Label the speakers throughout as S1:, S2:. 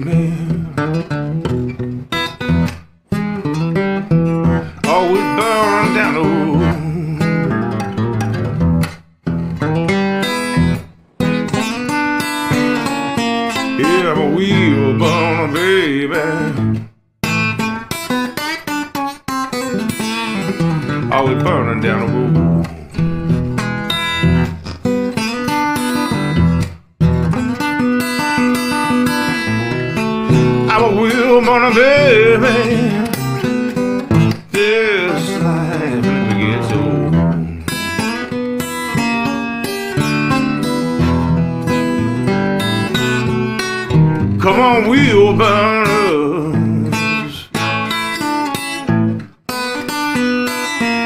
S1: baby. Always burn down the road. Yeah, I'm a wheel burner, baby. Always burning down the road. I'm a wheel burner, baby. This life never gets old. Come on, wheel burners,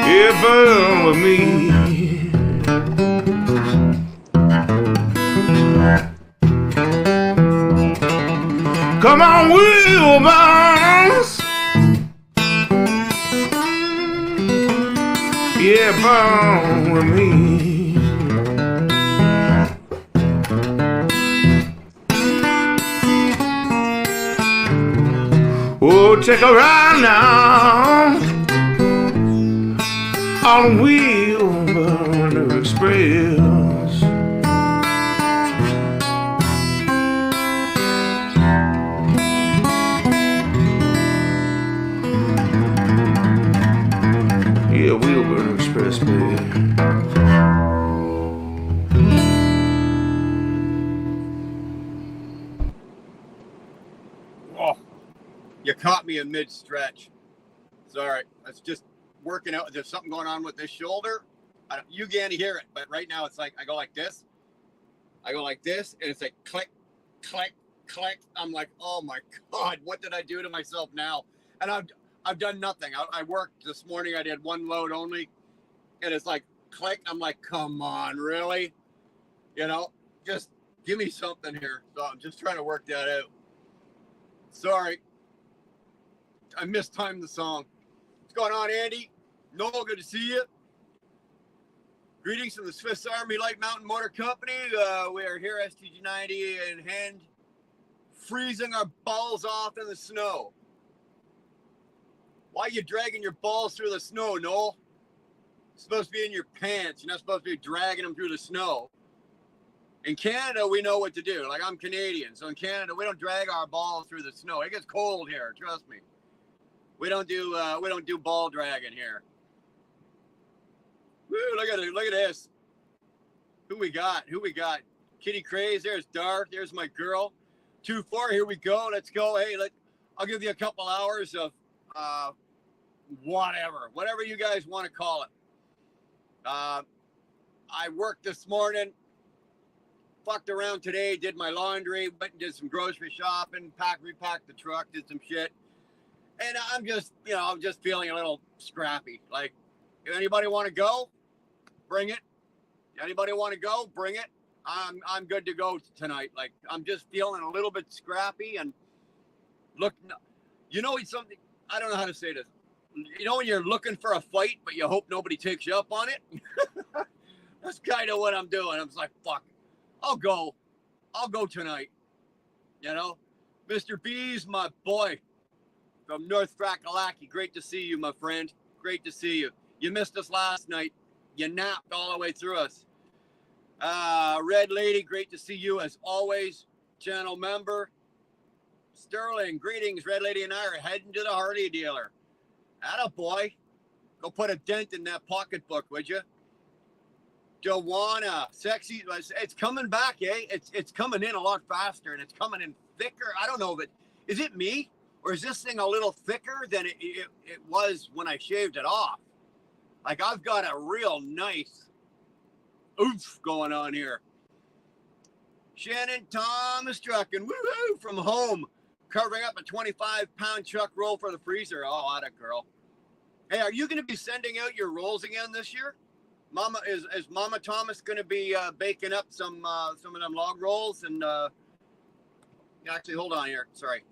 S1: yeah, burn with me. Come on, wheel burners, yeah, burn with me. Oh, take a ride now on Wheelburner Express. Yeah, Wheelburner Express, baby.
S2: You caught me in mid-stretch. Sorry, it's just working out. There's something going on with this shoulder. You can't hear it, but right now it's like I go like this. I go like this, and it's like click, click, click. I'm like, oh my God, what did I do to myself now? And I've done nothing. I worked this morning. I did one load only, and it's like click. I'm like, come on, really? You know, just give me something here. So I'm just trying to work that out. Sorry. I mistimed the song. What's going on, Andy? Noel, good to see you. Greetings from the Swiss Army Light Mountain Motor Company. We are here, STG90 in hand, freezing our balls off in the snow. Why are you dragging your balls through the snow, Noel? It's supposed to be in your pants. You're not supposed to be dragging them through the snow. In Canada, we know what to do. Like, I'm Canadian, so in Canada, we don't drag our balls through the snow. It gets cold here, trust me. We don't do ball dragging here. Woo, look at it, look at this. Who we got? Kitty Craze, there's Darth, there's my girl. 2-4, here we go. Let's go. Hey, I'll give you a couple hours of whatever you guys want to call it. I worked this morning, fucked around today, did my laundry, went and did some grocery shopping, repacked the truck, did some shit. And I'm just feeling a little scrappy. Like, if anybody want to go, bring it. Anybody want to go, bring it. I'm good to go tonight. Like, I'm just feeling a little bit scrappy and it's something, I don't know how to say this. You know when you're looking for a fight, but you hope nobody takes you up on it? That's kind of what I'm doing. I'm just like, fuck, I'll go tonight. You know, Mr. B's my boy. From North Frakalaki, great to see you, my friend. Great to see you. You missed us last night. You napped all the way through us. Red Lady, great to see you as always. Channel member. Sterling, greetings. Red Lady and I are heading to the Harley dealer. Attaboy. Go put a dent in that pocketbook, would you? Joanna, sexy. It's coming back, eh? It's coming in a lot faster, and it's coming in thicker. I don't know if is it me? Or is this thing a little thicker than it was when I shaved it off? Like, I've got a real nice oomph going on here. Shannon Thomas trucking, woohoo, from home, covering up a 25-pound chuck roll for the freezer. Oh, atta girl. Hey, are you going to be sending out your rolls again this year? Mama is Mama Thomas going to be baking up some of them log rolls? And actually, hold on here. Sorry.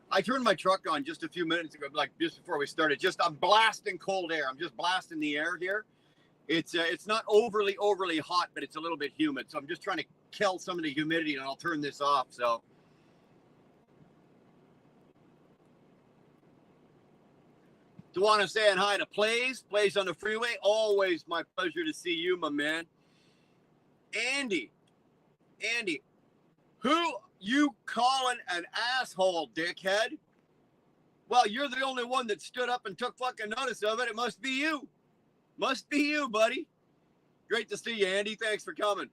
S2: I turned my truck on just a few minutes ago, like just before we started. I'm blasting cold air. I'm just blasting the air here. It's not overly hot, but it's a little bit humid. So I'm just trying to kill some of the humidity, and I'll turn this off. So Duana saying hi to Plays on the freeway. Always my pleasure to see you, my man. Andy, who you calling an asshole, dickhead? Well, you're the only one that stood up and took fucking notice of it. It must be you. Must be you, buddy. Great to see you, Andy. Thanks for coming.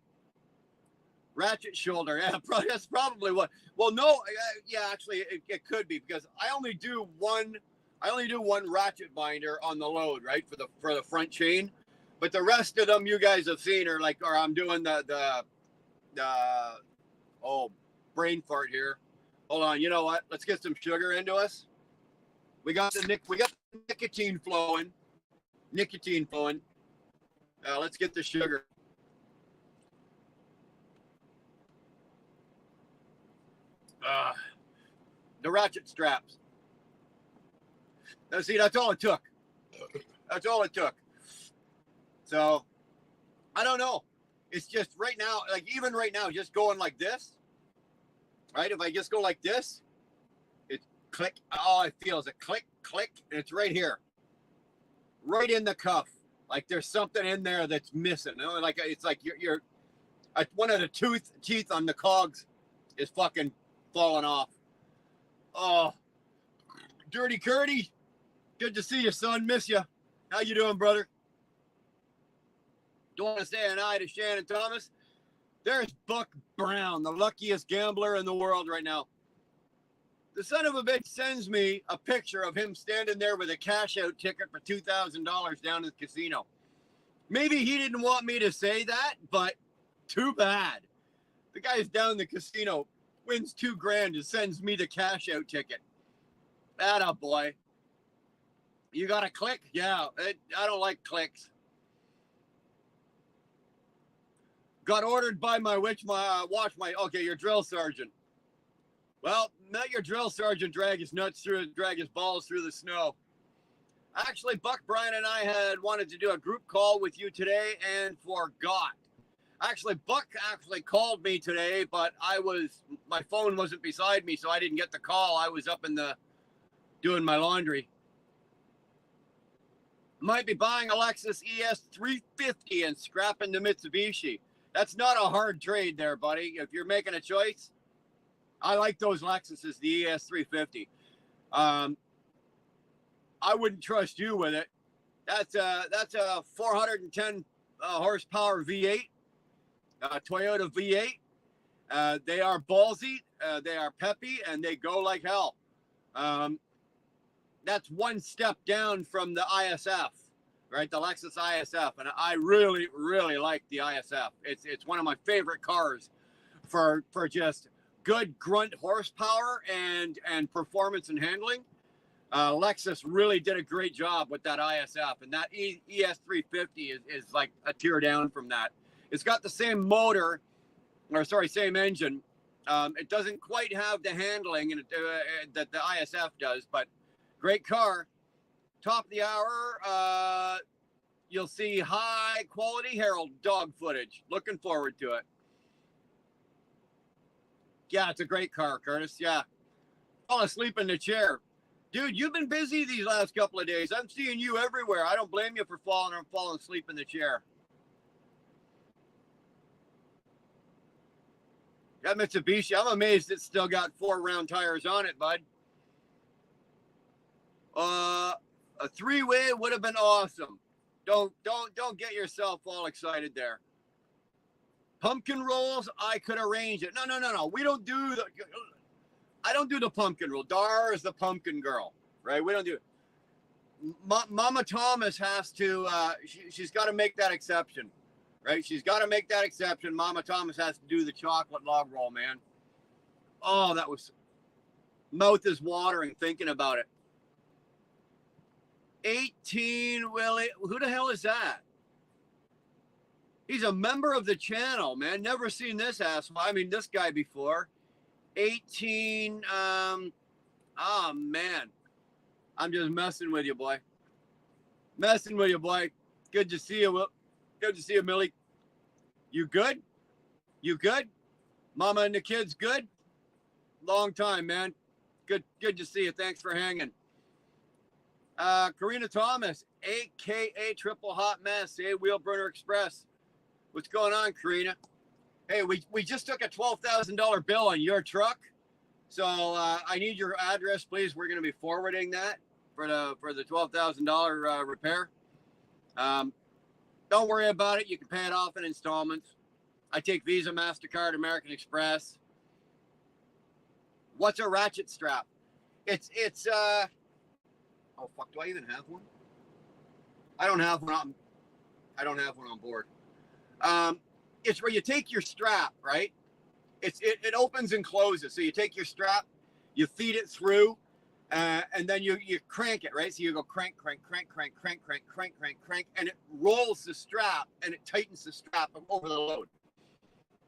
S2: Ratchet shoulder. Yeah, that's probably what. Well, no, yeah, actually, it could be because I only do one ratchet binder on the load, right, for the front chain. But the rest of them you guys have seen are like, or I'm doing the brain fart here. Hold on, you know what? Let's get some sugar into us. We got the nicotine flowing. Let's get the sugar. The ratchet straps. Now, see, that's all it took. So, I don't know. It's just right now, like even right now, just going like this, right? If I just go like this, it's click. All I feel is a click, and it's right here. Right in the cuff. Like there's something in there that's missing. You know? Like it's like you're one of the teeth on the cogs is fucking falling off. Oh, Dirty Curdy, good to see you, son. Miss you. How you doing, brother? Don't want to say an hi to Shannon Thomas. There's Buck Brown, the luckiest gambler in the world right now. The son of a bitch sends me a picture of him standing there with a cash out ticket for $2,000 down at the casino. Maybe he didn't want me to say that, but too bad. The guy's down in the casino, wins $2,000 and sends me the cash out ticket. Atta boy. You got a click? Yeah, I don't like clicks. Got ordered by my your drill sergeant. Well, let your drill sergeant drag his balls through the snow. Actually, Buck, Brian, and I had wanted to do a group call with you today and forgot. Actually, Buck called me today, but my phone wasn't beside me, so I didn't get the call. I was up doing my laundry. Might be buying a Lexus ES 350 and scrapping the Mitsubishi. That's not a hard trade there, buddy. If you're making a choice, I like those Lexuses, the ES 350. I wouldn't trust you with it. That's a 410 horsepower V8, Toyota V8. They are ballsy, they are peppy, and they go like hell. That's one step down from the ISF, right? The Lexus ISF, and I really, really like the ISF. It's one of my favorite cars for just good grunt horsepower and performance and handling. Lexus really did a great job with that ISF, and that ES 350 is like a tier down from that. It's got the same motor, same engine. It doesn't quite have the handling that the ISF does, but great car. Top of the hour, you'll see high quality Herald dog footage. Looking forward to it. Yeah, it's a great car, Curtis. Yeah. Fall asleep in the chair. Dude, you've been busy these last couple of days. I'm seeing you everywhere. I don't blame you for falling asleep in the chair. That Mitsubishi, I'm amazed it's still got 4 round tires on it, bud. A 3-way would have been awesome. Don't get yourself all excited there. Pumpkin rolls, I could arrange it. No. We don't do I don't do the pumpkin roll. Dar is the pumpkin girl, right? We don't do it. Mama Thomas has to, she's got to make that exception, right? She's got to make that exception. Mama Thomas has to do the chocolate log roll, man. Oh, mouth is watering thinking about it. 18 Willie, who the hell is that? He's a member of the channel, man. Never seen this asshole. I mean, this guy before. 18, oh, man. I'm just messing with you, boy. Good to see you, Will. Good to see you, Millie. You good? Mama and the kids good? Long time, man. Good to see you. Thanks for hanging. Karina Thomas, aka Triple Hot Mess, Wheel Burner Express. What's going on, Karina? Hey, we just took a $12,000 bill on your truck, so I need your address, please. We're going to be forwarding that for the $12,000 repair. Don't worry about it. You can pay it off in installments. I take Visa, MasterCard, American Express. What's a ratchet strap? It's oh fuck, do I even have one? I don't have one on board. It's where you take your strap, right? It opens and closes. So you take your strap, you feed it through, and then you crank it, right? So you go crank, and it rolls the strap and it tightens the strap over the load.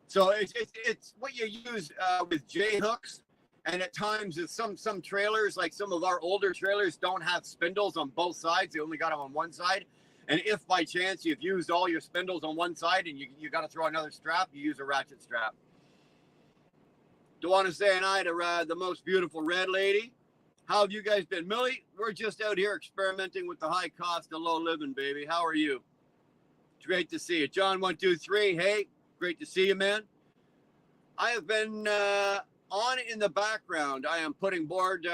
S2: So it's what you use with J hooks, and at times some trailers, like some of our older trailers, don't have spindles on both sides. They only got them on one side. And if by chance you've used all your spindles on one side and you got to throw another strap, you use a ratchet strap. Do want to say hi to the most beautiful red lady. How have you guys been? Millie, we're just out here experimenting with the high cost of low living, baby. How are you? It's great to see you. John123, hey, great to see you, man. I have been on in the background. I am putting board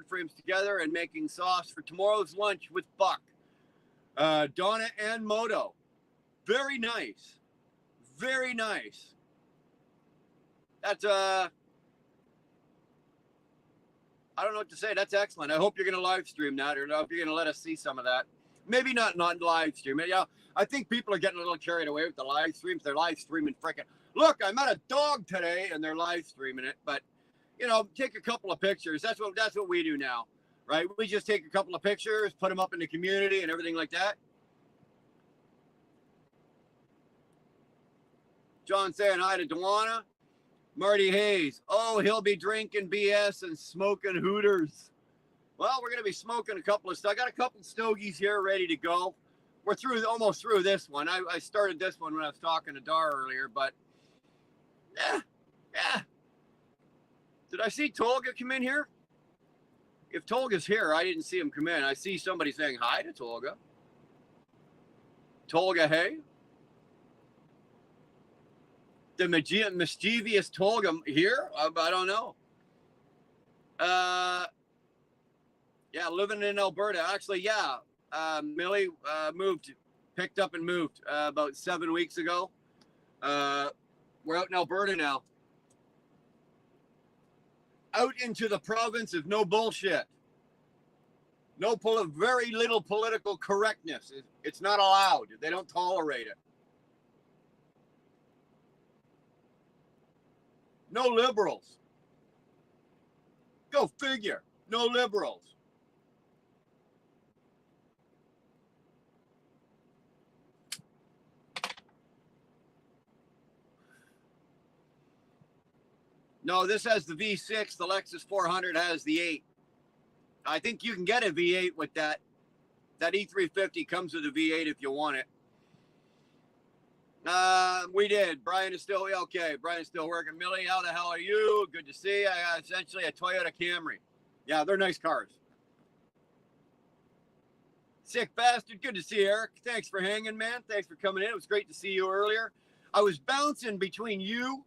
S2: frames together and making sauce for tomorrow's lunch with Buck, Donna, and Moto. Very nice. Very nice. That's I don't know what to say. That's excellent. I hope you're going to live stream that, or I hope you're going to let us see some of that. Maybe not live stream it. Yeah, I think people are getting a little carried away with the live streams. They're live streaming freaking. Look, I met a dog today, and they're live streaming it. But you know, take a couple of pictures. That's what we do now, right? We just take a couple of pictures, put them up in the community, and everything like that. John saying hi to Dewana. Marty Hayes. Oh, he'll be drinking BS and smoking Hooters. Well, we're going to be smoking a couple of. I got a couple of stogies here ready to go. We're almost through this one. I started this one when I was talking to Dar earlier, but yeah. Did I see Tolga come in here? If Tolga's here, I didn't see him come in. I see somebody saying hi to Tolga. Tolga, hey. The mischievous Tolga here? I don't know. Yeah, living in Alberta. Actually, yeah. Millie picked up and moved about 7 weeks ago. We're out in Alberta now. Out into the province of no bullshit. Very little political correctness. It's not allowed. They don't tolerate it. No liberals. Go figure. No liberals. No, this has the V6. The Lexus 400 has the 8. I think you can get a V8 with that. That E350 comes with a V8 if you want it. We did. Brian is still okay. Brian's still working. Millie, how the hell are you? Good to see you. Essentially a Toyota Camry. Yeah, they're nice cars. Sick bastard. Good to see you, Eric. Thanks for hanging, man. Thanks for coming in. It was great to see you earlier. I was bouncing between you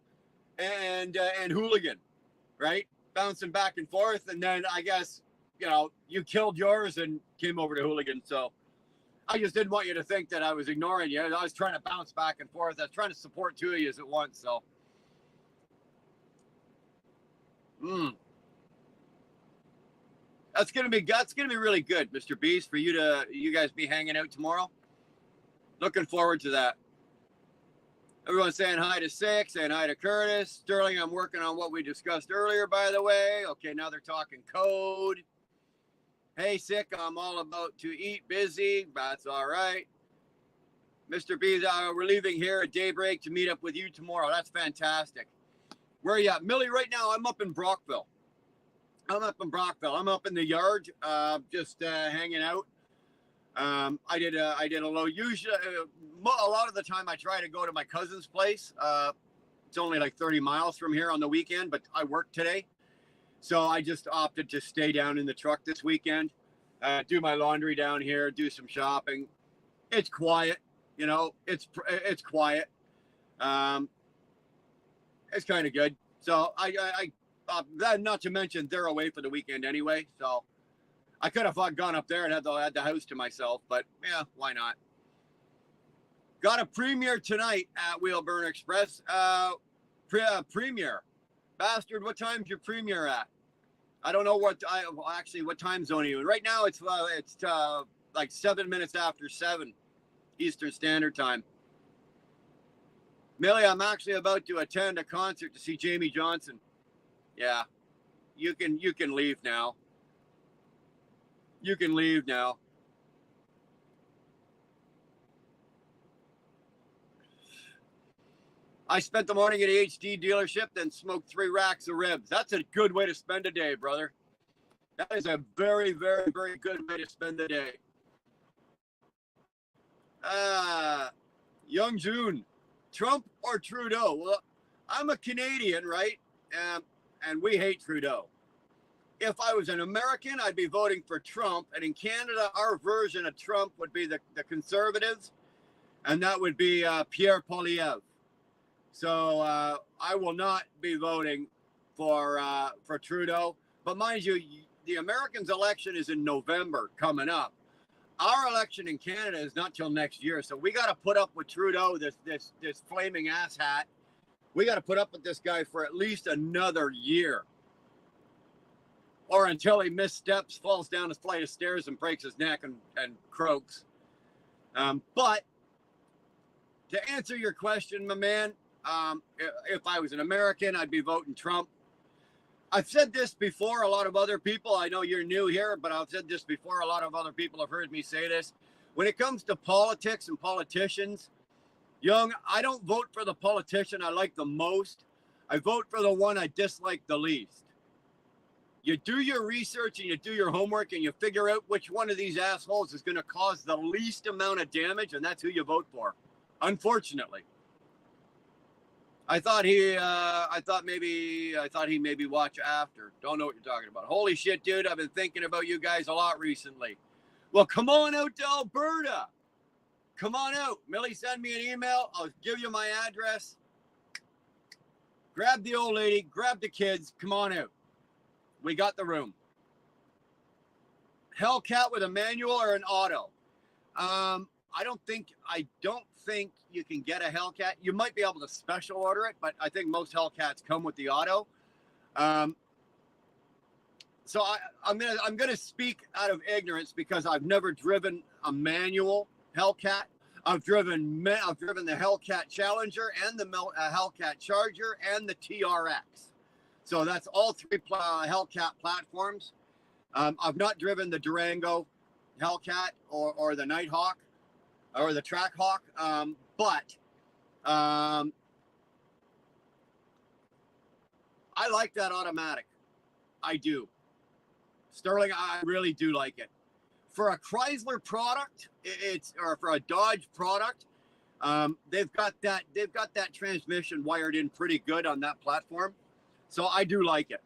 S2: and Hooligan, right? Bouncing back and forth, and then I guess you killed yours and came over to Hooligan. So I just didn't want you to think that I was ignoring you. I was trying to bounce back and forth. I was trying to support two of you at once. So, that's gonna be really good, Mr. Beast, for you guys be hanging out tomorrow. Looking forward to that. Everyone's saying hi to Sick, saying hi to Curtis. Sterling, I'm working on what we discussed earlier, by the way. Okay, now they're talking code. Hey, Sick, I'm all about to eat busy. That's all right. Mr. B, we're leaving here at daybreak to meet up with you tomorrow. That's fantastic. Where are you at? Millie, right now, I'm up in Brockville. I'm up in the yard, just hanging out. I did a load. Usually, a lot of the time I try to go to my cousin's place. It's only like 30 miles from here on the weekend, but I worked today. So I just opted to stay down in the truck this weekend. do my laundry down here, do some shopping. It's quiet, you know. It's quiet. Um, it's kind of good. So not to mention they're away for the weekend anyway. So I could have gone up there and had the house to myself, but yeah, why not? Got a premiere tonight at Wheelburn Express. Premiere, bastard. What time's your premiere at? I don't know what time zone are you in? Right now it's like 7 minutes after 7 Eastern Standard Time. Millie, I'm actually about to attend a concert to see Jamie Johnson. Yeah, you can leave now. You can leave now. I spent the morning at a HD dealership, then smoked 3 racks of ribs. That's a good way to spend a day, brother. That is a very, very, very good way to spend the day. Young June, Trump or Trudeau? Well, I'm a Canadian, right? And we hate Trudeau. If I was an American, I'd be voting for Trump. And in Canada, our version of Trump would be the Conservatives, and that would be Pierre Poilievre. So I will not be voting for Trudeau. But mind you, the Americans' election is in November coming up. Our election in Canada is not till next year. So we got to put up with Trudeau, this flaming asshat. We got to put up with this guy for at least another year. Or until he missteps, falls down a flight of stairs and breaks his neck and croaks. But to answer your question, my man, if I was an American, I'd be voting Trump. I've said this before. A lot of other people, I know you're new here, but I've said this before. A lot of other people have heard me say this. When it comes to politics and politicians, Young, I don't vote for the politician I like the most. I vote for the one I dislike the least. You do your research and you do your homework and you figure out which one of these assholes is going to cause the least amount of damage, and that's who you vote for. Unfortunately. I thought he maybe watch after. Don't know what you're talking about. Holy shit, dude. I've been thinking about you guys a lot recently. Well, come on out to Alberta. Come on out. Millie, send me an email. I'll give you my address. Grab the old lady. Grab the kids. Come on out. We got the room. Hellcat with a manual or an auto? I don't think you can get a Hellcat. You might be able to special order it, but I think most Hellcats come with the auto. So I'm gonna speak out of ignorance because I've never driven a manual Hellcat. I've driven the Hellcat Challenger and the Hellcat Charger and the TRX. So that's all 3 Hellcat platforms. I've not driven the Durango Hellcat or the Nighthawk or the Trackhawk, but I like that automatic. I do. Sterling, I really do like it. For a Chrysler product, or for a Dodge product, they've got that transmission wired in pretty good on that platform. So I do like it.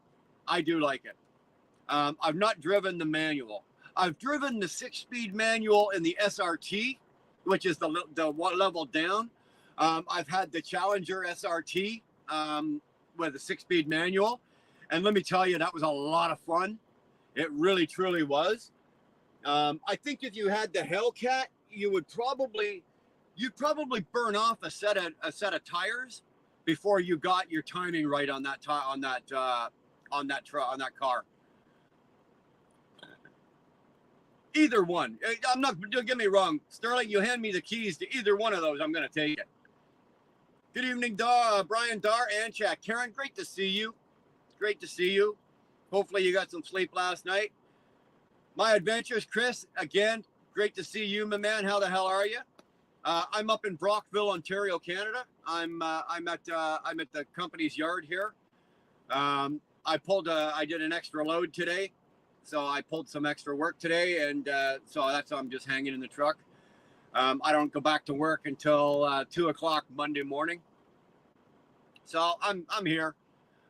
S2: I've not driven the manual. I've driven the 6-speed manual in the SRT, which is the one level down. I've had the Challenger SRT with a 6-speed manual. And let me tell you, that was a lot of fun. It really, truly was. I think if you had the Hellcat, you'd probably burn off a set of tires before you got your timing right on that car. Either one. Don't get me wrong. Sterling, you hand me the keys to either one of those, I'm going to take it. Good evening, Brian, Dar, and Chad. Karen, great to see you. Great to see you. Hopefully you got some sleep last night. My Adventures, Chris, again, great to see you, my man. How the hell are you? I'm up in Brockville, Ontario, Canada. I'm at the company's yard here. I did an extra load today, so I pulled some extra work today, and so I'm just hanging in the truck. I don't go back to work until 2:00 Monday morning. So I'm here.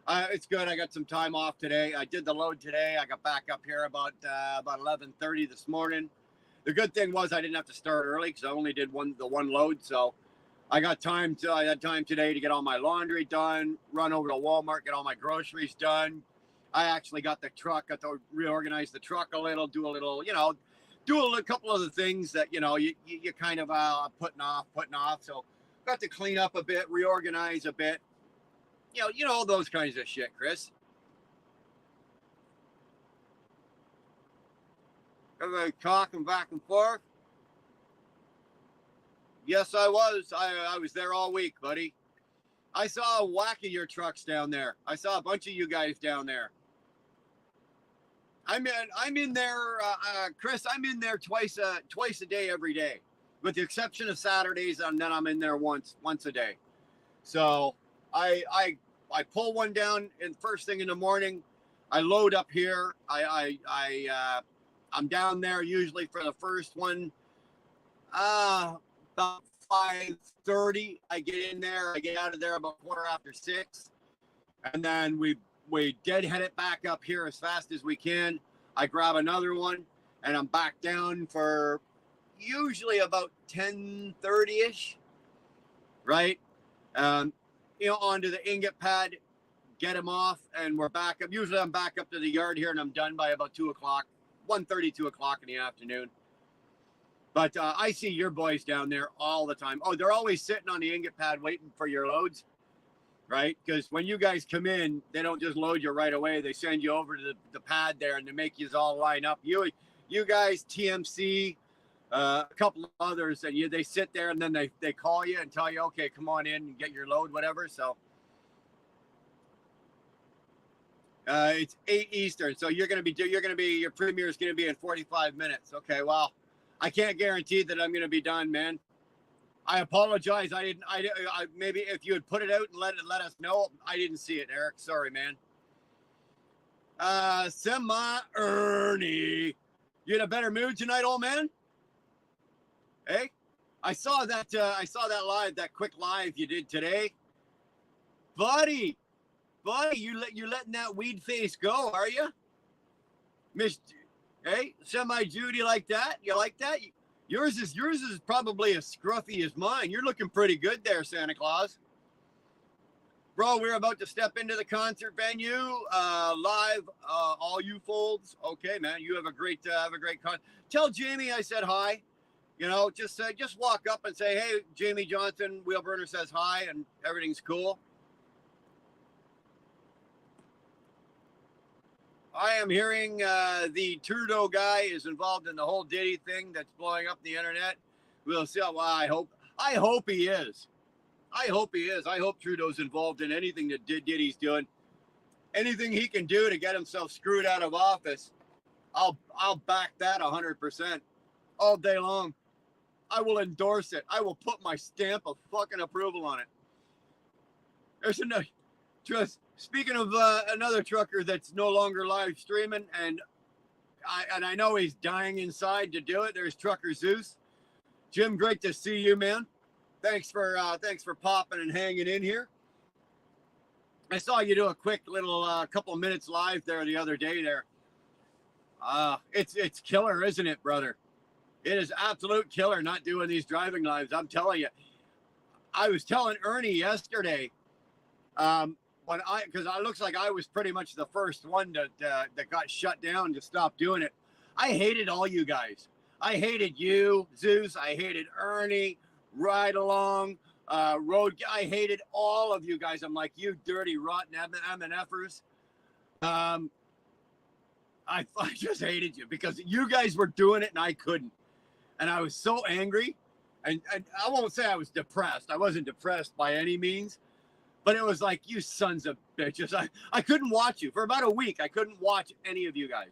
S2: It's good. I got some time off today. I did the load today. I got back up here about 11:30 this morning. The good thing was I didn't have to start early because I only did the one load, so I had time today to get all my laundry done, run over to Walmart, get all my groceries done. I actually got the truck, got to reorganize the truck a little, do a couple of the things that you kind of putting off. So got to clean up a bit, reorganize a bit. Those kinds of shit, Chris. Everybody talking back and forth. Yes, I was. I was there all week, buddy. I saw a whack of your trucks down there. I saw a bunch of you guys down there. I'm in there, Chris. I'm in there twice a day every day, with the exception of Saturdays, and then I'm in there once a day. So I pull one down in first thing in the morning. I load up here. I'm down there usually for the first one. About 5:30. I get in there. I get out of there about 6:15, and then we deadhead it back up here as fast as we can. I grab another one, and I'm back down for usually about 10:30ish. Right. Onto the ingot pad, get them off, and we're back up. Usually I'm back up to the yard here, and I'm done by about 2 o'clock, 1:30, 2 o'clock in the afternoon. But I see your boys down there all the time. Oh, they're always sitting on the ingot pad waiting for your loads, right? Because when you guys come in, they don't just load you right away. They send you over to the pad there, and they make you all line up. You guys, TMC, a couple of others, and they sit there, and then they call you and tell you, okay, come on in and get your load, whatever. So it's 8 Eastern, so your premiere is gonna be in 45 minutes. Okay, well, I can't guarantee that I'm gonna be done, man. I apologize. I maybe if you had put it out and let us know. I didn't see it, Eric. Sorry, man. Ernie, you in a better mood tonight, old man? Hey, I saw that that quick live you did today, buddy. You letting that weed face go, are you, Miss? Hey, semi-Judy like that? You like that? Yours is probably as scruffy as mine. You're looking pretty good there, Santa Claus. Bro, we're about to step into the concert venue, live. All you folds. Okay, man, you have a great concert. Tell Jamie I said hi. Just walk up and say, hey, Jamie Johnson, Wheelburner says hi, and everything's cool. I am hearing the Trudeau guy is involved in the whole Diddy thing that's blowing up the internet. We'll see. Well, I hope he is. I hope he is. I hope Trudeau's involved in anything that Diddy's doing. Anything he can do to get himself screwed out of office, I'll back that 100% all day long. I will endorse it. I will put my stamp of fucking approval on it. There's enough. Speaking of another trucker that's no longer live streaming, and I know he's dying inside to do it. There's Trucker Zeus. Jim, great to see you, man. Thanks for popping and hanging in here. I saw you do a quick little couple of minutes live there the other day. There, it's killer, isn't it, brother? It is absolute killer not doing these driving lives. I'm telling you. I was telling Ernie yesterday. Because it looks like I was pretty much the first one that got shut down to stop doing it. I hated all you guys. I hated you, Zeus. I hated Ernie, Ride Along, Road. I hated all of you guys. I'm like, you dirty, rotten MNFers. I just hated you because you guys were doing it and I couldn't. And I was so angry. And I won't say I was depressed. I wasn't depressed by any means. But it was like, you sons of bitches. I couldn't watch you. For about a week, I couldn't watch any of you guys.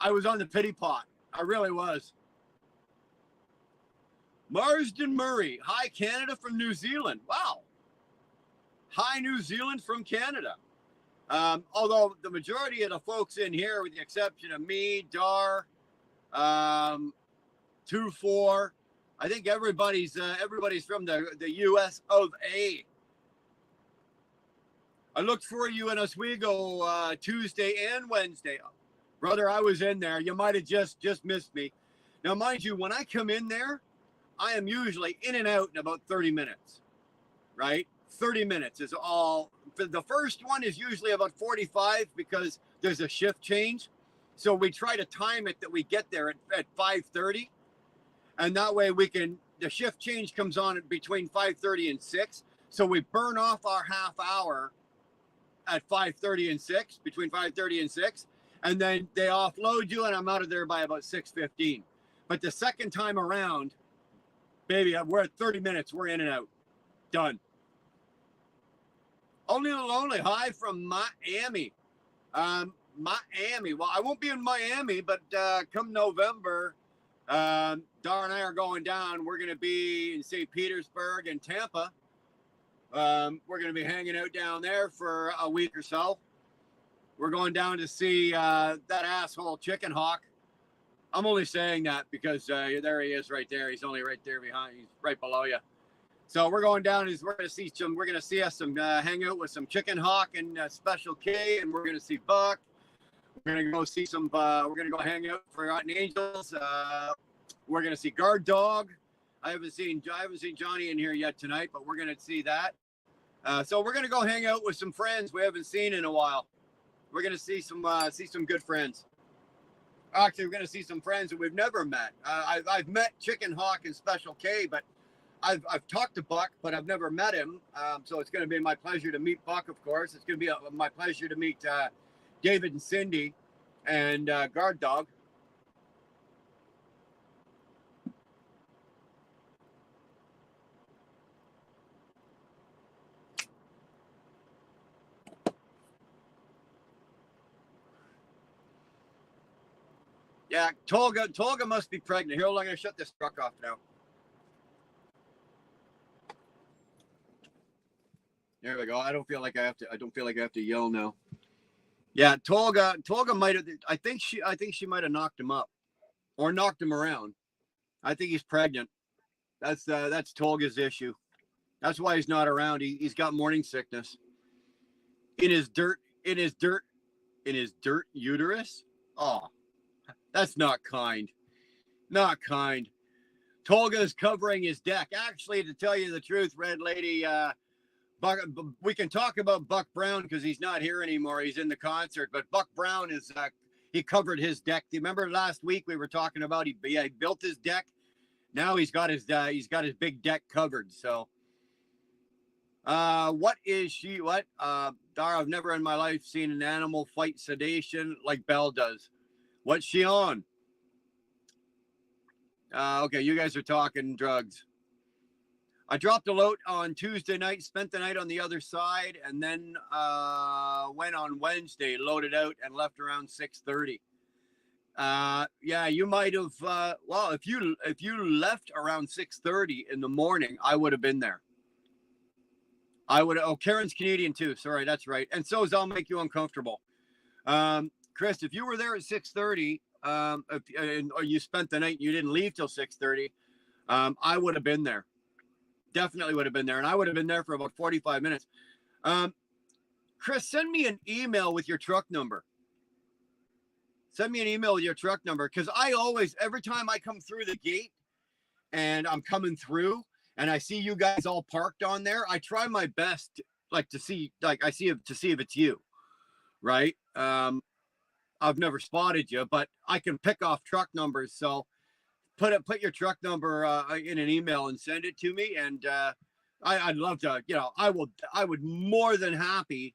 S2: I was on the pity pot. I really was. Marsden Murray. Hi, Canada from New Zealand. Wow. Hi, New Zealand from Canada. Although the majority of the folks in here, with the exception of me, Dar, 2-4, I think everybody's from the U.S. of A. I looked for you in Oswego Tuesday and Wednesday. Brother, I was in there. You might have just missed me. Now, mind you, when I come in there, I am usually in and out in about 30 minutes, right? 30 minutes is all. The first one is usually about 45 because there's a shift change. So we try to time it that we get there at 5:30. And that way the shift change comes on between 5:30 and 6. So we burn off our half hour at 5:30 and 6, between 5:30 and 6. And then they offload you and I'm out of there by about 6:15. But the second time around, baby, we're at 30 minutes. We're in and out. Done. Only Lonely. Hi from Miami. Miami. Well, I won't be in Miami, but come November, Dar and I are going down. We're going to be in St. Petersburg and Tampa. We're going to be hanging out down there for a week or so. We're going down to see that asshole Chicken Hawk. I'm only saying that because there he is right there. He's only right there behind. He's right below you. So we're going down. We're going to see us hang out with some Chicken Hawk and Special K, and we're going to see Buck. We're going to go see some. We're going to go hang out for Forgotten Angels. We're going to see Guard Dog. I haven't seen Johnny in here yet tonight, but we're going to see that. So we're going to go hang out with some friends we haven't seen in a while. We're going to see some good friends. Actually, we're going to see some friends that we've never met. I've met Chicken Hawk and Special K, but I've talked to Buck, but I've never met him. So it's going to be my pleasure to meet Buck, of course. It's going to be my pleasure to meet David and Cindy and Guard Dog. Yeah, Tolga must be pregnant. Here, I'm going to shut this truck off now. There we go. I don't feel like I have to yell now. Yeah, Tolga might have. I think she might have knocked him up, or knocked him around. I think he's pregnant. That's Tolga's issue. That's why he's not around. He's got morning sickness. In his dirt uterus. Oh, that's not kind. Not kind. Tolga is covering his deck. Actually, to tell you the truth, Red Lady, Buck, we can talk about Buck Brown because he's not here anymore. He's in the concert. But Buck Brown is he covered his deck. Do you remember last week we were talking about he built his deck? Now he's got his big deck covered. So, what is she? What? Dara, I've never in my life seen an animal fight sedation like Belle does. What's she on? Okay, you guys are talking drugs. I dropped a load on Tuesday night, spent the night on the other side, and then went on Wednesday, loaded out, and left around 6:30. Yeah, you might have. Well, if you left around 6:30 in the morning, I would have been there. I would. Oh, Karen's Canadian too. Sorry, that's right. And so is I'll make you uncomfortable. Chris, if you were there at 6:30, or you spent the night and you didn't leave till 6:30, I would have been there. Definitely would have been there, and I would have been there for about 45 minutes. Chris, send me an email with your truck number. Send me an email with your truck number, because I always, every time I come through the gate and I'm coming through and I see you guys all parked on there, I try my best, to see if it's you, right? I've never spotted you, but I can pick off truck numbers. So put your truck number in an email and send it to me. And I'd love to, I would more than happy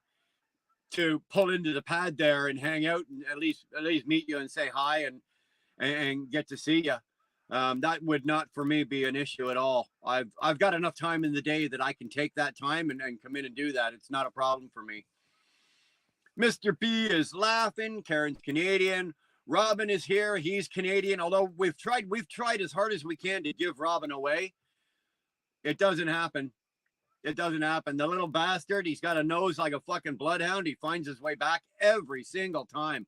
S2: to pull into the pad there and hang out and at least meet you and say hi and get to see you. That would not for me be an issue at all. I've got enough time in the day that I can take that time and come in and do that. It's not a problem for me. Mr. B is laughing. Karen's Canadian. Robin is here. He's Canadian. Although we've tried as hard as we can to give Robin away. It doesn't happen. It doesn't happen. The little bastard, he's got a nose like a fucking bloodhound. He finds his way back every single time.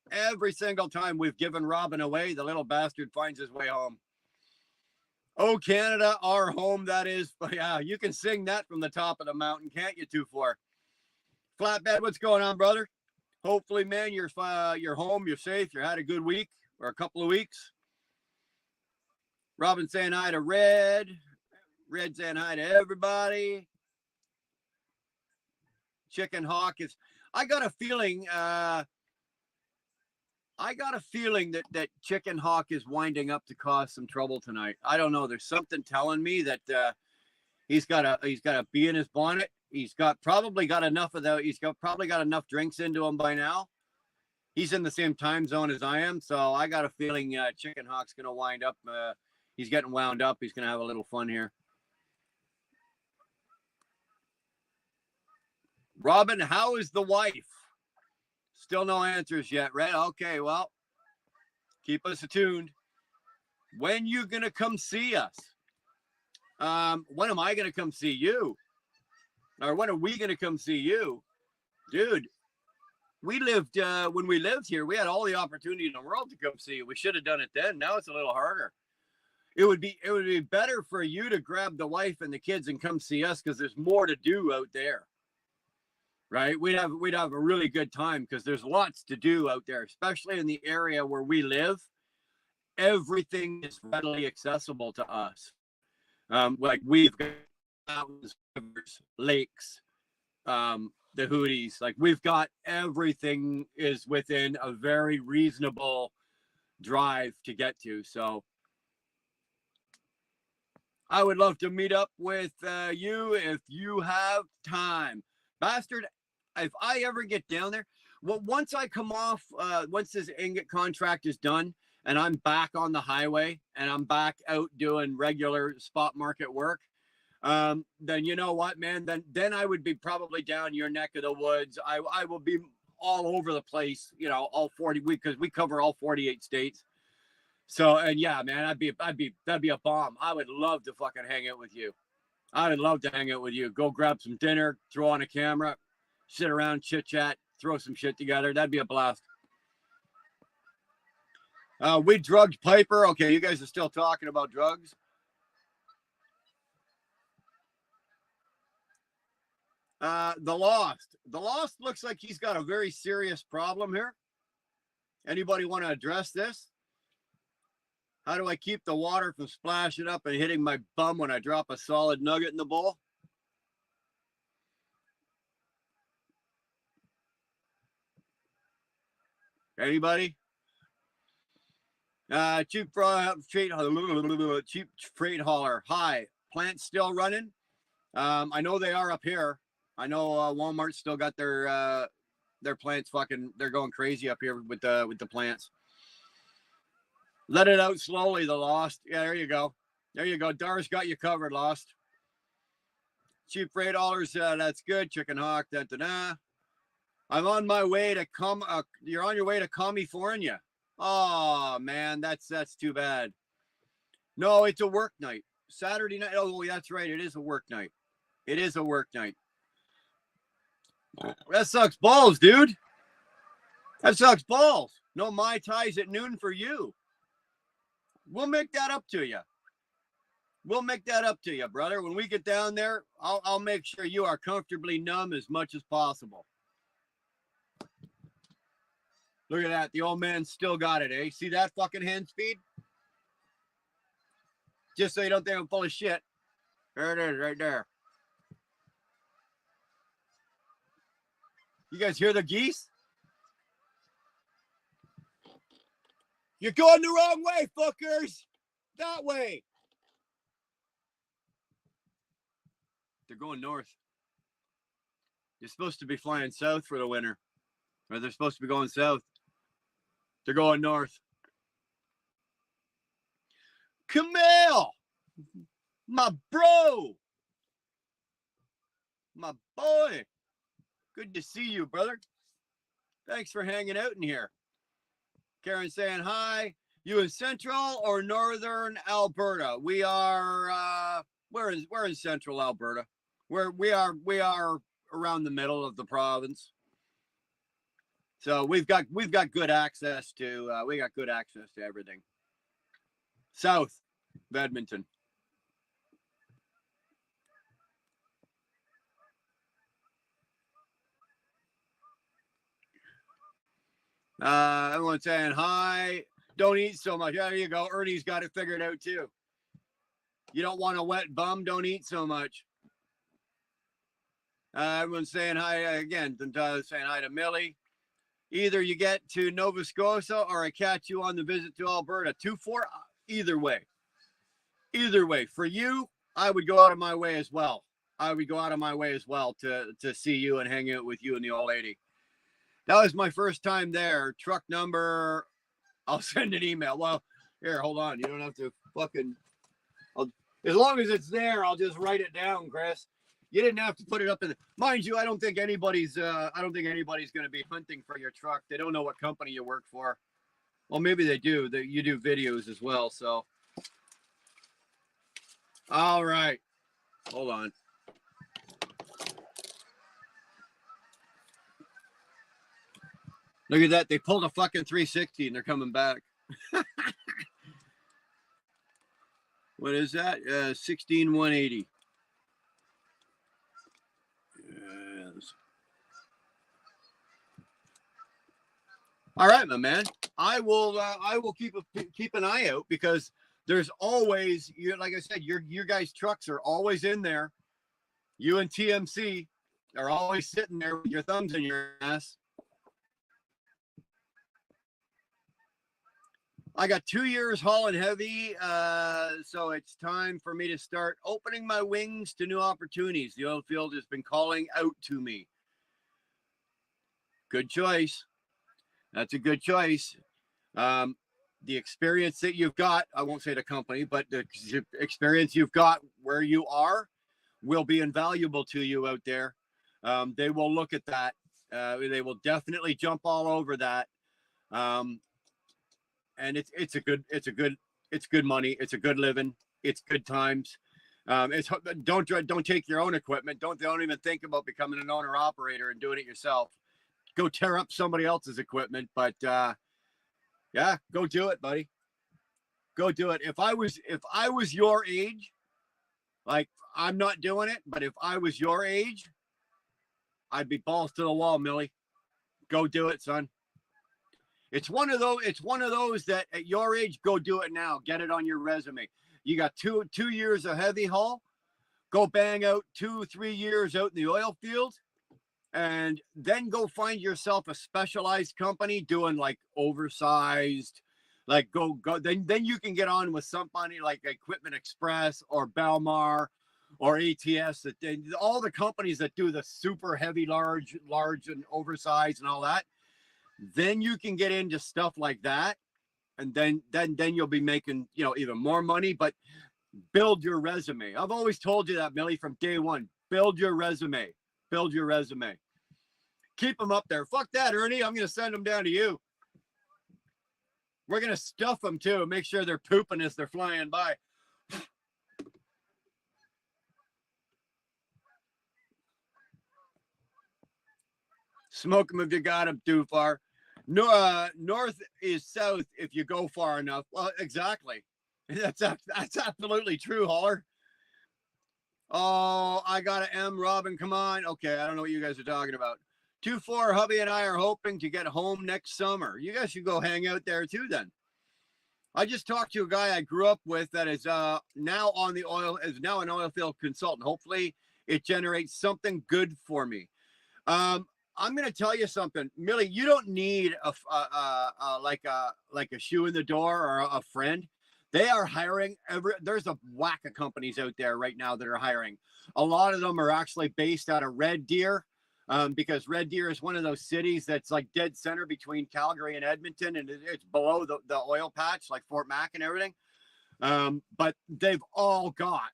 S2: Every single time we've given Robin away, the little bastard finds his way home. Oh, Canada, our home, that is. Yeah, you can sing that from the top of the mountain, can't you, 2-4? Flatbed, what's going on, brother? Hopefully, man, you're home, you're safe, you had a good week or a couple of weeks. Robin saying hi to Red. Red saying hi to everybody. Chicken Hawk is. I got a feeling. That Chicken Hawk is winding up to cause some trouble tonight. I don't know. There's something telling me that he's got a bee in his bonnet. He's probably got enough drinks into him by now. He's in the same time zone as I am, so I got a feeling Chicken Hawk's gonna wind up. He's getting wound up. He's gonna have a little fun here. Robin, how is the wife? Still no answers yet, Red. Okay, well, keep us attuned. When you gonna come see us? When am I gonna come see you? Or when are we gonna come see you? Dude, when we lived here, we had all the opportunity in the world to come see you. We should have done it then. Now it's a little harder. It would be better for you to grab the wife and the kids and come see us because there's more to do out there. Right? We'd have a really good time because there's lots to do out there, especially in the area where we live. Everything is readily accessible to us. Like we've got mountains, rivers, lakes, the Hooties. Like we've got everything is within a very reasonable drive to get to. So I would love to meet up with you if you have time. Bastard, if I ever get down there, well, once I come off, once this ingot contract is done and I'm back on the highway and I'm back out doing regular spot market work, then you know what, man, then I would be probably down your neck of the woods. I will be all over the place, you know, all 40 because we cover all 48 states. So, and yeah, man, that'd be a bomb. I would love to fucking hang out with you. I would love to hang out with you. Go grab some dinner, throw on a camera, sit around, chit chat, throw some shit together. That'd be a blast. We drugged Piper. Okay, you guys are still talking about drugs. The Lost looks like he's got a very serious problem here. Anybody want to address this? How do I keep the water from splashing up and hitting my bum when I drop a solid nugget in the bowl? Anybody? Cheap freight hauler. Hi. Plants still running? I know they are up here. I know Walmart's still got their plants fucking. They're going crazy up here with the plants. Let it out slowly, the Lost. Yeah, there you go. There you go. Dar's got you covered, Lost. Cheap freight haulers, that's good. Chicken Hawk, da-da-da. I'm on my way to you're on your way to California. Oh, man, that's too bad. No, it's a work night. Saturday night. Oh, that's right. It is a work night. It is a work night. That sucks balls, dude. That sucks balls. No Mai Tais at noon for you. We'll make that up to you. We'll make that up to you, brother. When we get down there, I'll make sure you are comfortably numb as much as possible. Look at that. The old man still got it, eh? See that fucking hand speed? Just so you don't think I'm full of shit. There it is, right there. You guys hear the geese? You're going the wrong way, fuckers. That way. They're going north. They're supposed to be flying south for the winter. Or they're supposed to be going south. They're going north. Camille! My bro! My boy! Good to see you, brother. Thanks for hanging out in here. Karen saying hi. You in central or northern Alberta? We are we're in central Alberta. We are around the middle of the province. So we've got good access to everything. South of Edmonton. Everyone's saying hi. Don't eat so much. There you go. Ernie's got it figured out too. You don't want a wet bum. Don't eat so much. Everyone's saying hi again. Saying hi to Millie. Either you get to Nova Scotia or I catch you on the visit to Alberta. 2-4. Either way. Either way. For you, I would go out of my way as well. I would go out of my way as well to see you and hang out with you and the old lady. That was my first time there. Truck number. I'll send an email. Well, here, hold on. You don't have to fucking. As long as it's there, I'll just write it down, Chris. You didn't have to put it up in the, mind you, I don't think anybody's going to be hunting for your truck. They don't know what company you work for. Well, maybe they do. You do videos as well, so. All right. Hold on. Look at that. They pulled a fucking 360 and they're coming back. What is that? 16,180. Yes. All right, my man. I will keep an eye out because there's always, like I said, your guys' trucks are always in there. You and TMC are always sitting there with your thumbs in your ass. I got 2 years hauling heavy, so it's time for me to start opening my wings to new opportunities. The oil field has been calling out to me. Good choice. That's a good choice. The experience that you've got, I won't say the company, but the experience you've got where you are will be invaluable to you out there. They will look at that. They will definitely jump all over that. And it's good money. It's a good living. It's good times. Don't take your own equipment. Don't even think about becoming an owner operator and doing it yourself. Go tear up somebody else's equipment, but yeah, go do it, buddy. Go do it. If I was your age, like I'm not doing it, but if I was your age, I'd be balls to the wall, Millie. Go do it, son. It's one of those that at your age, go do it now. Get it on your resume. You got two years of heavy haul. Go bang out 2-3 years out in the oil field, and then go find yourself a specialized company doing like oversized, like go. Then you can get on with somebody like Equipment Express or Belmar or ATS. All the companies that do the super heavy, large and oversized and all that. Then you can get into stuff like that, and then you'll be making even more money. But build your resume. I've always told you that, Millie, from day one. Build your resume. Build your resume. Keep them up there. Fuck that, Ernie. I'm gonna send them down to you. We're gonna stuff them too. Make sure they're pooping as they're flying by. Smoke them if you got them too far. North is south if you go far enough. Well, exactly. That's absolutely true, Holler. Oh, I got an M, Robin. Come on. Okay, I don't know what you guys are talking about. 2-4, hubby and I are hoping to get home next summer. You guys should go hang out there too then. I just talked to a guy I grew up with that is now an oil field consultant. Hopefully it generates something good for me. I'm going to tell you something, Millie. You don't need like a shoe in the door or a friend. They are hiring. There's a whack of companies out there right now that are hiring. A lot of them are actually based out of Red Deer, because Red Deer is one of those cities that's like dead center between Calgary and Edmonton, and it's below the oil patch, like Fort Mac and everything. But they've all got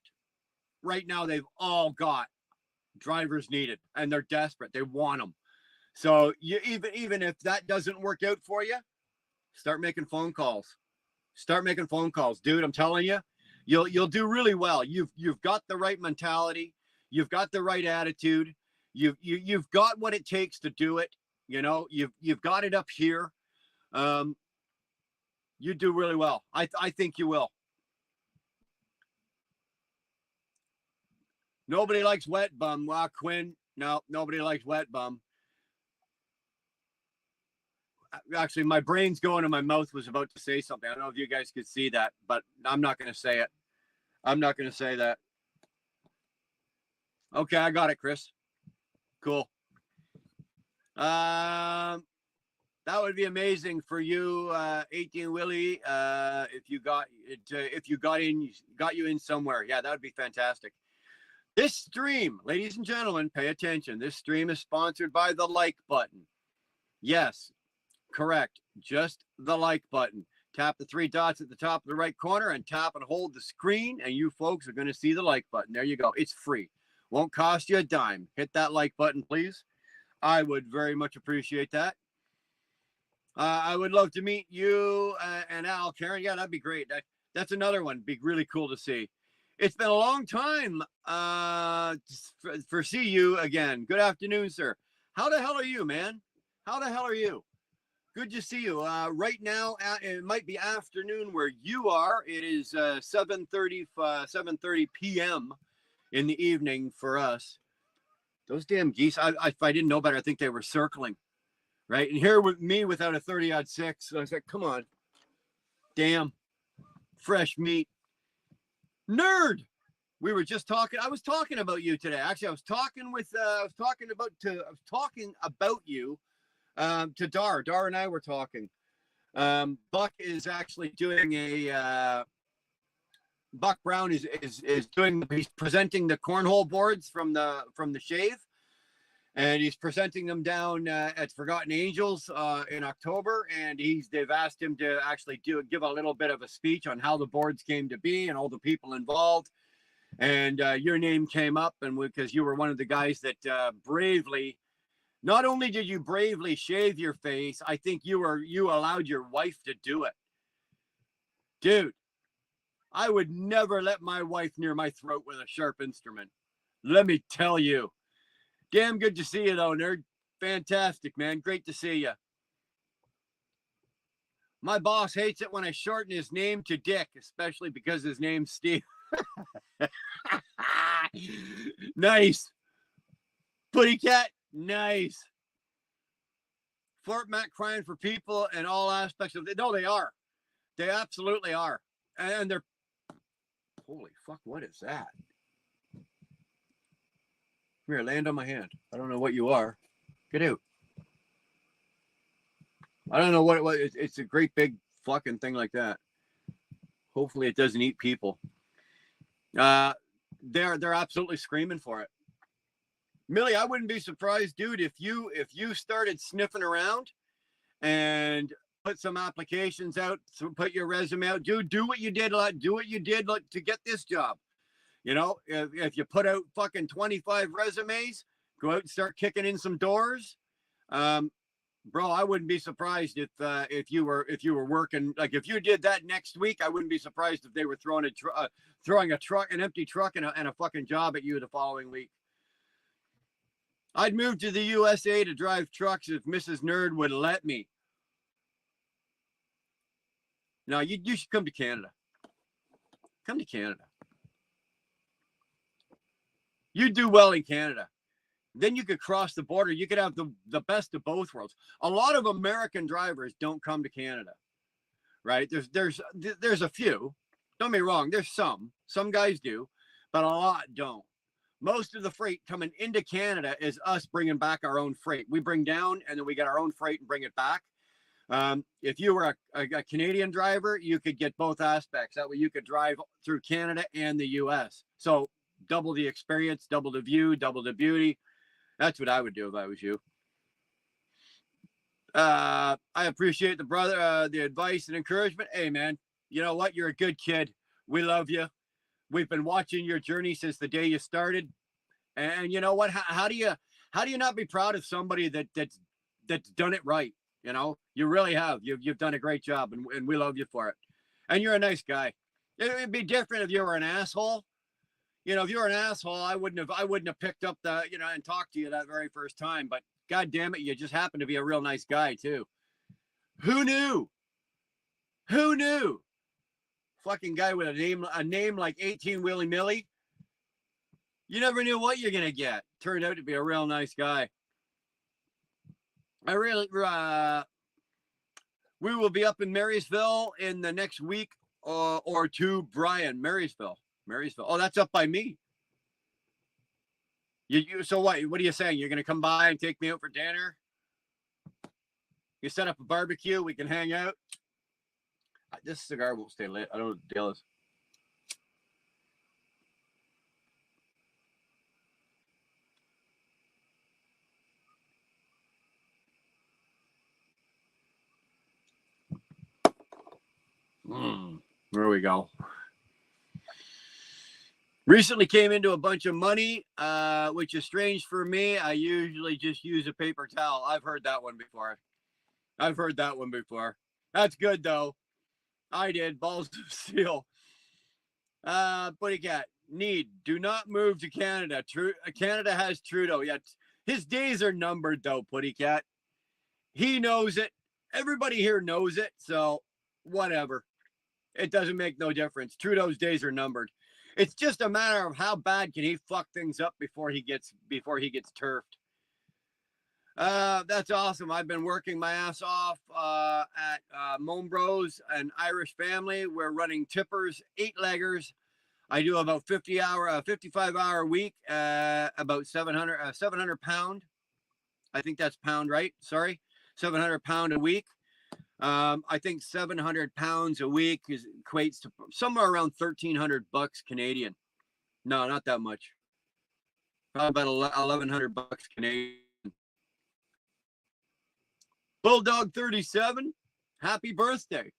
S2: drivers needed, and they're desperate. They want them. So you even if that doesn't work out for you, start making phone calls. Start making phone calls, dude. I'm telling you, you'll do really well. You've got the right mentality. You've got the right attitude. You've got what it takes to do it. You've got it up here. You do really well. I think you will. Nobody likes wet bum. Well, Quinn, no, nobody likes wet bum. actually, my brain's going and my mouth was about to say something. I don't know if you guys could see that, but I'm not going to say it. I'm not going to say that. Okay, I got it, Chris. Cool. That would be amazing for you, 18 Willie. If you got you in somewhere, yeah, that would be fantastic. This stream, ladies and gentlemen, pay attention. This stream is sponsored by the like button. Yes, correct. Just the like button. Tap the 3 dots at the top of the right corner and tap and hold the screen, and you folks are going to see the like button. There you go. It's free. Won't cost you a dime. Hit that like button, please. I would very much appreciate that. I would love to meet you and Al, Karen. Yeah, that'd be great. That's another one. Be really cool to see. It's been a long time for see you again. Good afternoon, sir. How the hell are you, man? How the hell are you? Good to see you. Right now, it might be afternoon where you are. It is 7:30 p.m. in the evening for us. Those damn geese, if I didn't know better, I think they were circling. Right? And here with me without a 30-06. So I was like, come on. Damn. Fresh meat. Nerd. We were just talking. I was talking about you today. Actually, I was talking about you to Dar. Dar and I were talking. Buck is actually doing Buck Brown is doing. He's presenting the cornhole boards from the shave, and he's presenting them down at Forgotten Angels in October. And they've asked him to actually give a little bit of a speech on how the boards came to be and all the people involved. And your name came up, and because you were one of the guys that bravely. Not only did you bravely shave your face, I think you allowed your wife to do it. Dude, I would never let my wife near my throat with a sharp instrument. Let me tell you. Damn good to see you, though, nerd. Fantastic, man. Great to see you. My boss hates it when I shorten his name to Dick, especially because his name's Steve. Nice. Putty cat. Nice. Fort Mac crying for people and all aspects of it. No, they are. They absolutely are. And they're. Holy fuck, what is that? Come here, land on my hand. I don't know what you are. Get out. I don't know what it was. It's a great big fucking thing like that. Hopefully it doesn't eat people. They're absolutely screaming for it. Millie, I wouldn't be surprised, dude, if you started sniffing around and put some applications out, so put your resume out, dude, do what you did to get this job. You know, if you put out fucking 25 resumes, go out and start kicking in some doors. Bro, I wouldn't be surprised if you were working, like if you did that next week, I wouldn't be surprised if they were throwing an empty truck and a fucking job at you the following week. I'd move to the USA to drive trucks if Mrs. Nerd would let me. No, you should come to Canada. Come to Canada. You do well in Canada. Then you could cross the border. You could have the best of both worlds. A lot of American drivers don't come to Canada, right? There's a few. Don't get me wrong. There's some guys do, but a lot don't. Most of the freight coming into Canada is us bringing back our own freight. We bring down and then we get our own freight and bring it back. If you were a Canadian driver, you could get both aspects. That way you could drive through Canada and the US. So double the experience, double the view, double the beauty. That's what I would do if I was you. I appreciate the advice and encouragement. Hey, man, you know what? You're a good kid. We love you. We've been watching your journey since the day you started. And you know what? How do you not be proud of somebody that's done it right? You know, you really have. You've done a great job, and we love you for it. And you're a nice guy. It'd be different if you were an asshole. You know, if you were an asshole, I wouldn't have picked up and talked to you that very first time. But God damn it, you just happen to be a real nice guy too. Who knew? Who knew? Fucking guy with a name like 18 Willy Millie. You never knew what you're gonna get. Turned out to be a real nice guy. I really We will be up in Marysville in the next week or two. Brian, Marysville. Oh, that's up by me. So what are you saying? You're going to come by and take me out for dinner? You set up a barbecue. We can hang out. This cigar won't stay lit. I don't know what the deal is. There we go. Recently came into a bunch of money, which is strange for me. I usually just use a paper towel. I've heard that one before. That's good, though. I did. Balls of steel. Buddy cat. Need. Do not move to Canada. Canada has Trudeau. Yeah, his days are numbered, though, Putty Cat. He knows it. Everybody here knows it, so whatever. It doesn't make no difference. Trudeau's days are numbered. It's just a matter of how bad can he fuck things up before he gets turfed. That's awesome. I've been working my ass off at Mombros, an Irish family. We're running tippers, 8-leggers. I do about 55-hour week, about 700 pound. I think that's pound, right? Sorry, 700 pound a week. I think 700 pounds a week equates to somewhere around $1,300 Canadian. No, not that much. Probably about $1,100 Canadian. Bulldog 37, happy birthday.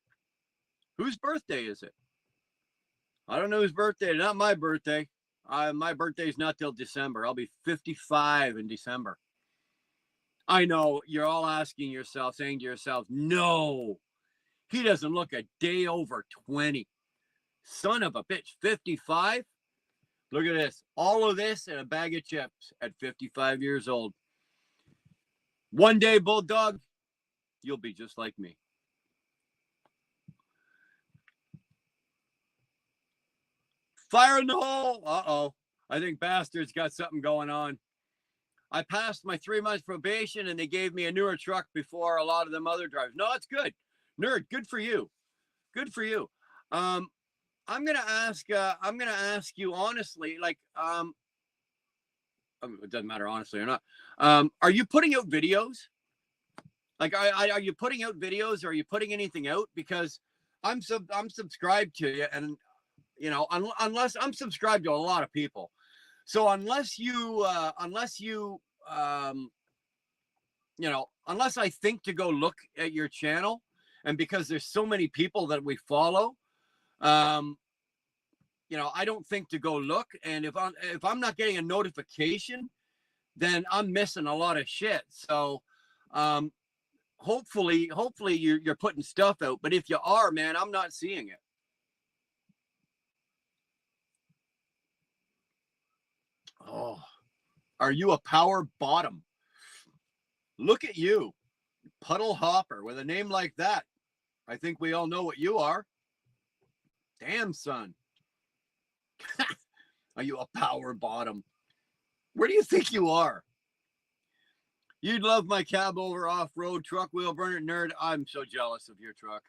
S2: Whose birthday is it? I don't know whose birthday. Not my birthday. My birthday's not till December. I'll be 55 in December. I know you're all asking yourself, saying to yourself, no, he doesn't look a day over 20. Son of a bitch, 55? Look at this. All of this and a bag of chips at 55 years old. One day, Bulldog, you'll be just like me. Fire in the hole. Uh-oh. I think Bastard's got something going on. I passed my 3 months probation and they gave me a newer truck before a lot of them other drivers. No, it's good. Nerd, good for you. Good for you. I'm gonna ask you honestly, like, it doesn't matter honestly or not. Are you putting out videos? Like, are you putting out videos? Or are you putting anything out? Because I'm subscribed to you, and you know, unless I'm subscribed to a lot of people. So unless I think to go look at your channel, and because there's so many people that we follow, I don't think to go look. And if I'm not getting a notification, then I'm missing a lot of shit. So, hopefully you're putting stuff out. But if you are, man, I'm not seeing it. Oh, are you a power bottom? Look at you, puddle hopper with a name like that. I think we all know what you are. Damn, son. Are you a power bottom? Where do you think you are? You'd love my cab over off-road truck wheel burner. Nerd, I'm so jealous of your truck.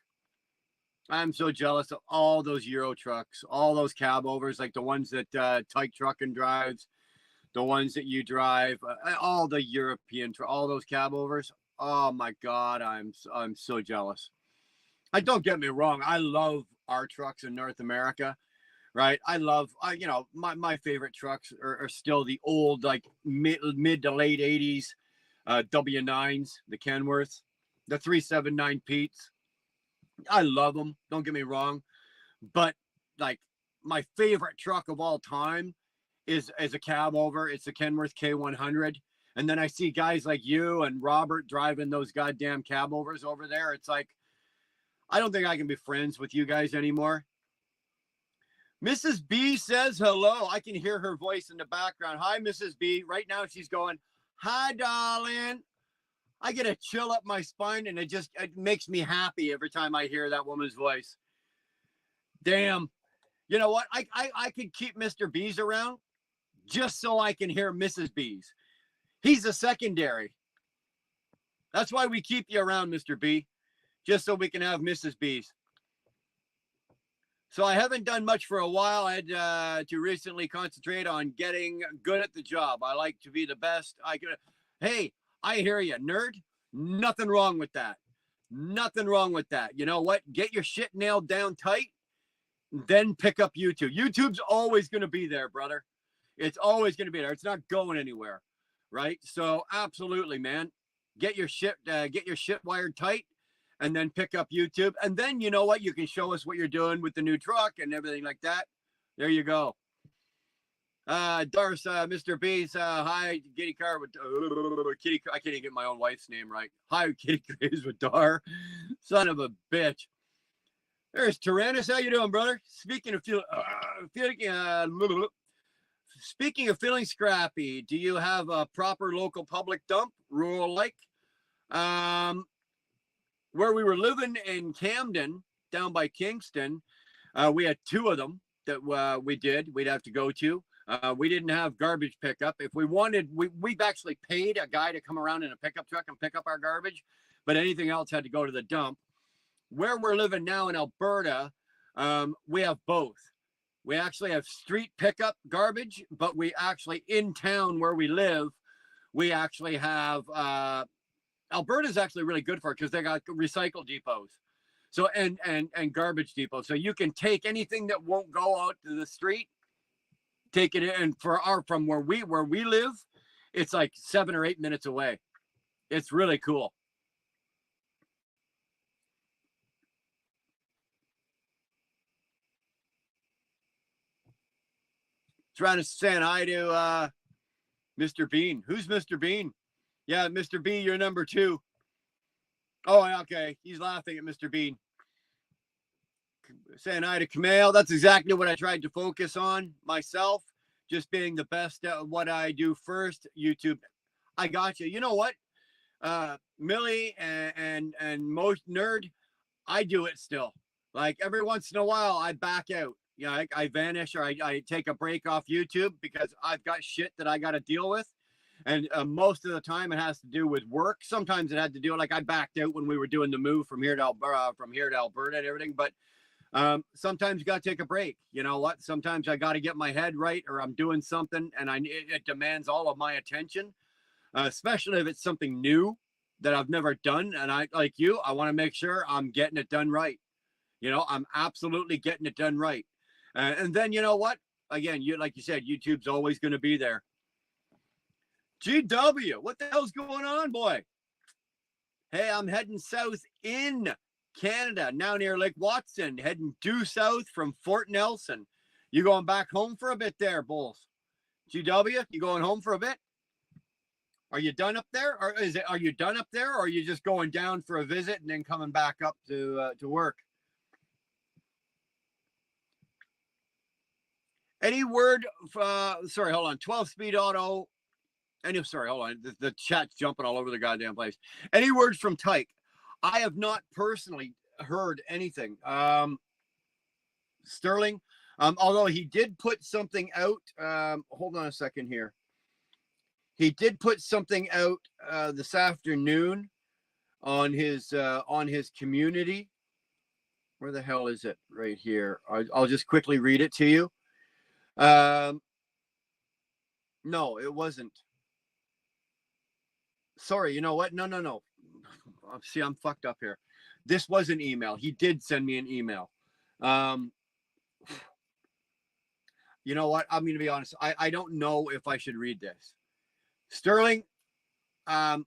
S2: I'm so jealous of all those Euro trucks, all those cab overs, like the ones that Tyke Truckin' drives, the ones that you drive, all the European, all those cab overs. Oh my God, I'm so jealous. Don't get me wrong. I love our trucks in North America, right? My favorite trucks are still the old, like mid to late 80s W9s, the Kenworths, the 379 Pete's. I love them. Don't get me wrong. But like my favorite truck of all time is a cab over. It's a Kenworth K100. And then I see guys like you and Robert driving those goddamn cab overs over there. It's like, I don't think I can be friends with you guys anymore. Mrs. B says hello. I can hear her voice in the background. Hi, Mrs. B. Right now she's going, hi, darling. I get a chill up my spine, and it makes me happy every time I hear that woman's voice. Damn. You know what? I could keep Mr. B's around just so I can hear Mrs. B's. He's a secondary. That's why we keep you around, Mr. B. just so we can have Mrs. B's. So I haven't done much for a while. I had to recently concentrate on getting good at the job. I like to be the best I could. Hey, I hear you, nerd. Nothing wrong with that. Nothing wrong with that. You know what? Get your shit nailed down tight, then pick up YouTube. YouTube's always going to be there, brother. It's always going to be there. It's not going anywhere, right? So absolutely, man. Get your shit wired tight, and then pick up YouTube. And then you know what? You can show us what you're doing with the new truck and everything like that. There you go. Darce, Mr. B's, hi, Kitty Car with Kitty. I can't even get my own wife's name right. Hi, Kitty Craze with Dar. Son of a bitch. There's Tyrannus. How you doing, brother? Speaking of feeling scrappy, do you have a proper local public dump, rural like? Where we were living in Camden, down by Kingston, we had 2 of them that we'd have to go to. We didn't have garbage pickup. If we wanted, we've actually paid a guy to come around in a pickup truck and pick up our garbage, but anything else had to go to the dump. Where we're living now in Alberta, we have both. We actually have street pickup garbage, but we actually, in town where we live, we actually have, Alberta's actually really good for it because they got recycle depots. So, and garbage depots. So you can take anything that won't go out to the street, take it in. From where we live, it's like 7 or 8 minutes away. It's really cool. Trying to say hi to Mr. Bean. Who's Mr. Bean? Yeah, Mr. B, you're number 2. Oh, okay. He's laughing at Mr. Bean. Saying hi to Kamal. That's exactly what I tried to focus on myself. Just being the best at what I do first. YouTube. I got you. You know what? Millie and most nerd, I do it still. Like every once in a while, I back out. You know, I vanish or I take a break off YouTube because I've got shit that I got to deal with. And most of the time it has to do with work. Sometimes it had to do, like I backed out when we were doing the move from here to Alberta and everything. But sometimes you got to take a break. You know what? Sometimes I got to get my head right, or I'm doing something and it demands all of my attention, especially if it's something new that I've never done. And I, like you, I want to make sure I'm getting it done right. You know, I'm absolutely getting it done right. And then, you know what? Again, like you said, YouTube's always going to be there. GW, what the hell's going on, boy? Hey, I'm heading south in Canada, now near Lake Watson, heading due south from Fort Nelson. You going back home for a bit there, Bulls? GW, you going home for a bit? Are you done up there? Or are you done up there, or are you just going down for a visit and then coming back up to work? Any word? Sorry, hold on. 12-speed auto. Sorry, hold on. The chat's jumping all over the goddamn place. Any words from Tyke? I have not personally heard anything. Sterling, although he did put something out. Hold on a second here. He did put something out this afternoon on his community. Where the hell is it? Right here. I'll just quickly read it to you. No, it wasn't. Sorry, you know what? No. See, I'm fucked up here. This was an email. He did send me an email. You know what? I'm going to be honest. I don't know if I should read this. Sterling, I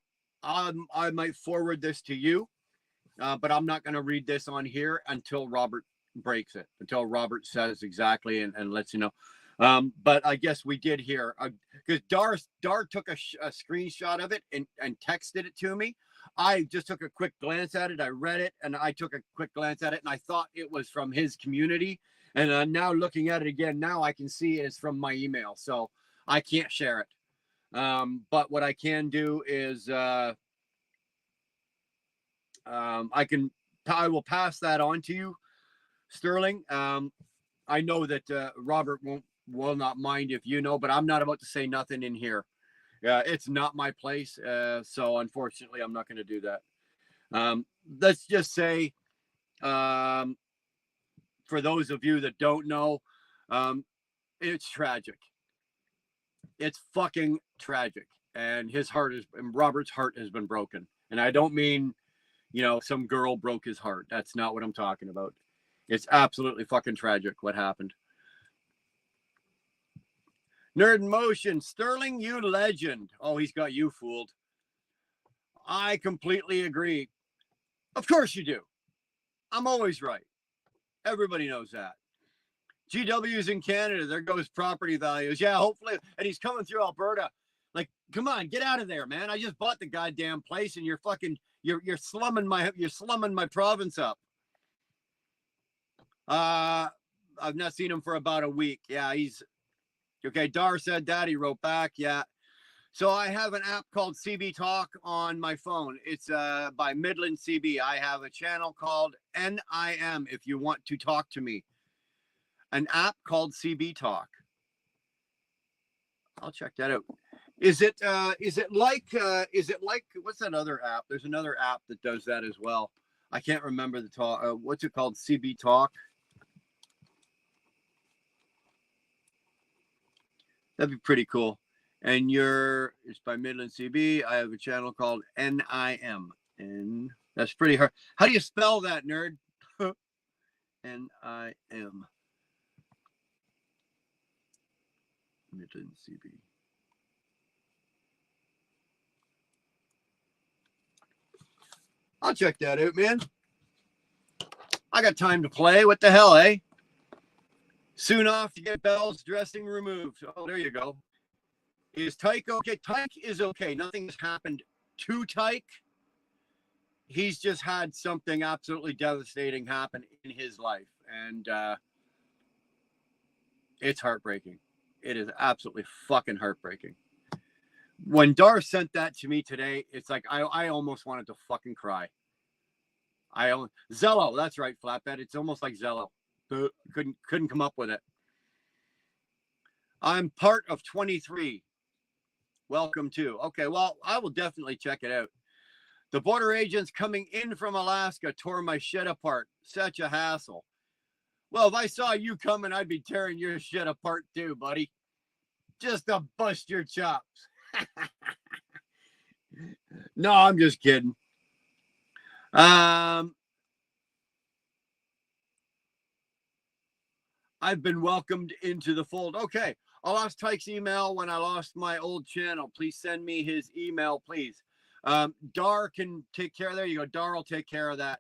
S2: might forward this to you, but I'm not going to read this on here until Robert breaks it, until Robert says exactly and lets you know. But I guess we did hear because Dar took a screenshot of it and texted it to me. I just took a quick glance at it. I read it and I took a quick glance at it and I thought it was from his community. And now looking at it again, now I can see it's from my email. So I can't share it. But what I can do is I will pass that on to you, Sterling. I know that Robert will not mind if you know, but I'm not about to say nothing in here. It's not my place. So unfortunately, I'm not going to do that. let's just say, for those of you that don't know, it's tragic. It's fucking tragic. And Robert's heart has been broken. And I don't mean, some girl broke his heart. That's not what I'm talking about. It's absolutely fucking tragic what happened. Nerd in Motion, Sterling, you legend. Oh, he's got you fooled. I completely agree. Of course you do. I'm always right. Everybody knows that. GW's in Canada. There goes property values. Yeah, hopefully. And he's coming through Alberta. Like, come on, get out of there, man. I just bought the goddamn place and you're slumming my province up. I've not seen him for about a week. Yeah, he's okay. Dar said that. He wrote back. Yeah. So I have an app called CB Talk on my phone. It's by Midland CB. I have a channel called NIM if you want to talk to me. An app called CB Talk. I'll check that out. Is it like what's that other app? There's another app that does that as well. I can't remember the talk. What's it called? CB Talk. That'd be pretty cool. And it's by Midland CB. I have a channel called NIM. And that's pretty hard. How do you spell that, nerd? NIM. Midland CB. I'll check that out, man. I got time to play. What the hell, eh? Soon off to get Bell's dressing removed. Oh, there you go. Is Tyke okay? Tyke is okay. Nothing has happened to Tyke. He's just had something absolutely devastating happen in his life. And it's heartbreaking. It is absolutely fucking heartbreaking. When Dar sent that to me today, it's like I almost wanted to fucking cry. Zello, that's right, Flatbed. It's almost like Zello. Couldn't come up with it. I'm part of 23. Welcome to. Okay, well, I will definitely check it out. The border agents coming in from Alaska tore my shit apart. Such a hassle. Well, if I saw you coming, I'd be tearing your shit apart too, buddy. Just to bust your chops. No, I'm just kidding. I've been welcomed into the fold. Okay. I lost Tyke's email when I lost my old channel. Please send me his email, please. Dar can take care of there. You go. Dar will take care of that.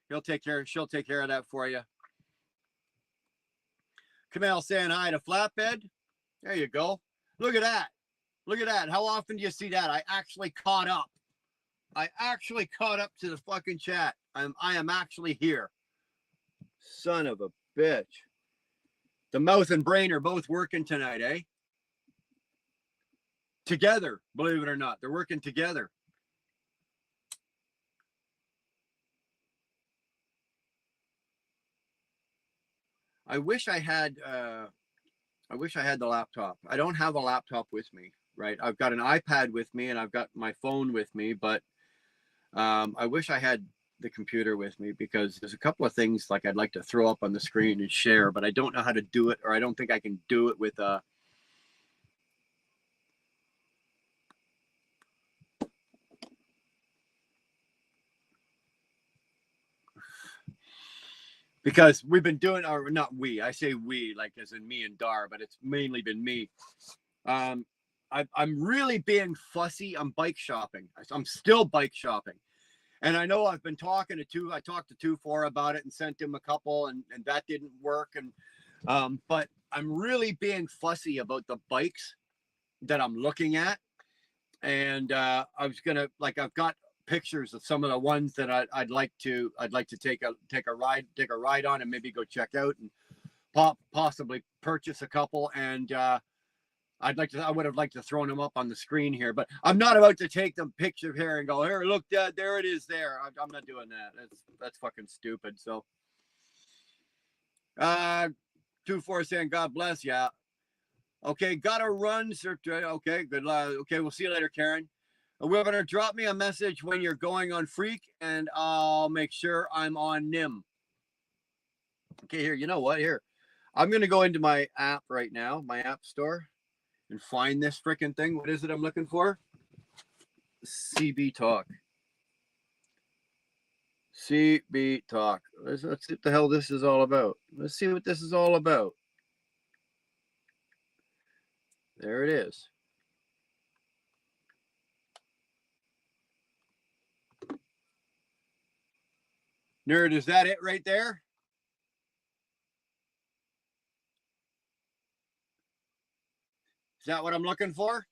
S2: She'll take care of that for you. Kamal saying hi to Flatbed. There you go. Look at that. Look at that. How often do you see that? I actually caught up. To the fucking chat. I am actually here. Son of a bitch. The mouth and brain are both working tonight, eh? Together, believe it or not. They're working together. I wish I had the laptop. I don't have a laptop with me, right? I've got an iPad with me and I've got my phone with me, but I wish I had the computer with me because there's a couple of things like I'd like to throw up on the screen and share, but I don't know how to do it, or I don't think I can do it with because we've been doing, or not we, I say we like as in me and Dar, but it's mainly been me. I'm really being fussy. I'm bike shopping. I'm still bike shopping. And I know I've been talking to I talked to 2-4 about it and sent him a couple and that didn't work. And, but I'm really being fussy about the bikes that I'm looking at. And, I was going to, like, I've got pictures of some of the ones that I'd like to take a ride on and maybe go check out and possibly purchase a couple. And, I would have liked to throw them up on the screen here, but I'm not about to take the picture here and go, here, look, Dad, there it is there. I'm not doing that. That's fucking stupid. So, 2-4 saying, God bless. Yeah. Okay. Gotta run. Sir. Okay. Good luck. Okay. We'll see you later, Karen. Webinar, drop me a message when you're going on Freak, and I'll make sure I'm on NIM. Okay, here, you know what? Here, I'm going to go into my app right now, my app store, and find this freaking thing. What is it I'm looking for? CB Talk. CB Talk. Let's see what the hell this is all about. Let's see what this is all about. There it is. Nerd, is that it right there? Is that what I'm looking for?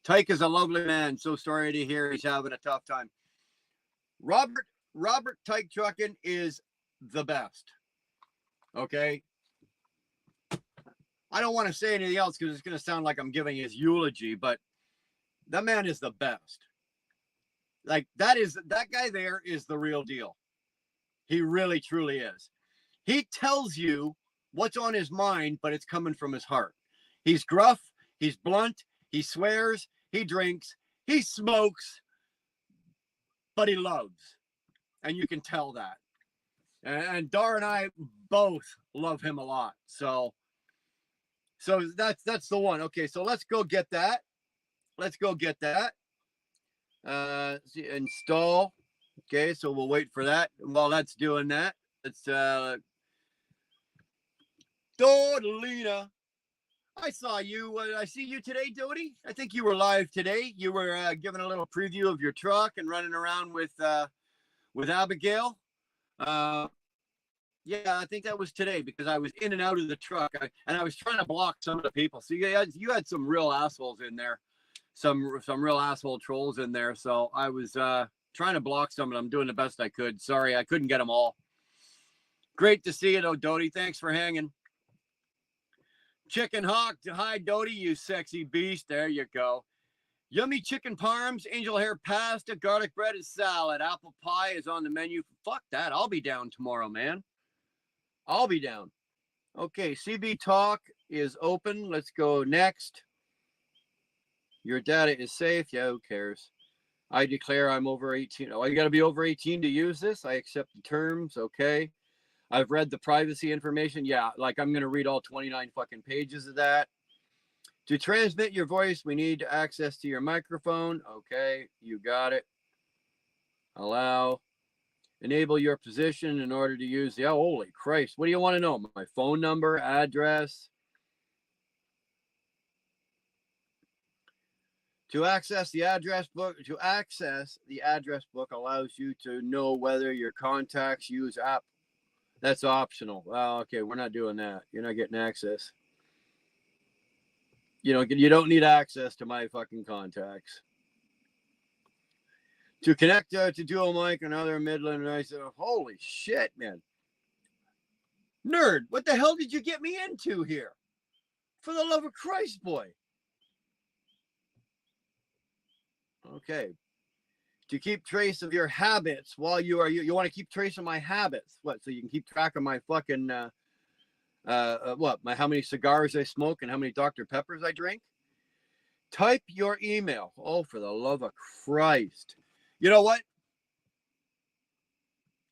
S2: Tyke is a lovely man. So sorry to hear he's having a tough time. Robert Tyke Truckin is the best. Okay. I don't want to say anything else because it's going to sound like I'm giving his eulogy, but that man is the best. Like that guy there is the real deal. He really, truly is. He tells you what's on his mind, but it's coming from his heart. He's gruff. He's blunt. He swears. He drinks. He smokes, but he loves. And you can tell that. And Dar and I both love him a lot. So that's the one. Okay, so let's go get that. Let's go get that. Install. Okay, so we'll wait for that. While that's doing that, it's Dodalina. I saw you. I see you today, Dodie. I think you were live today. You were giving a little preview of your truck and running around with Abigail. Yeah, I think that was today because I was in and out of the truck and I was trying to block some of the people. So you had some real assholes in there, some real asshole trolls in there. So I was trying to block some of them, doing the best I could. Sorry, I couldn't get them all. Great to see you, though, Dodie. Thanks for hanging. Chicken Hawk, hi, Dodie, you sexy beast. There you go. Yummy chicken parms, angel hair pasta, garlic bread and salad. Apple pie is on the menu. Fuck that. I'll be down tomorrow, man. I'll be down. Okay, CB Talk is open. Let's go next. Your data is safe. Yeah, who cares? I declare I'm over 18. Oh, you got to be over 18 to use this. I accept the terms. Okay. I've read the privacy information. Yeah, like I'm going to read all 29 fucking pages of that. To transmit your voice, we need access to your microphone. Okay, you got it. Allow. Enable your position in order to use the... Oh, holy Christ. What do you want to know? My phone number, address. To access the address book allows you to know whether your contacts use app. That's optional. Oh, okay, we're not doing that. You're not getting access. You don't need access to my fucking contacts. To connect to dual mic and other Midland, I said, holy shit, man. Nerd, what the hell did you get me into here? For the love of Christ, boy. Okay. To keep trace of your habits while you want to keep trace of my habits. What? So you can keep track of my fucking, how many cigars I smoke and how many Dr. Peppers I drink? Type your email. Oh, for the love of Christ. You know what?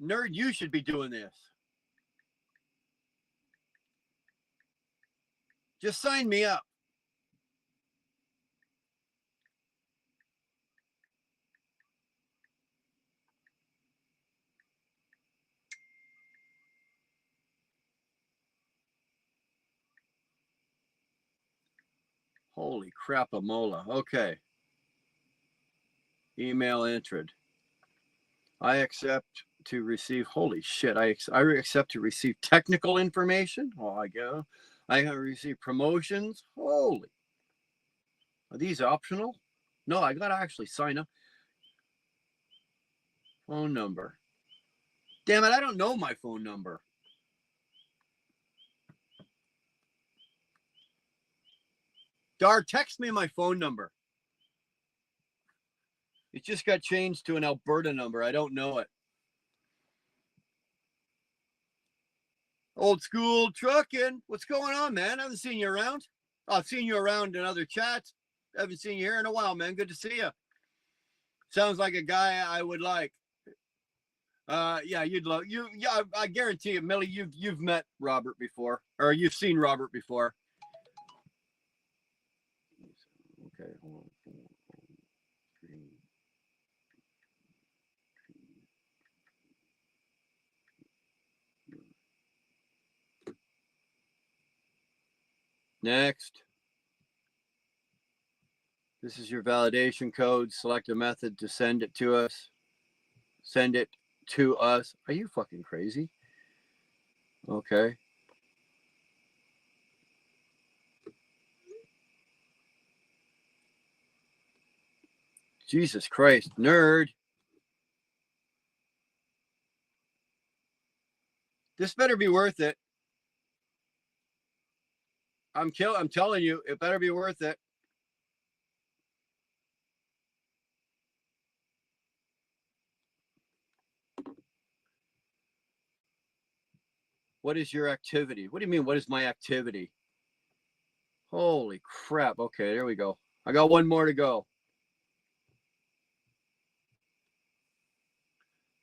S2: Nerd, you should be doing this. Just sign me up. Holy crapamola. Okay. Email entered. I accept to receive. Holy shit. I accept to receive technical information. Oh, I go. I have received promotions. Holy. Are these optional? No, I got to actually sign up. Phone number. Damn it. I don't know my phone number. Dar, text me my phone number. It just got changed to an Alberta number. I don't know it. Old school trucking. What's going on, man? I haven't seen you around. Oh, I've seen you around in other chats. I haven't seen you here in a while, man. Good to see you. Sounds like a guy I would like. Yeah, you'd love you. Yeah, I guarantee you, Millie, you've met Robert before, or you've seen Robert before. Okay, hold on. Next. This is your validation code. Select a method to send it to us. Send it to us. Are you fucking crazy? Okay. Jesus Christ, nerd. This better be worth it. I'm telling you, it better be worth it. What is your activity? What do you mean, what is my activity? Holy crap. Okay, there we go. I got one more to go.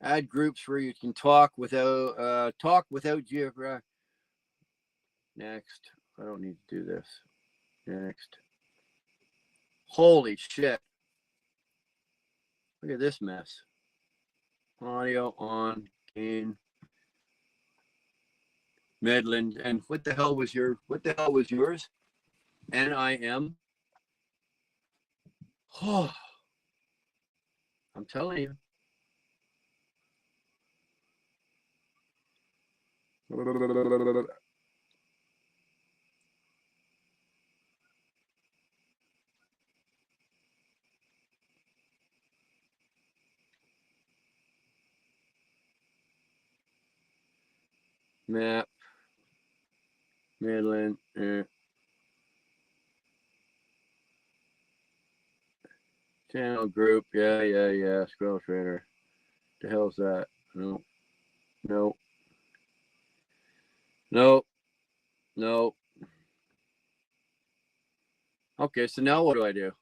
S2: Add groups where you can talk without geographic. Next. I don't need to do this. Next. Holy shit. Look at this mess. Audio on, gain, Midland, and what the hell was yours? NIM. Oh, I'm telling you. Map. Midland. Channel group. Yeah. Scroll trader. The hell's that? No. Okay, so now what do I do?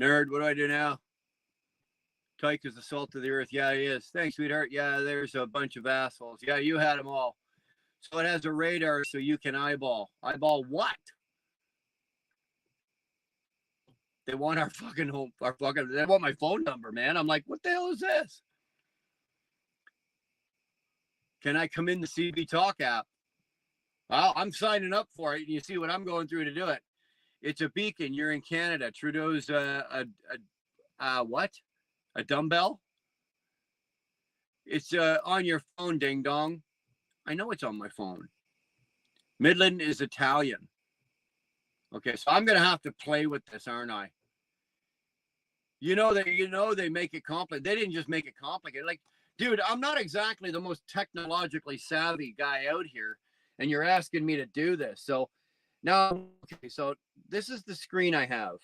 S2: Nerd, what do I do now? Tyke is the salt of the earth. Yeah, he is. Thanks, sweetheart. Yeah, there's a bunch of assholes. Yeah, you had them all. So it has a radar so you can eyeball. Eyeball what? They want our fucking home, they want my phone number, man. I'm like, what the hell is this? Can I come in the CB Talk app? Well, I'm signing up for it. And you see what I'm going through to do it. It's a beacon. You're in Canada. Trudeau's what? A dumbbell? It's on your phone, ding dong. I know it's on my phone. Midland is Italian. Okay, so I'm gonna have to play with this, aren't I? They make it complicated. They didn't just make it complicated. Like, dude, I'm not exactly the most technologically savvy guy out here, and you're asking me to do this. So now, okay, so this is the screen I have,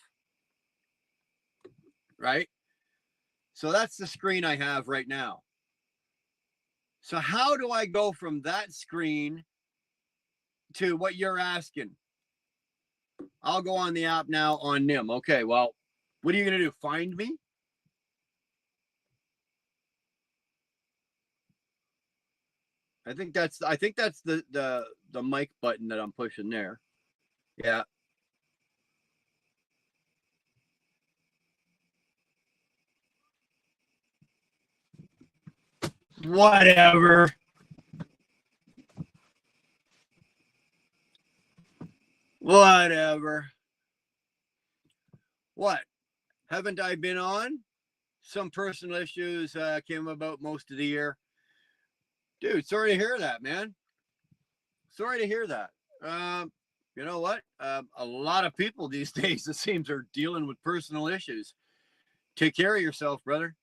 S2: right? So that's the screen I have right now. So how do I go from that screen to what you're asking? I'll go on the app now on NIM. Okay, well, what are you going to do? Find me? I think that's the mic button that I'm pushing there. Yeah. Whatever. What? Haven't I been on? Some personal issues came about most of the year. Dude, sorry to hear that, man. Sorry to hear that. You know what? A lot of people these days, it seems, are dealing with personal issues. Take care of yourself, brother.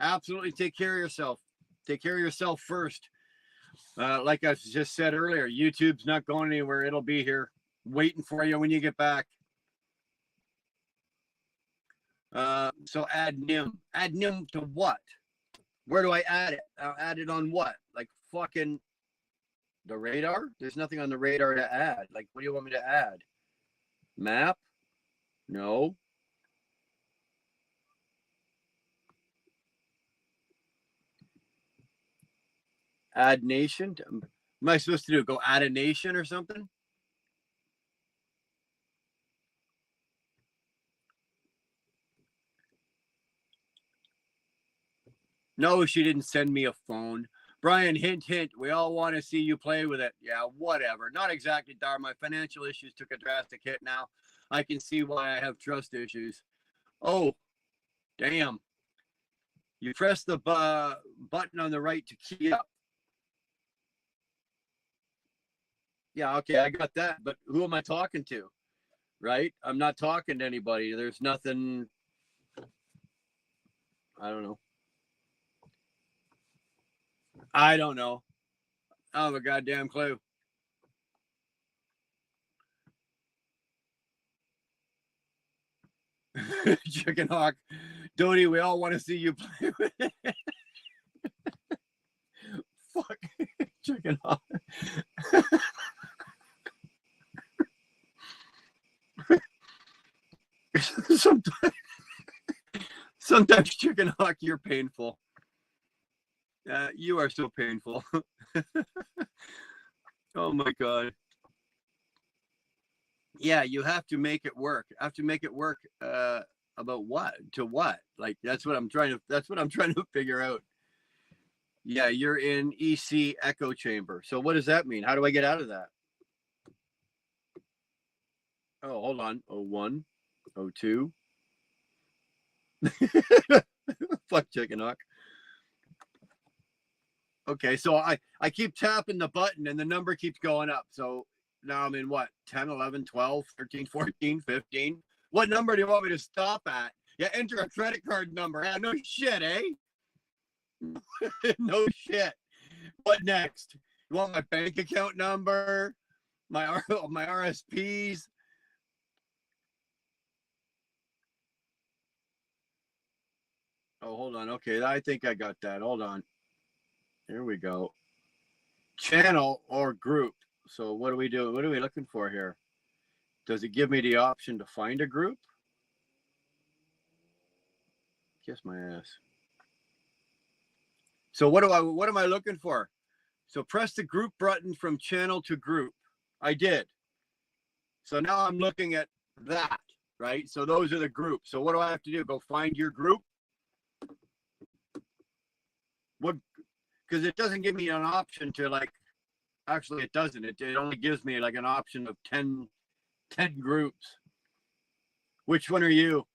S2: Absolutely take care of yourself. Take care of yourself first. Like I just said earlier, YouTube's not going anywhere. It'll be here waiting for you when you get back. So add NIM. Add NIM to what? Where do I add it? I'll add it on what? Like fucking The radar? There's nothing on the radar to add. Like, what do you want me to add? Map? No. Add nation? Am I supposed to do? Go add a nation or something? No, she didn't send me a phone. Brian, hint, hint. We all want to see you play with it. Yeah, whatever. Not exactly, Dar. My financial issues took a drastic hit now. I can see why I have trust issues. Oh, damn. You press the button on the right to key up. Yeah, okay, I got that. But who am I talking to? Right? I'm not talking to anybody. There's nothing. I don't know. I don't know. I don't have a goddamn clue. Chicken Hawk. Dodie, we all want to see you play with it. Fuck. Chicken Hawk. Sometimes, Chicken Hawk, you're painful. You are so painful. Oh my god. Yeah, you have to make it work. I have to make it work. About what? To what? Like that's what I'm trying to figure out. Yeah, you're in EC echo chamber. So what does that mean? How do I get out of that? Oh, hold on. 01, 02. Fuck Chicken Hawk. Okay, so I keep tapping the button and the number keeps going up. So now I'm in what? 10, 11, 12, 13, 14, 15. What number do you want me to stop at? Yeah, enter a credit card number. Yeah, no shit, eh? No shit. What next? You want my bank account number? My RSPs? Oh, hold on. Okay, I think I got that. Hold on. Here we go. Channel or group. So what do we do? What are we looking for here? Does it give me the option to find a group? Kiss my ass. So what am I looking for? So press the group button from channel to group. I did. So now I'm looking at that, right? So those are the groups. So what do I have to do? Go find your group? What? Because it doesn't give me an option to like, actually it doesn't. It only gives me like an option of 10 groups. Which one are you?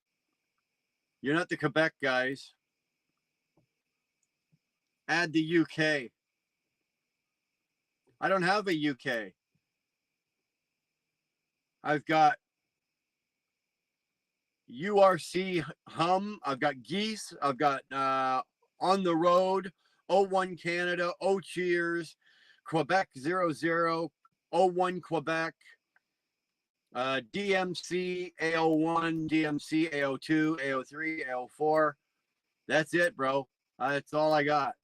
S2: You're not the Quebec guys. Add the UK. I don't have a UK. I've got URC Hum. I've got Geese. I've got On the Road, 01 Canada, O Cheers, Quebec 00, 01 Quebec, DMC AO1, DMC AO2, AO3, AO4. That's it, bro. That's all I got.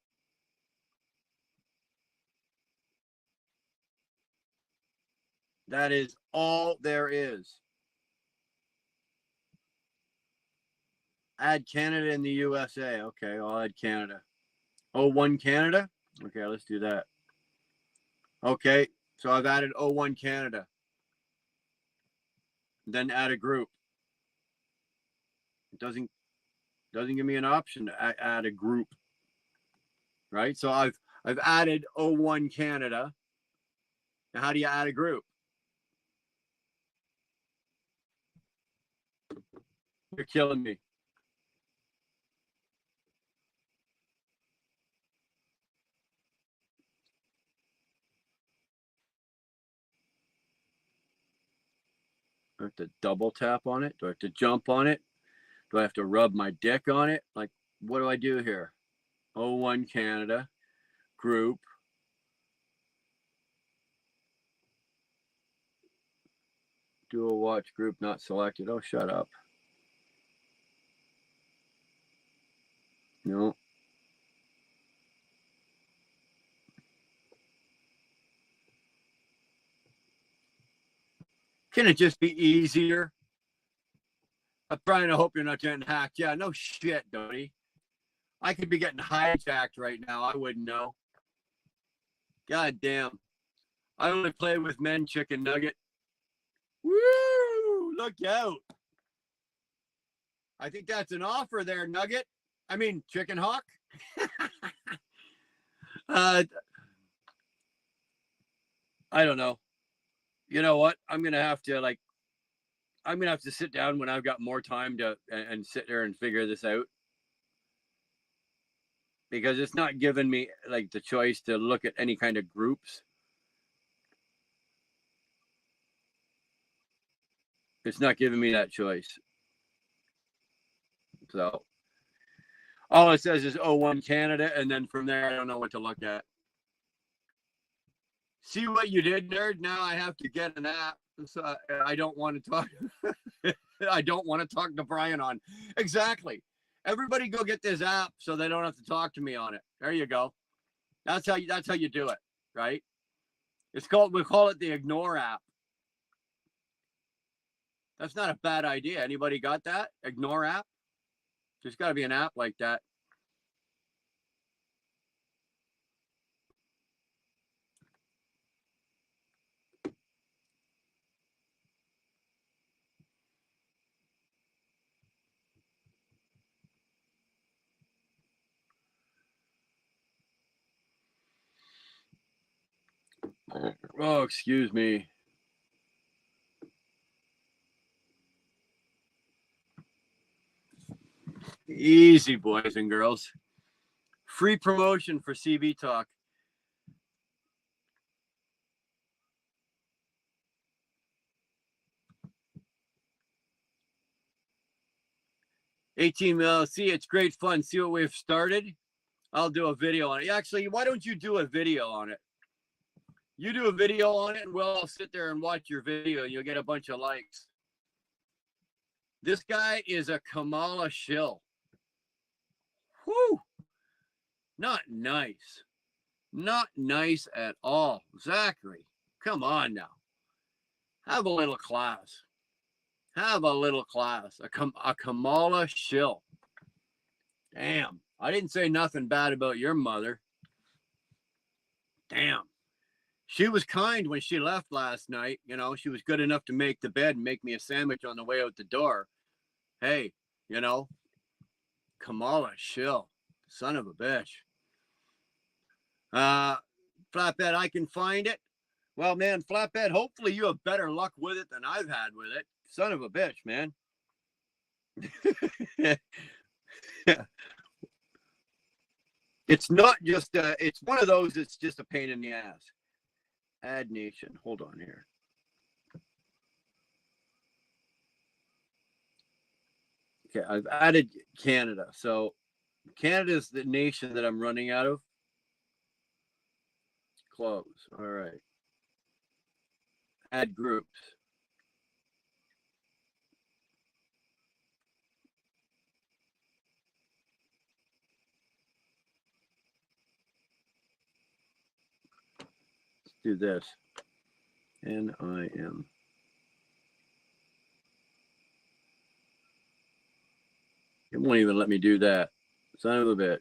S2: That is all there is. Add Canada and the USA. Okay, I'll add Canada. 01 Canada. Okay, let's do that. Okay, so I've added 01 Canada. Then add a group. It doesn't give me an option to add a group. Right? So I've added 01 Canada. Now how do you add a group? You're killing me. Do I have to double tap on it? Do I have to jump on it? Do I have to rub my dick on it? Like, what do I do here? 01 Canada, group. Dual watch group not selected. Oh, shut up. No. Can it just be easier? Brian, I hope you're not getting hacked. Yeah, no shit, Dodie. I could be getting hijacked right now. I wouldn't know. God damn. I only play with men, Chicken Nugget. Woo! Look out. I think that's an offer there, Nugget. I mean, Chicken Hawk. I don't know. You know what? I'm gonna have to sit down when I've got more time and sit there and figure this out, because it's not giving me like the choice to look at any kind of groups. It's not giving me that choice. So all it says is 0-1 Canada, and then from there I don't know what to look at. See what you did, nerd? Now I have to get an app. So I don't want to talk. I don't want to talk to Brian on. Exactly. Everybody go get this app so they don't have to talk to me on it. There you go. That's how you do it, right? We call it the Ignore app. That's not a bad idea. Anybody got that? Ignore app? There's got to be an app like that. Oh, excuse me. Easy, boys and girls. Free promotion for CB Talk. See, it's great fun. See what we've started? I'll do a video on it. Actually, why don't you do a video on it? You do a video on it, and we'll all sit there and watch your video. You'll get a bunch of likes. This guy is a Kamala shill. Whew. Not nice. Not nice at all. Zachary, come on now. Have a little class. Have a little class. A Kamala shill. Damn. I didn't say nothing bad about your mother. Damn. She was kind when she left last night. You know, she was good enough to make the bed and make me a sandwich on the way out the door. Hey, you know, Kamala shill. Son of a bitch. Flatbed, I can find it. Well, man, Flatbed, hopefully you have better luck with it than I've had with it. Son of a bitch, man. It's not just, it's one of those that's just a pain in the ass. Add nation. Hold on here. Okay, I've added Canada. So Canada is the nation that I'm running out of. Close. All right. Add groups. Let's do this. NIM. It won't even let me do that. Son of a bitch.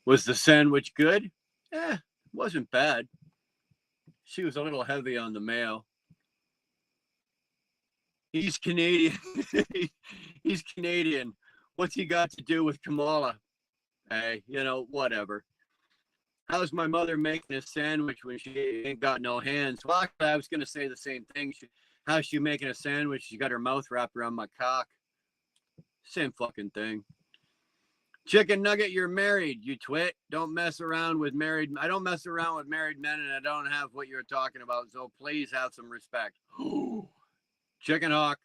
S2: Was the sandwich good? Wasn't bad. She was a little heavy on the mayo. He's Canadian. He's Canadian. What's he got to do with Kamala? Hey, you know, whatever. How's my mother making a sandwich when she ain't got no hands? Well, actually, I was going to say the same thing. How's she making a sandwich? She got her mouth wrapped around my cock. Same fucking thing. Chicken Nugget, you're married, you twit. Don't mess around with married. I don't mess around with married men, and I don't have what you're talking about. So please have some respect. Chicken Hawk.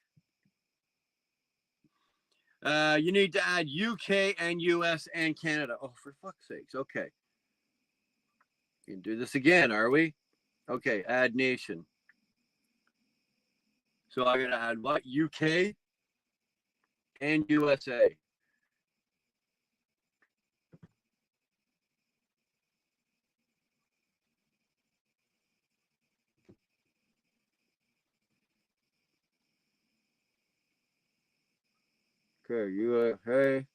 S2: You need to add UK and US and Canada. Oh, for fuck's sakes. Okay. You can do this again, are we? Okay, add nation. So I'm going to add what? UK? and USA. Okay, USA.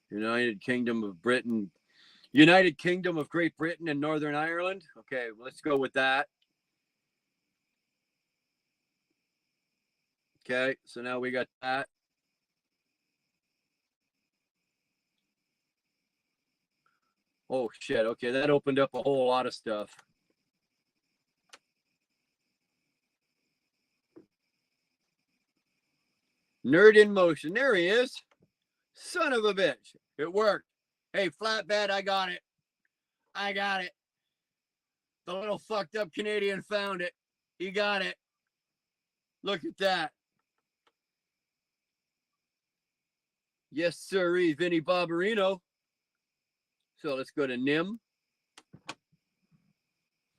S2: United Kingdom of Britain. United Kingdom of Great Britain and Northern Ireland. Okay, let's go with that. Okay, so now we got that. Oh, shit. Okay, that opened up a whole lot of stuff. Nerd in motion. There he is. Son of a bitch. It worked. Hey, flatbed, I got it. I got it. The little fucked up Canadian found it. He got it. Look at that. Yes, sirree, Vinny Barbarino. So let's go to Nim.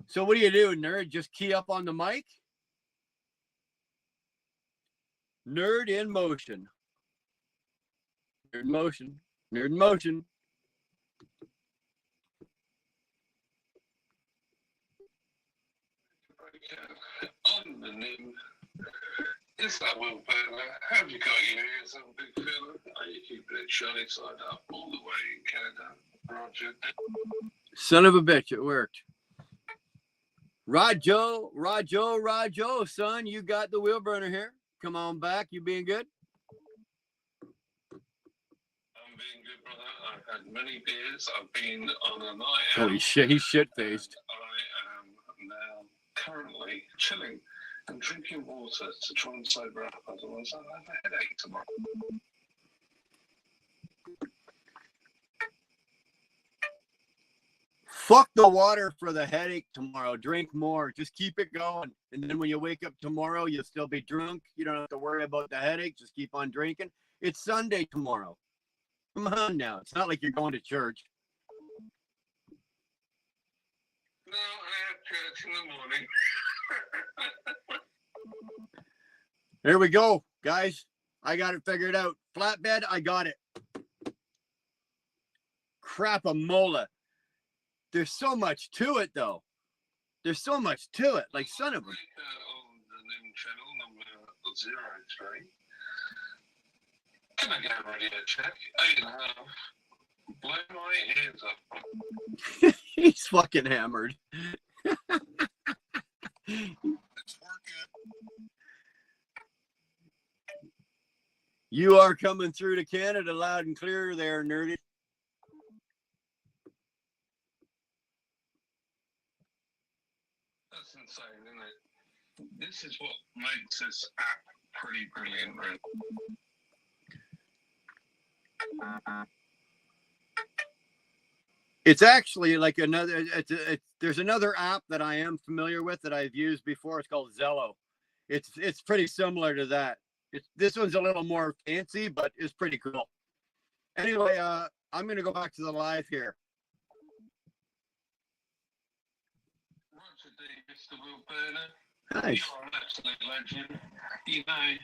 S2: So what do you do, nerd? Just key up on the mic? Nerd in motion. Nerd in motion. Nerd in motion.
S3: On the Nim. It's that Will Burner. Have you got your ears on, big fella? Are you keeping it shiny side up all the way in Canada? Roger.
S2: Son of a bitch, it worked. Rajo, son, you got the wheel burner here. Come on back. You being good?
S3: I'm being good, brother. I've had many beers. I've been on a night out.
S2: Holy shit, he's shit-faced.
S3: I am now currently chilling and drinking water to try and sober up. Otherwise, I'll have a headache tomorrow.
S2: Fuck the water for the headache tomorrow. Drink more. Just keep it going. And then when you wake up tomorrow, you'll still be drunk. You don't have to worry about the headache. Just keep on drinking. It's Sunday tomorrow. Come on now. It's not like you're going to church.
S3: No, I have church in the morning.
S2: Here we go, guys. I got it figured out. Flatbed, I got it. Crap-a-mola. There's so much to it, though. There's so much to it. Like, son of a...
S3: On the Nim channel, number 03. Can I get a radio check? 8.5. Blow my ears up.
S2: He's fucking hammered.
S3: It's working.
S2: You are coming through to Canada loud and clear there, nerdy.
S3: That's insane, isn't it? This is what makes this app pretty brilliant, really.
S2: It's actually like another. There's another app that I am familiar with that I've used before. It's called Zello. It's pretty similar to that. This one's a little more fancy, but it's pretty cool. Anyway, I'm gonna go back to the live here.
S3: Roger D, Mr. Will Burner.
S2: Nice.
S3: You're an absolute legend. You know,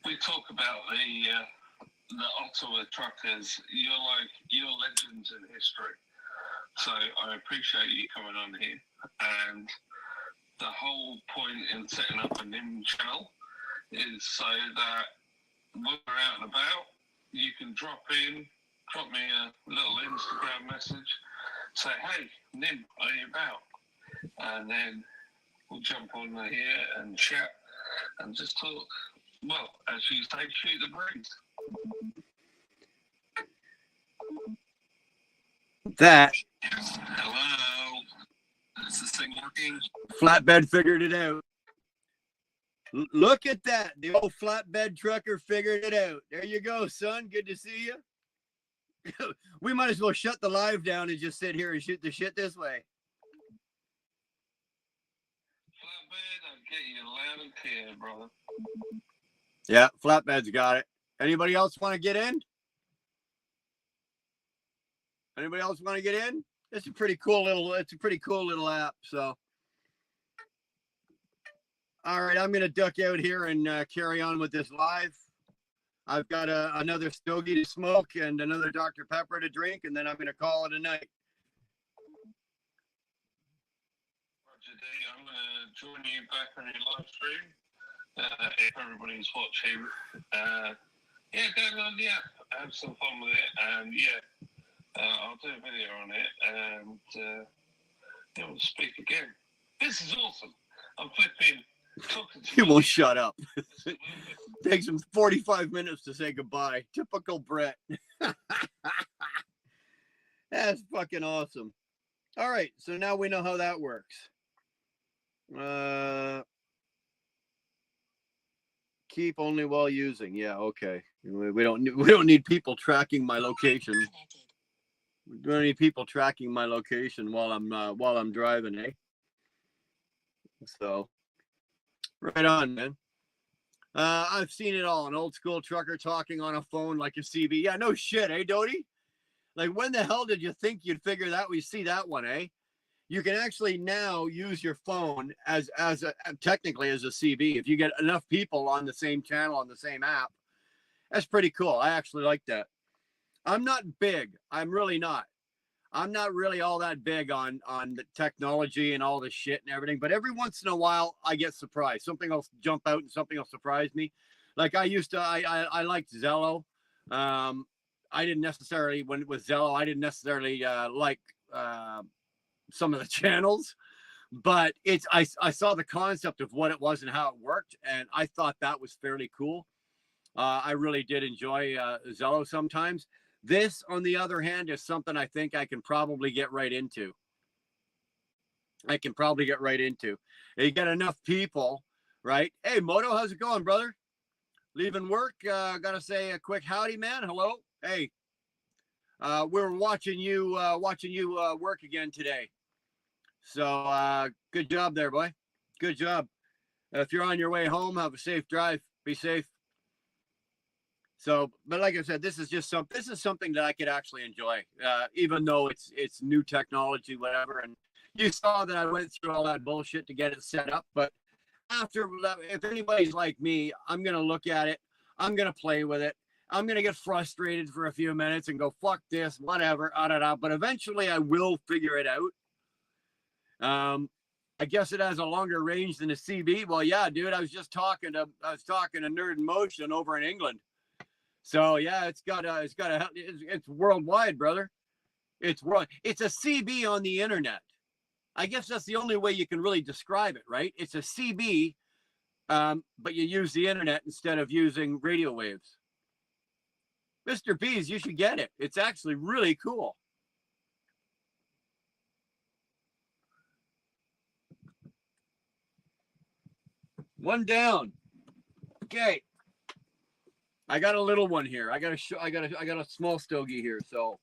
S3: we talk about the Ottawa truckers. You're legends in history. So I appreciate you coming on here. And the whole point in setting up a Nim channel is so that when we're out and about, you can drop me a little Instagram message, say, hey, Nim, are you about? And then we'll jump on here and chat and just talk. Well, as you say, shoot the breeze.
S2: That
S3: Hello. Is this thing working?
S2: flatbed figured it out. Look at that. The old flatbed trucker figured it out. There you go, son. Good to see you. We might as well shut the live down and just sit here and shoot the shit this way.
S3: Flatbed, I'll get you loud and clear, brother.
S2: Yeah, flatbed's got it. Anybody else want to get in? Anybody else want to get in? It's a pretty cool little app. So All right, I'm going to duck out here and carry on with this live. I've got another stogie to smoke and another Dr. Pepper to drink, and then I'm going to call it a night.
S3: Today, I'm going to join you back on your live stream if everybody's watching. Yeah, go on the app, have some fun with it, and I'll do a video on it, and we'll speak again. This is awesome. I'm flipping.
S2: He won't shut up. Takes him 45 minutes to say goodbye. Typical Brett. That's fucking awesome. All right, so now we know how that works. Keep only while using. Yeah, okay. We don't need people tracking my location. We don't need people tracking my location while I'm driving, eh? So, right on, man. I've seen it all. An old school trucker talking on a phone like a CB. Yeah, no shit, eh, Doty? Like, when the hell did you think you'd figure that? We see that one, eh? You can actually now use your phone technically as a CB. If you get enough people on the same channel, on the same app, that's pretty cool. I actually like that. I'm not big. I'm really not. I'm not really all that big on the technology and all the shit and everything, but every once in a while I get surprised. Something else jump out and something will surprise me. Like I liked Zello. I didn't necessarily, when it was Zello, I didn't necessarily like some of the channels, but I saw the concept of what it was and how it worked, and I thought that was fairly cool. I really did enjoy Zello sometimes. This, on the other hand, is something I think I can probably get right into. You get enough people, right? Hey, Moto, how's it going, brother? Leaving work. Gotta say a quick howdy, man. Hello. Hey, we're watching you work again today. So good job there, boy. Good job. If you're on your way home, have a safe drive. Be safe. So, but like I said, this is something that I could actually enjoy, even though it's new technology, whatever. And you saw that I went through all that bullshit to get it set up. But after, if anybody's like me, I'm going to look at it. I'm going to play with it. I'm going to get frustrated for a few minutes and go, fuck this, whatever. But eventually I will figure it out. I guess it has a longer range than a CB. Well, yeah, dude, I was talking to Nerd in Motion over in England. So yeah, it's worldwide, brother. It's a CB on the internet. I guess that's the only way you can really describe it, right? It's a CB, but you use the internet instead of using radio waves. Mr. B's, you should get it. It's actually really cool. One down. Okay. I got a little one here. I got a small stogie here. So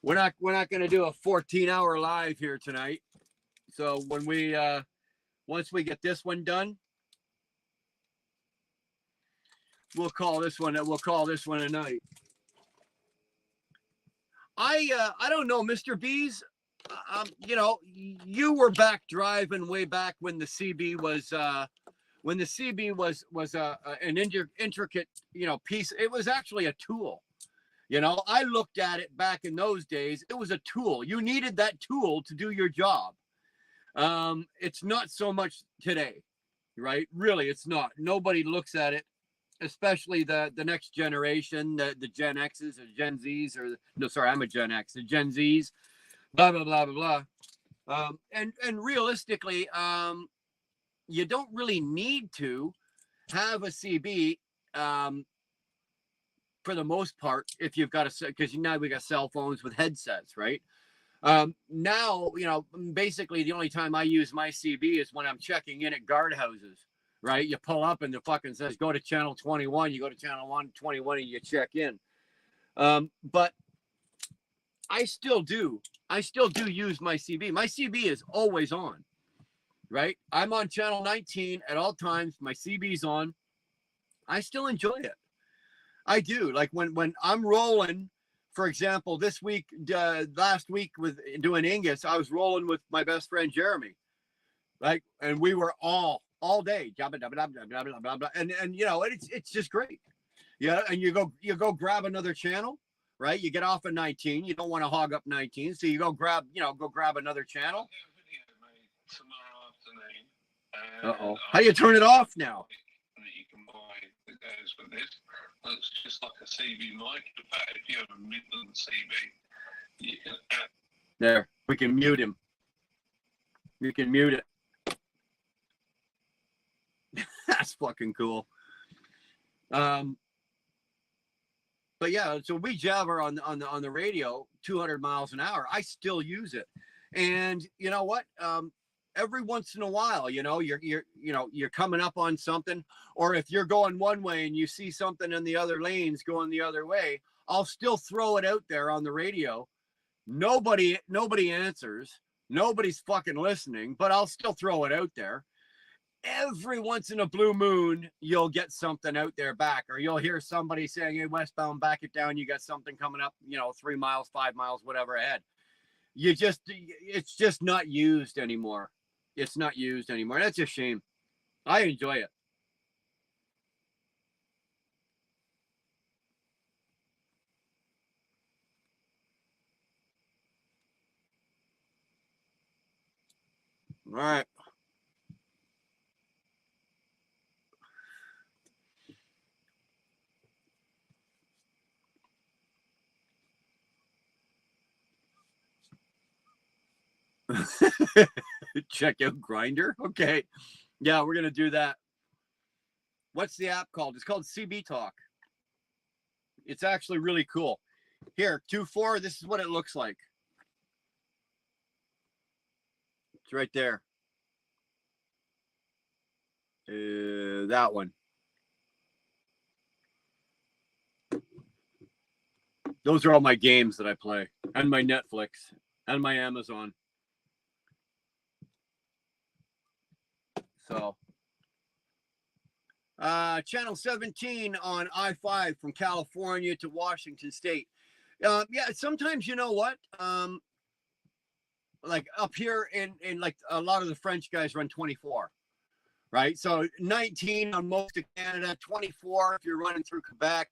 S2: we're not going to do a 14-hour live here tonight. So when we once we get this one done, we'll call this one a night. I don't know, Mr. B's. You were back driving way back when the CB was an intricate, piece. It was actually a tool. I looked at it back in those days. It was a tool. You needed that tool to do your job. It's not so much today, right? Really, it's not. Nobody looks at it, especially the next generation, the Gen X's or Gen Z's, I'm a Gen X, the Gen Z's, blah, blah, blah, blah, blah. And realistically, you don't really need to have a CB for the most part if you've got because now we got cell phones with headsets, right? Now, basically the only time I use my CB is when I'm checking in at guardhouses, right? You pull up and the fucking says, go to channel 21, you go to channel 121 and you check in. But I still do use my CB. My CB is always on. Right? I'm on channel 19 at all times. My CB's on. I still enjoy it. I do. Like when I'm rolling, for example, this week, last week with doing Angus, I was rolling with my best friend, Jeremy. Like, and we were all day, blah, blah, blah, blah, blah, blah, blah, blah. And you know, it's just great. Yeah, and you go grab another channel, right? You get off at 19. You don't want to hog up 19, so you go grab another channel. Uh-oh. How do you turn it off now?
S3: You can buy that goes with this. Looks just like a CB mic, but if you have a Midland CB, you can add.
S2: There, we can mute him. You can mute it. That's fucking cool. But yeah, so we jabber on the radio 200 miles an hour. I still use it, and you know what? Every once in a while, you know, you're coming up on something, or if you're going one way and you see something in the other lanes going the other way, I'll still throw it out there on the radio. Nobody answers. Nobody's fucking listening, but I'll still throw it out there. Every once in a blue moon, you'll get something out there back, or you'll hear somebody saying, hey, westbound, back it down. You got something coming up, 3 miles, 5 miles, whatever ahead. It's just not used anymore. It's not used anymore. That's a shame. I enjoy it. All right. Check out Grinder. Okay. Yeah, we're going to do that. What's the app called? It's called CB Talk. It's actually really cool. Here, 2.4, this is what it looks like. It's right there. That one. Those are all my games that I play, and my Netflix, and my Amazon. So, channel 17 on I-5 from California to Washington State. Yeah, sometimes, you know what? Like up here in like a lot of the French guys run 24, right? So 19 on most of Canada, 24 if you're running through Quebec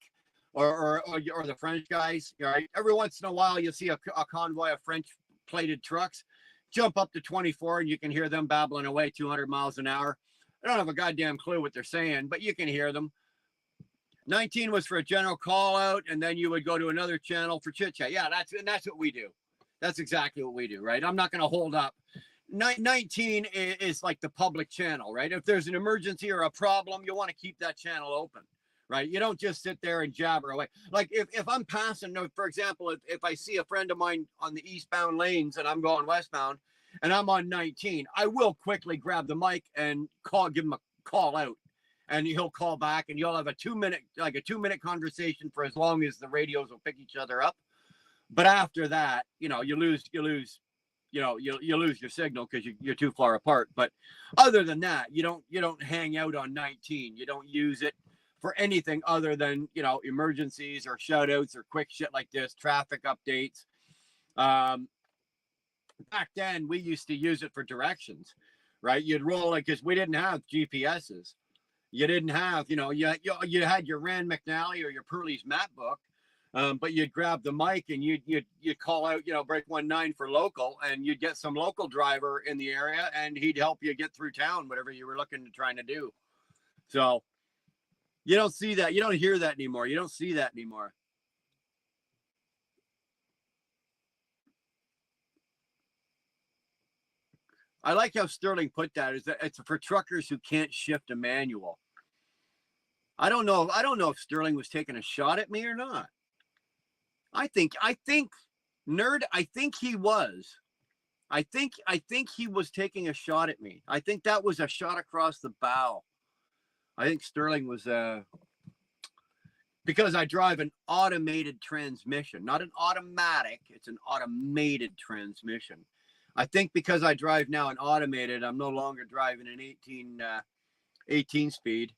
S2: or the French guys, right? Every once in a while, you'll see a convoy of French plated trucks jump up to 24 and you can hear them babbling away 200 miles an hour. I don't have a goddamn clue what they're saying, but you can hear them. 19 was for a general call out, and then you would go to another channel for chit chat. Yeah, that's what we do. That's exactly what we do, right? I'm not going to hold up. 19 is like the public channel, right? If there's an emergency or a problem, you want to keep that channel open, right? You don't just sit there and jabber away. Like if I'm passing, for example, if I see a friend of mine on the eastbound lanes and I'm going westbound and I'm on 19, I will quickly grab the mic and give him a call out. And he'll call back, and you'll have a 2-minute conversation for as long as the radios will pick each other up. But after that, you lose your signal because you're too far apart. But other than that, you don't hang out on 19. You don't use it for anything other than emergencies or shout outs or quick shit like this, traffic updates. Back then, we used to use it for directions, right? You'd roll it because we didn't have GPSs. You didn't have, you had your Rand McNally or your Purley's map book, but you'd grab the mic and you'd call out, break 19 for local, and you'd get some local driver in the area, and he'd help you get through town, whatever you were trying to do. So you don't see that, you don't hear that anymore. You don't see that anymore. I like how Sterling put that. Is that it's for truckers who can't shift a manual. I don't know if Sterling was taking a shot at me or not. I think nerd. I think he was. I think he was taking a shot at me. I think that was a shot across the bow. I think Sterling was because I drive an automated transmission, not an automatic. It's an automated transmission. I think because I drive now an automated, I'm no longer driving an 18 speed.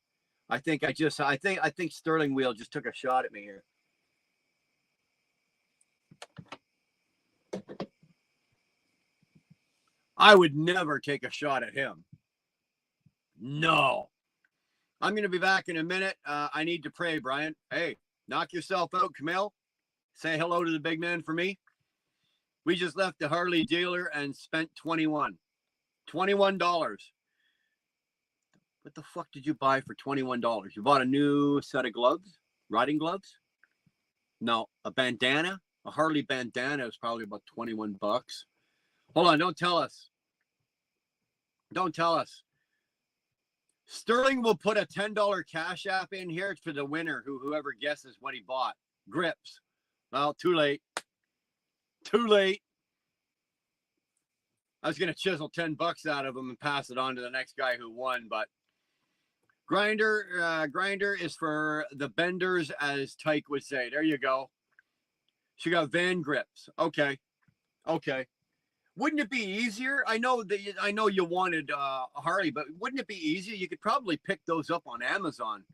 S2: I think Sterling Wheel just took a shot at me here. I would never take a shot at him. No. I'm going to be back in a minute. I need to pray, Brian. Hey, knock yourself out, Camille. Say hello to the big man for me. We just left the Harley dealer and spent $21. What the fuck did you buy for $21? You bought a new set of gloves? Riding gloves? No, a bandana? A Harley bandana is probably about 21 bucks. Hold on, don't tell us. Don't tell us. Sterling will put a $10 cash app in here for the winner, whoever guesses what he bought. Grips. Well, too late. Too late. I was going to chisel 10 bucks out of him and pass it on to the next guy who won, but Grinder is for the benders, as Tyke would say. There you go. She got Van grips. Okay. Wouldn't it be easier? I know you wanted a Harley, but wouldn't it be easier? You could probably pick those up on Amazon.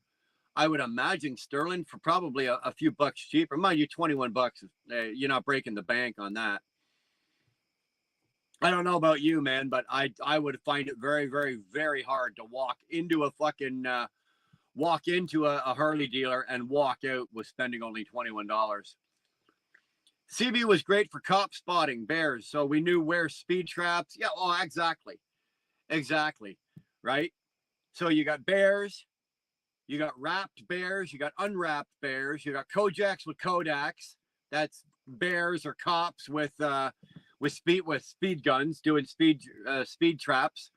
S2: I would imagine, Sterling, for probably a few bucks cheaper. Mind you, 21 bucks. You're not breaking the bank on that. I don't know about you, man, but I would find it very, very, very hard to walk into a Harley dealer and walk out with spending only $21. CB was great for cop spotting bears, so we knew where speed traps. Yeah, oh, exactly, right. So you got bears, you got wrapped bears, you got unwrapped bears, you got Kojaks with Kodaks. That's bears or cops with speed guns doing speed traps,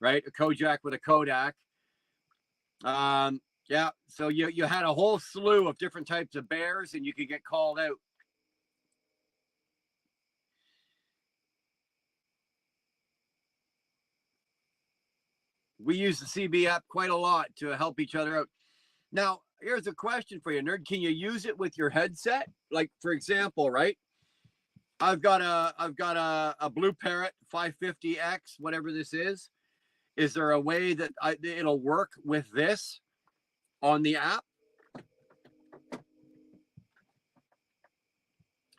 S2: right? A Kojak with a Kodak. Yeah. So you had a whole slew of different types of bears, and you could get called out. We use the CB app quite a lot to help each other out. Now, here's a question for you, nerd. Can you use it with your headset? Like, for example, right? I've got a Blue Parrot 550X, whatever this is. Is there a way that it'll work with this on the app?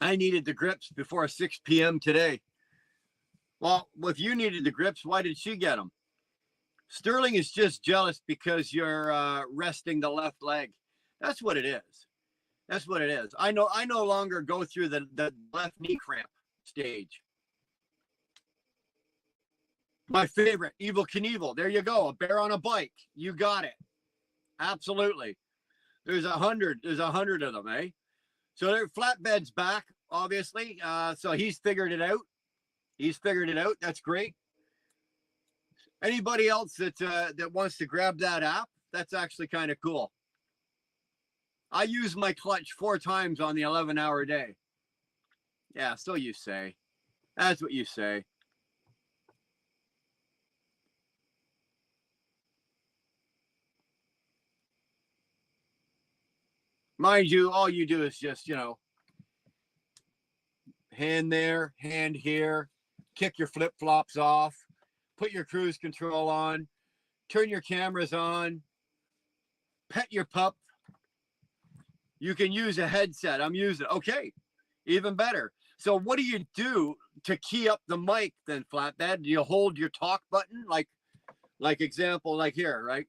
S2: I needed the grips before 6 p.m. today. Well, if you needed the grips, why did she get them? Sterling is just jealous because you're resting the left leg. That's what it is. That's what it is. I no longer go through the left knee cramp stage. My favorite, Evel Knievel. There you go. A bear on a bike. You got it. Absolutely. There's 100 of them, eh? So their flatbed's back, obviously. So he's figured it out. That's great. Anybody else that wants to grab that app, that's actually kind of cool. I use my clutch 4 times on the 11-hour day. Yeah, so you say. That's what you say. Mind you, all you do is just, hand there, hand here, kick your flip-flops off, put your cruise control on, turn your cameras on, pet your pup. You can use a headset. I'm using it. Okay, even better. So what do you do to key up the mic then, Flatbed? Do you hold your talk button like example, like here, right?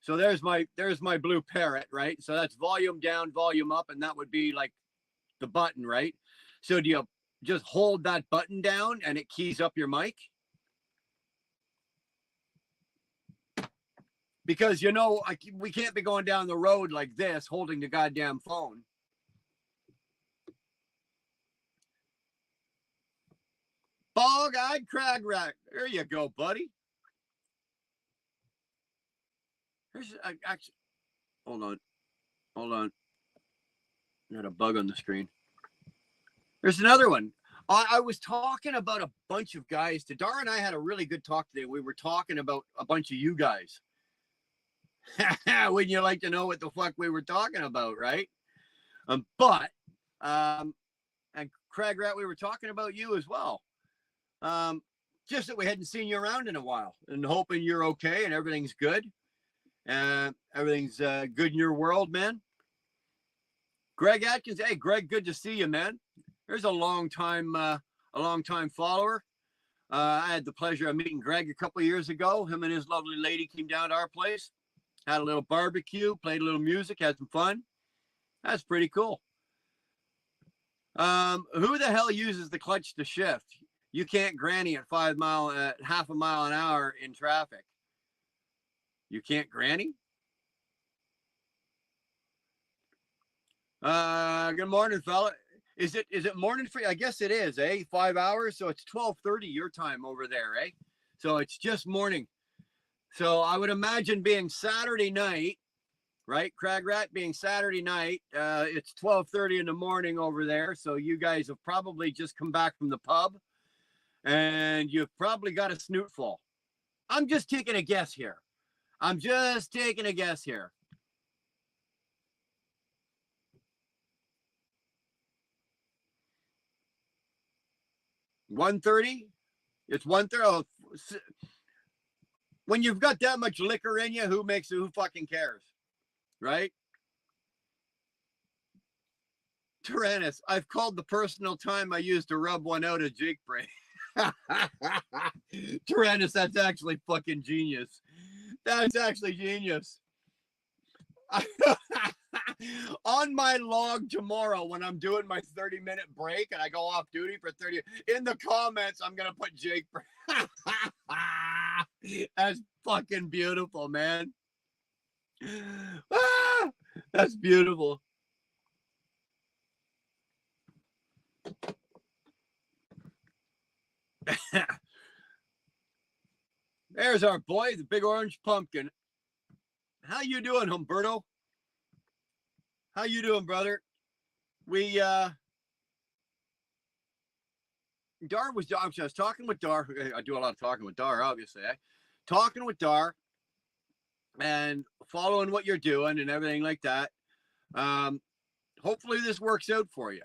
S2: So there's my Blue Parrot, right? So that's volume down, volume up, and that would be like the button, right? So do you just hold that button down and it keys up your mic? Because, we can't be going down the road like this, holding the goddamn phone. Bog-eyed crag rat. There you go, buddy. Here's actually. Hold on. Got a bug on the screen. There's another one. I was talking about a bunch of guys. Dara and I had a really good talk today. We were talking about a bunch of you guys. Wouldn't you like to know what the fuck we were talking about, right? And Craig Rat, we were talking about you as well. Just that we hadn't seen you around in a while, and hoping you're okay and everything's good. Everything's good in your world, man. Greg Atkins, hey Greg, good to see you, man. There's a long time follower. I had the pleasure of meeting Greg a couple of years ago. Him and his lovely lady came down to our place, had a little barbecue, played a little music, had some fun. That's pretty cool. Who the hell uses the clutch to shift? You can't granny at half a mile an hour in traffic. You can't granny? Good morning, fella. Is it morning for you? I guess it is, eh? 5 hours, so it's 12:30 your time over there, eh? So it's just morning. So I would imagine being Saturday night, right? Crag Rat being Saturday night. It's 12:30 in the morning over there. So you guys have probably just come back from the pub, and you've probably got a snoot full. I'm just taking a guess here. 1:30. It's 1:30. Oh, when you've got that much liquor in you, who fucking cares, right? Tyrannus, I've called the personal time I used to rub one out of Jake Bray. Tyrannus, that's actually fucking genius. That's actually genius. On my log tomorrow, when I'm doing my 30-minute break and I go off duty for 30, in the comments, I'm going to put Jake Bray. That's fucking beautiful, man. That's beautiful. There's our boy, the big orange pumpkin. How you doing, Humberto? How you doing, brother? Dar was I was talking with Dar. I do a lot of talking with Dar, obviously. Talking with Dar and following what you're doing and everything like that. Hopefully this works out for you.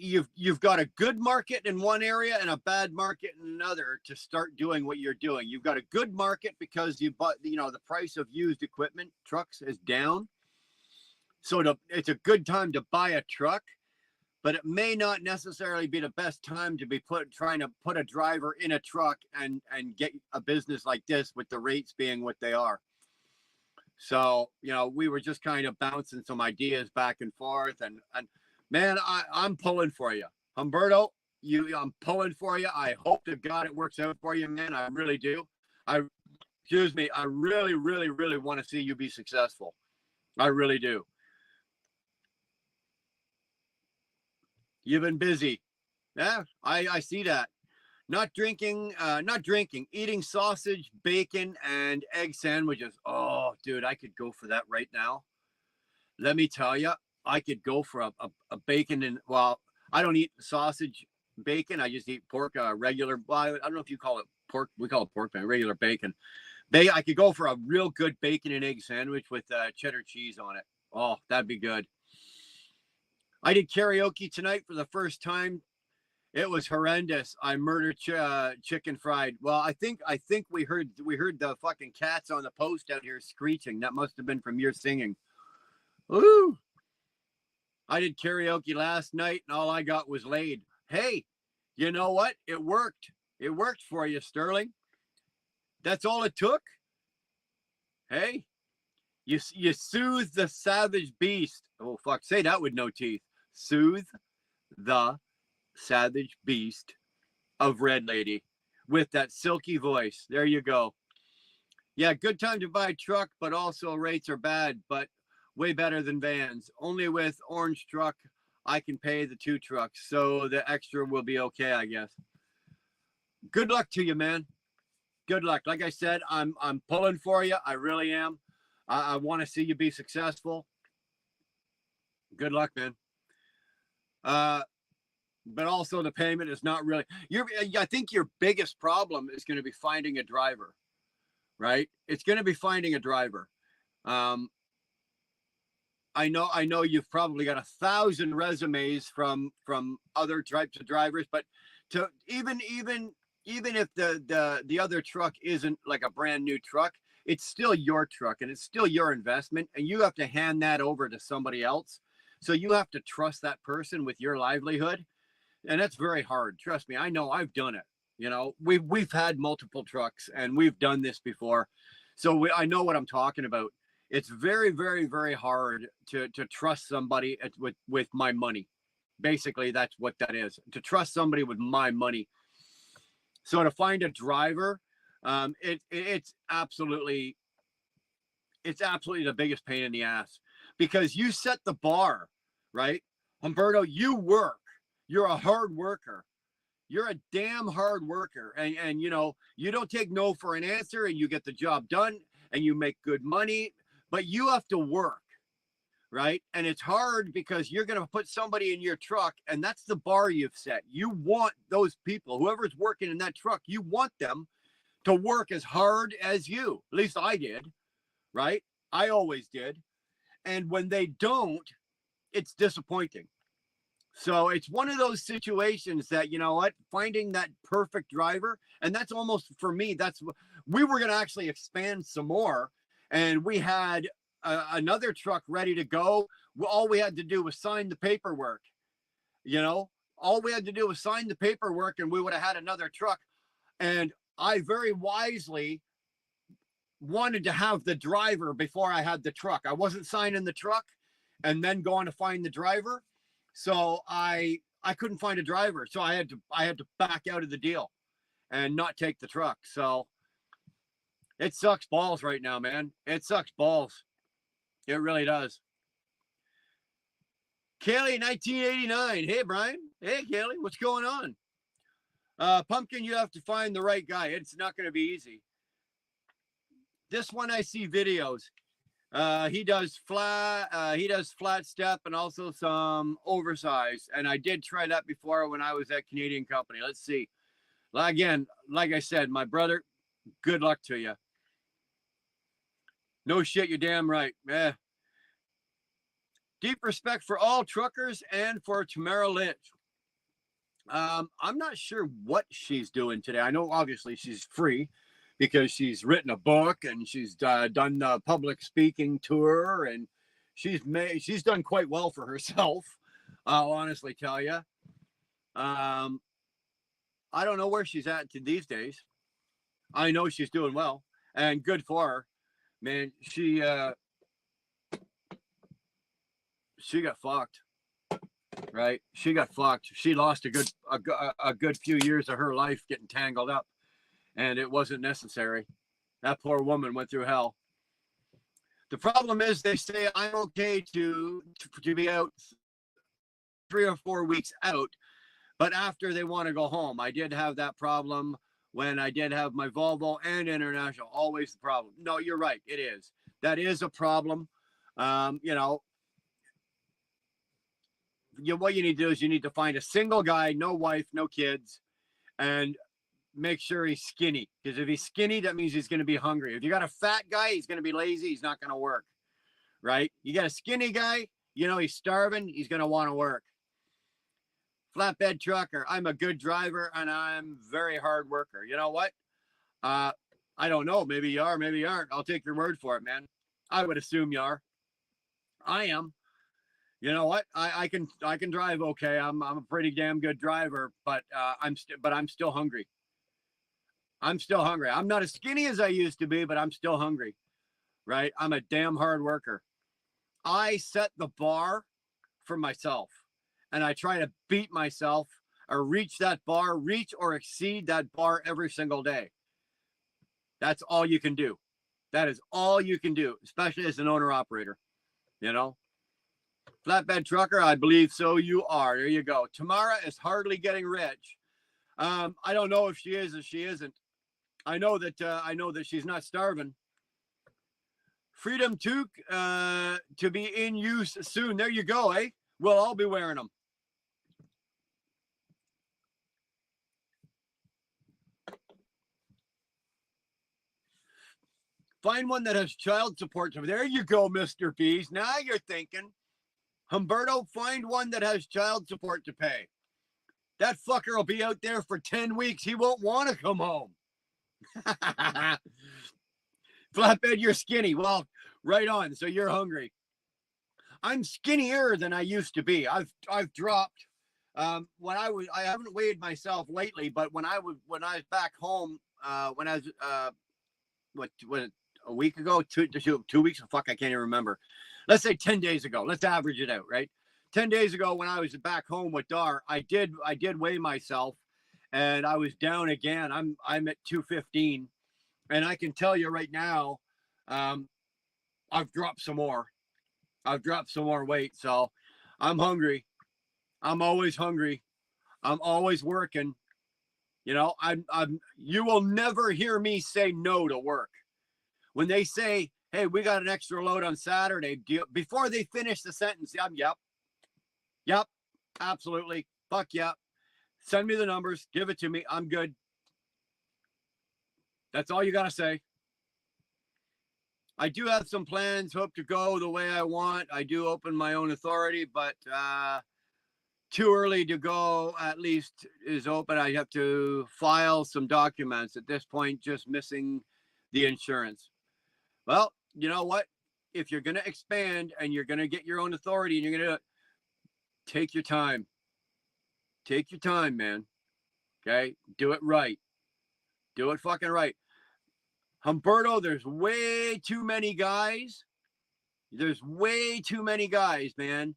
S2: You've got a good market in one area and a bad market in another to start doing what you're doing. You've got a good market because the price of used equipment, trucks, is down. So it's a good time to buy a truck, but it may not necessarily be the best time to be trying to put a driver in a truck and get a business like this with the rates being what they are. So, we were just kind of bouncing some ideas back and forth and man, I'm pulling for you. Humberto, I'm pulling for you. I hope to God it works out for you, man. I really do. I really, really, really want to see you be successful. I really do. You've been busy. Yeah, I see that. Not drinking, eating sausage, bacon, and egg sandwiches. Oh, dude, I could go for that right now. Let me tell you. I could go for a bacon and I don't eat sausage bacon. I just eat pork, regular. Well, I don't know if you call it pork. We call it pork, regular bacon. I could go for a real good bacon and egg sandwich with cheddar cheese on it. Oh, that'd be good. I did karaoke tonight for the first time. It was horrendous. I murdered chicken fried. Well, I think we heard the fucking cats on the post out here screeching. That must have been from your singing. Ooh. I did karaoke last night and all I got was laid. Hey, you know what? It worked. It worked for you, Sterling. That's all it took. Hey, you soothe the savage beast. Oh, fuck. Say that with no teeth. Soothe the savage beast of Red Lady with that silky voice. There you go. Yeah, good time to buy a truck, but also rates are bad, but way better than vans. Only with orange truck, I can pay the 2 trucks. So the extra will be okay, I guess. Good luck to you, man. Good luck. Like I said, I'm pulling for you. I really am. I want to see you be successful. Good luck, man. But also the payment is not really I think your biggest problem is going to be finding a driver, right? It's going to be finding a driver. I know you've probably got 1,000 resumes from other types of drivers, but to even if the other truck isn't like a brand new truck, it's still your truck and it's still your investment, and you have to hand that over to somebody else. So you have to trust that person with your livelihood. And that's very hard. Trust me, I know, I've done it. You know, we've had multiple trucks and we've done this before. So I know what I'm talking about. It's very, very, very hard to trust somebody with my money. Basically, that's what that is. To trust somebody with my money. So to find a driver, it's absolutely the biggest pain in the ass, because you set the bar, right? Humberto, you work. You're a hard worker. You're a damn hard worker. And you know, you don't take no for an answer, and you get the job done and you make good money, but you have to work, right? And it's hard because you're going to put somebody in your truck, and that's the bar you've set. You want those people, whoever's working in that truck, you want them to work as hard as you. At least I did, right? I always did. And when they don't, it's disappointing. So it's one of those situations that, you know what, finding that perfect driver, and that's almost, for me, that's, we were going to actually expand some more, and we had another truck ready to go. All we had to do was sign the paperwork, you know, all we had to do was sign the paperwork and we would have had another truck. And I very wisely wanted to have the driver before I had the truck. I wasn't signing the truck and then going to find the driver. So I couldn't find a driver. So I had to back out of the deal and not take the truck. So it sucks balls right now, man. It sucks balls. It really does. Kelly, 1989. Hey, Brian. Hey, Kelly, what's going on? Pumpkin, you have to find the right guy. It's not going to be easy. This one, I see videos. He does flat step and also some oversized. And I did try that before when I was at Canadian Company. Let's see. Again, like I said, my brother, good luck to you. No shit, you're damn right. Deep respect for all truckers and for Tamara Lynch. I'm not sure what she's doing today. I know obviously she's free because she's written a book and she's done a public speaking tour, and she's done quite well for herself. I'll honestly tell you. I don't know where she's at these days. I know she's doing well, and good for her, man. She got fucked, right? She got fucked. She lost a good few years of her life getting tangled up, and it wasn't necessary. That poor woman went through hell. The problem is, they say I'm okay to be out 3 or 4 weeks out, but after they want to go home. I did have that problem when I did have my Volvo and International. Always the problem. No, you're right. It is. That is a problem. You know, what you need to do is you need to find a single guy, no wife, no kids, and make sure he's skinny. Because if he's skinny, that means he's going to be hungry. If you got a fat guy, he's going to be lazy. He's not going to work, right? You got a skinny guy, you know, he's starving. He's going to want to work. Flatbed trucker. I'm a good driver and I'm very hard worker. You know what? I don't know. Maybe you are, maybe you aren't. I'll take your word for it, man. I would assume you are. I am. You know what? I can drive okay. I'm a pretty damn good driver, but I'm still hungry. I'm still hungry. I'm not as skinny as I used to be, but I'm still hungry. Right? I'm a damn hard worker. I set the bar for myself, and I try to beat myself or reach that bar, reach or exceed that bar every single day. That's all you can do. That is all you can do, especially as an owner operator. You know? Flatbed trucker, I believe so you are. There you go. Tamara is hardly getting rich. I don't know if she is or she isn't. I know that she's not starving. Freedom toque to be in use soon. There you go, eh? We'll all be wearing them. Find one that has child support. There you go, Mr. Bees. Now you're thinking. Humberto, find one that has child support to pay. That fucker will be out there for 10 weeks. He won't want to come home. Flatbed, you're skinny. Well, right on. So you're hungry. I'm skinnier than I used to be. I've dropped When I haven't weighed myself lately, but when I was back home, when I was, what, a week ago, 2 weeks, fuck, I can't even remember. Let's say 10 days ago. Let's average it out, right? 10 days ago when I was back home with Dar, I did weigh myself, and I was down again. I'm at 215, and I can tell you right now, I've dropped some more. I've dropped some more weight, so I'm hungry. I'm always hungry. I'm always working. You know, you will never hear me say no to work. When they say, "Hey, we got an extra load on Saturday," before they finish the sentence, I'm, yep, absolutely, fuck yeah. Send me the numbers, give it to me. I'm good. That's all you got to say. I do have some plans, hope to go the way I want. I do open my own authority, but too early to go, at least, is open. I have to file some documents at this point, just missing the insurance. Well, you know what? If you're going to expand and you're going to get your own authority and you're going to take your time, man. Okay. Do it right. Do it fucking right. Humberto, there's way too many guys. There's way too many guys, man,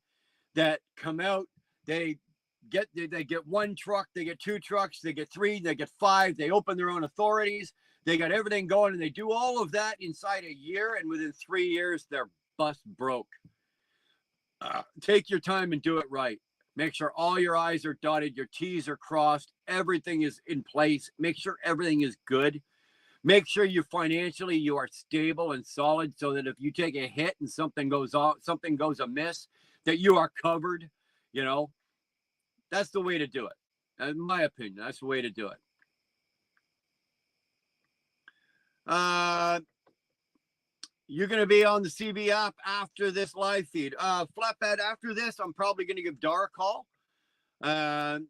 S2: that come out. They get one truck, they get two trucks, they get three, they get five, they open their own authorities, they got everything going, and they do all of that inside a year, and within 3 years they're bust broke. Take your time and do it right. Make sure all your I's are dotted, your T's are crossed, everything is in place. Make sure everything is good. Make sure you financially you are stable and solid, so that if you take a hit and something goes amiss, that you are covered. You know, that's the way to do it. In my opinion, that's the way to do it. You're going to be on the CB app after this live feed. Flatbed, after this, I'm probably going to give Dara a call.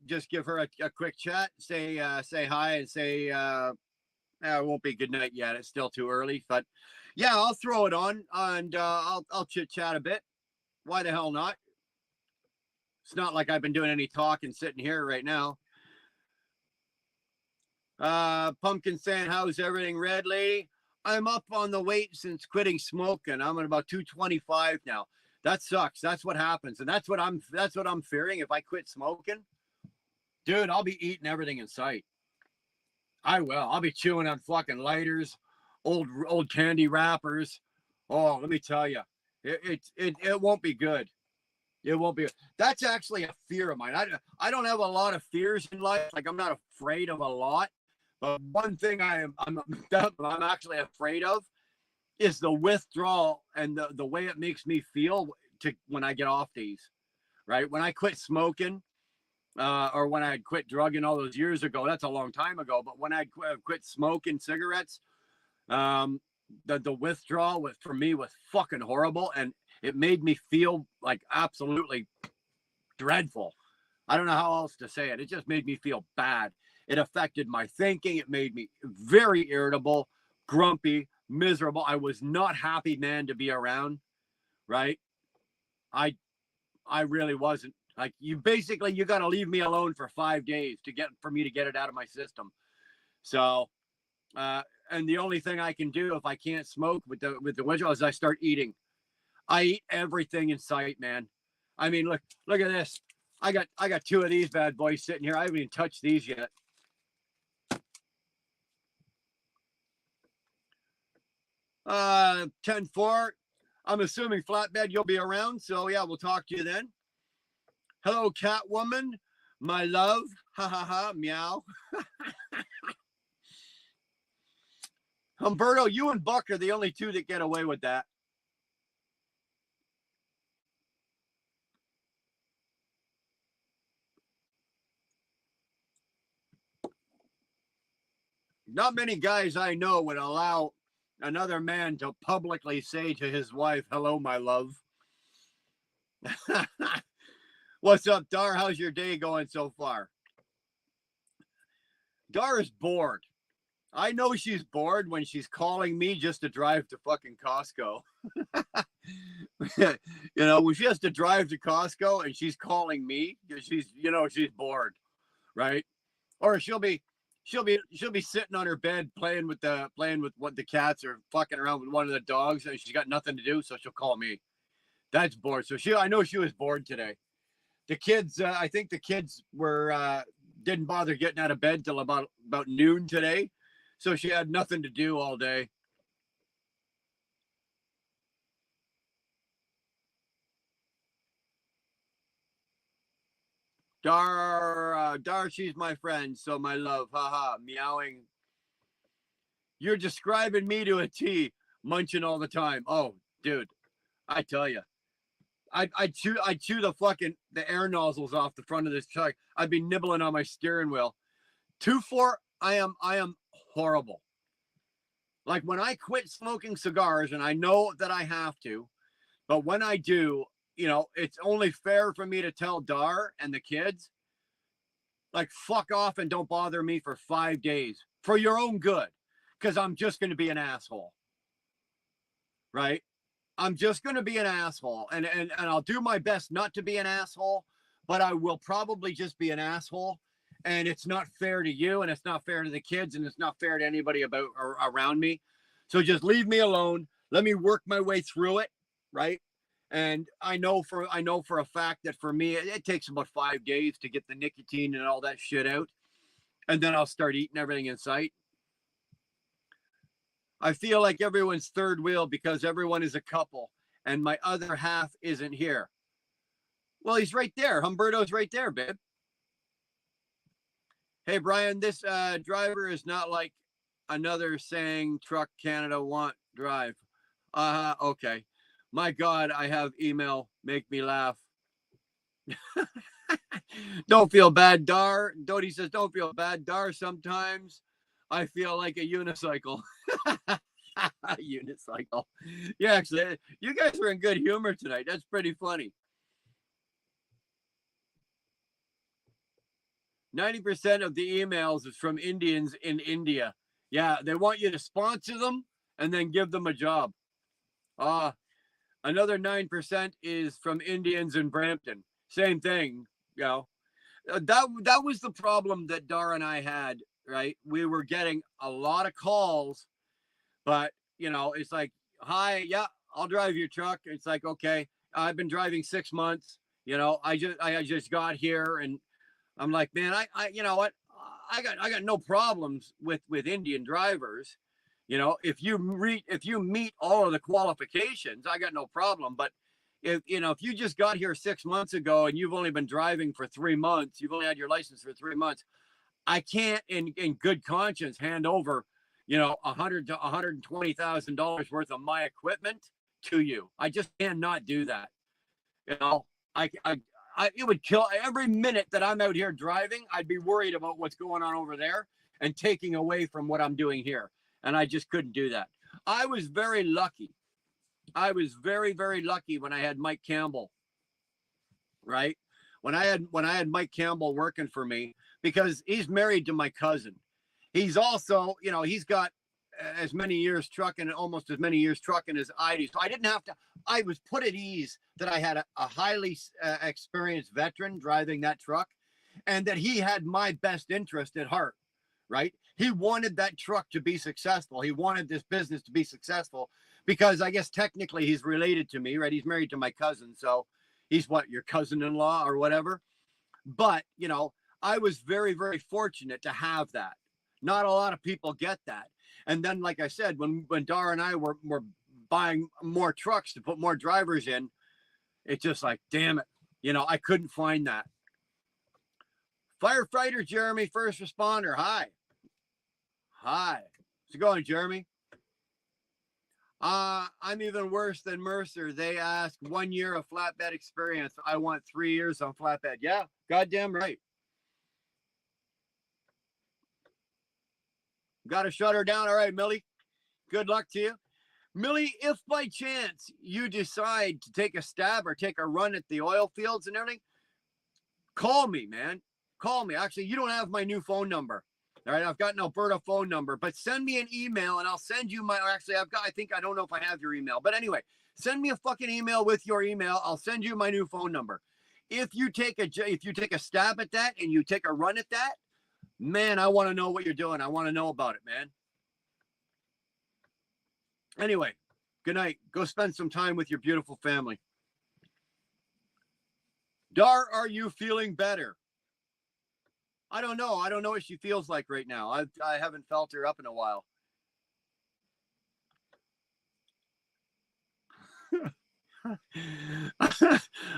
S2: Just give her a quick chat, say hi, and say it won't be good night yet. It's still too early, but yeah, I'll throw it on, and I'll chit chat a bit. Why the hell not? It's not like I've been doing any talking sitting here right now. Pumpkin saying, how's everything, Red Lady? I'm up on the weight since quitting smoking. I'm at about 225 now. That sucks. That's what happens, and that's what I'm fearing. If I quit smoking, dude, I'll be eating everything in sight. I will. I'll be chewing on fucking lighters, old candy wrappers. Oh, let me tell you, it won't be good. It won't be. That's actually a fear of mine. I don't have a lot of fears in life. Like, I'm not afraid of a lot. But one thing I'm actually afraid of is the withdrawal and the way it makes me feel when I get off these. Right? When I quit smoking, or when I quit drugging all those years ago, that's a long time ago. But when I quit smoking cigarettes, the withdrawal for me was fucking horrible, and it made me feel like absolutely dreadful. I don't know how else to say it. It just made me feel bad. It affected my thinking. It made me very irritable, grumpy, miserable. I was not happy, man, to be around. Right? I really wasn't. Like, you got to leave me alone for 5 days for me to get it out of my system. So, and the only thing I can do if I can't smoke with the withdrawal is I start eating. I eat everything in sight, man. I mean, look at this. I got two of these bad boys sitting here. I haven't even touched these yet. Uh, 10-4. I'm assuming Flatbed you'll be around, so yeah, we'll talk to you then. Hello, Catwoman, my love. Ha ha ha, meow. Humberto, you and Buck are the only two that get away with that. Not many guys I know would allow another man to publicly say to his wife, hello, my love. What's up, Dar? How's your day going so far? Dar is bored. I know she's bored when she's calling me just to drive to fucking Costco. you know, when she has to drive to Costco and she's calling me because she's bored, right? Or she'll be sitting on her bed playing with what the cats are fucking around with one of the dogs, and she's got nothing to do, so she'll call me. That's bored. So I know she was bored today. The kids, I think the kids didn't bother getting out of bed till about noon today, so she had nothing to do all day. Dar, she's my friend, so my love, haha, meowing. You're describing me to a T, munching all the time. Oh, dude, I tell you, I chew the air nozzles off the front of this truck. I'd be nibbling on my steering wheel. 2-4, I am horrible. Like when I quit smoking cigars, and I know that I have to, but when I do, it's only fair for me to tell Dar and the kids, like, fuck off and don't bother me for 5 days for your own good, because I'm just going to be an asshole, right? I'm just going to be an asshole, and I'll do my best not to be an asshole, but I will probably just be an asshole, and it's not fair to you, and it's not fair to the kids, and it's not fair to anybody around me. So just leave me alone. Let me work my way through it, right? And I know for a fact that for me, it takes about 5 days to get the nicotine and all that shit out, and then I'll start eating everything in sight. I feel like everyone's third wheel because everyone is a couple, and my other half isn't here. Well, he's right there. Humberto's right there, babe. Hey, Brian, this driver is not like another saying truck Canada want drive. Okay. My God, I have email. Make me laugh. Don't feel bad, Dar. Dodie says, don't feel bad, Dar. Sometimes I feel like a unicycle. Unicycle. Yeah, actually, you guys were in good humor tonight. That's pretty funny. 90% of the emails is from Indians in India. Yeah, they want you to sponsor them and then give them a job. Another 9% is from Indians in Brampton. Same thing, that was the problem that Dar and I had, right? We were getting a lot of calls, but it's like, hi, yeah, I'll drive your truck. It's like, okay, I've been driving 6 months. I just got here, and I'm like, man, I you know what? I got no problems with Indian drivers. If you meet all of the qualifications, I got no problem. But if you just got here 6 months ago and you've only been driving for 3 months, you've only had your license for 3 months, I can't in good conscience hand over $100,000 to $120,000 worth of my equipment to you. I just cannot do that. It would kill every minute that I'm out here driving. I'd be worried about what's going on over there and taking away from what I'm doing here. And I just couldn't do that. I was very lucky. I was very, very lucky when I had Mike Campbell, right? When I had Mike Campbell working for me, because he's married to my cousin. He's also, he's got as many years trucking, almost as many years trucking as I do. So I was put at ease that I had a highly experienced veteran driving that truck, and that he had my best interest at heart, right? He wanted that truck to be successful. He wanted this business to be successful because I guess technically he's related to me, right? He's married to my cousin. So he's your cousin-in-law or whatever. But, I was very, very fortunate to have that. Not a lot of people get that. And then, like I said, when Dar and I were buying more trucks to put more drivers in, it's just like, damn it. I couldn't find that. Firefighter Jeremy, first responder. Hi. How's it going, Jeremy? I'm even worse than Mercer. They ask 1 year of flatbed experience. I want 3 years on flatbed. Yeah, goddamn right. Got to shut her down. All right, Millie. Good luck to you. Millie, if by chance you decide to take a stab or take a run at the oil fields and everything, call me, man. Call me. Actually, you don't have my new phone number. All right, I've got an Alberta phone number, but send me an email and I'll send you my. Actually, I don't know if I have your email, but anyway, send me a fucking email with your email. I'll send you my new phone number. If you take a stab at that and you take a run at that, man, I want to know what you're doing. I want to know about it, man. Anyway, good night. Go spend some time with your beautiful family. Dar, are you feeling better? I don't know. I don't know what she feels like right now. I haven't felt her up in a while.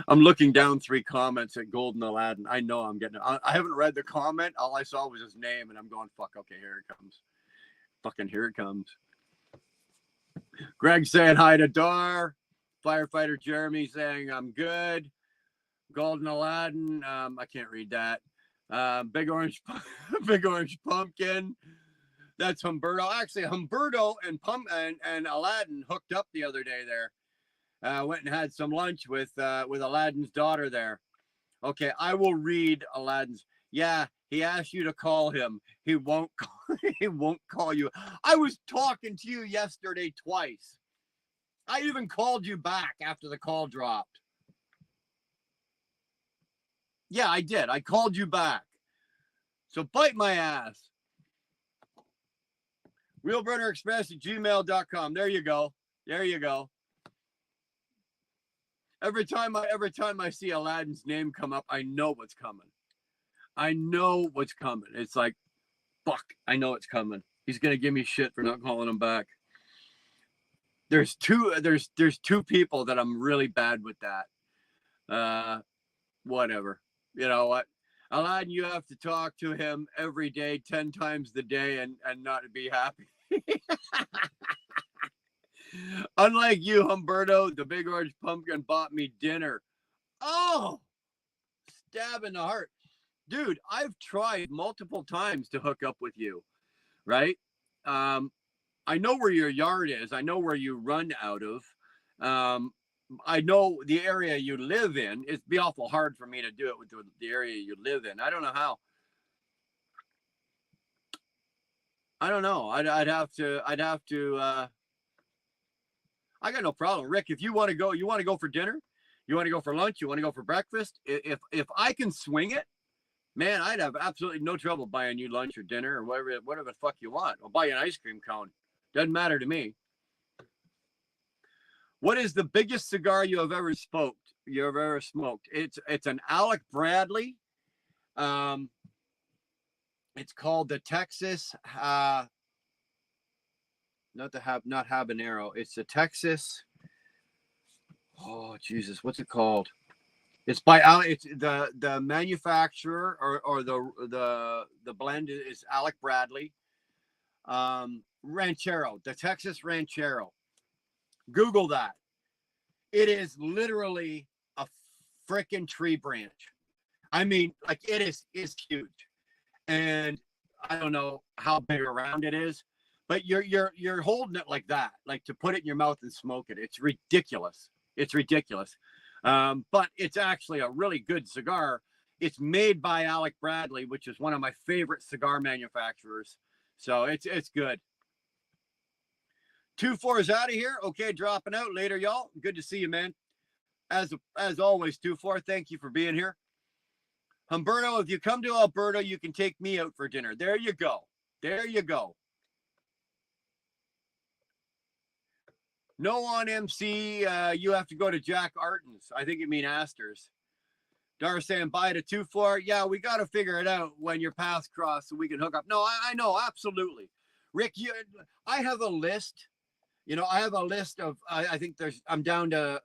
S2: I'm looking down 3 comments at Golden Aladdin. I know I'm getting. I haven't read the comment. All I saw was his name, and I'm going, "Fuck." Okay, here it comes. Fucking here it comes. Greg saying hi to Dar. Firefighter Jeremy saying I'm good. Golden Aladdin. I can't read that. Big orange, big orange pumpkin. That's Humberto. Actually, Humberto and Aladdin hooked up the other day there. Went and had some lunch with Aladdin's daughter there. Okay, I will read Aladdin's. Yeah, he asked you to call him. He won't he won't call you. I was talking to you yesterday twice. I even called you back after the call dropped. Yeah, I did. I called you back. So bite my ass. Realburnerexpress@gmail.com. There you go. There you go. Every time I see Aladdin's name come up, I know what's coming. I know what's coming. It's like, fuck, I know it's coming. He's gonna give me shit for not calling him back. There's two people that I'm really bad with that. Whatever. You know what? Aladdin, you have to talk to him every day, 10 times the day, and not be happy. Unlike you, Humberto, the big orange pumpkin bought me dinner. Oh, stab in the heart. Dude, I've tried multiple times to hook up with you, right? I know where your yard is. I know where you run out of. I know the area you live in. It'd be awful hard for me to do it with the area you live in. I don't know how. I don't know. I'd have to. I got no problem, Rick. If you want to go for dinner, you want to go for lunch, you want to go for breakfast. If I can swing it, man, I'd have absolutely no trouble buying you lunch or dinner or whatever the fuck you want. I'll buy you an ice cream cone. Doesn't matter to me. What is the biggest cigar you have ever smoked? It's an Alec Bradley. It's called the Texas. Not habanero. It's the Texas. Oh Jesus, what's it called? It's It's the manufacturer or the blend is Alec Bradley. Ranchero, the Texas Ranchero. Google that. It is literally a freaking tree branch. I mean, like it is huge, and I don't know how big around it is, but you're holding it like that, like to put it in your mouth and smoke it. It's ridiculous. It's ridiculous. But it's actually a really good cigar. It's made by Alec Bradley, which is one of my favorite cigar manufacturers. So it's good. 2-4 is out of here. Okay, dropping out later, y'all. Good to see you, man. As always, 2-4, thank you for being here. Humberto, if you come to Alberta, you can take me out for dinner. There you go. There you go. No on MC. You have to go to Jack Arton's. I think you mean Astor's. Dar saying bye to 2-4. Yeah, we got to figure it out when your paths cross so we can hook up. No, I know, absolutely. Rick, I have a list. You know, I have a list of. I think I'm down to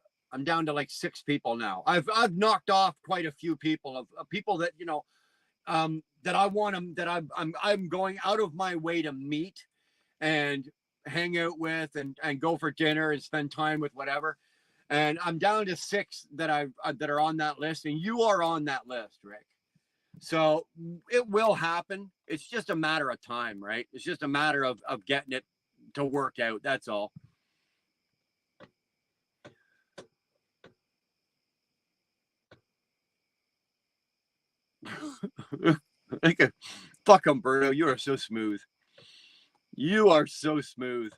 S2: like 6 people now. I've knocked off quite a few people of people that that I want them, that I'm going out of my way to meet and hang out with and go for dinner and spend time with, whatever. And I'm down to 6 that are on that list, and you are on that list, Rick. So it will happen. It's just a matter of time, right? It's just a matter of getting it to work out. That's all. Fuck, Humberto, you are so smooth. You are so smooth.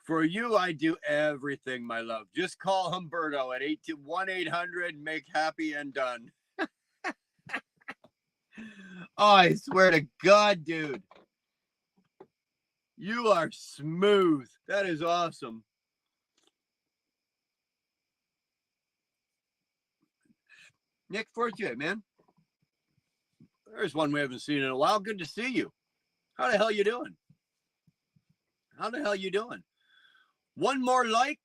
S2: For you, I do everything, my love. Just call Humberto at 1-800-MAKE-HAPPY and done. Oh, I swear to God, dude. You are smooth. That is awesome. Nick Fortier, man. There's one we haven't seen in a while. Good to see you. How the hell you doing? How the hell you doing? One more like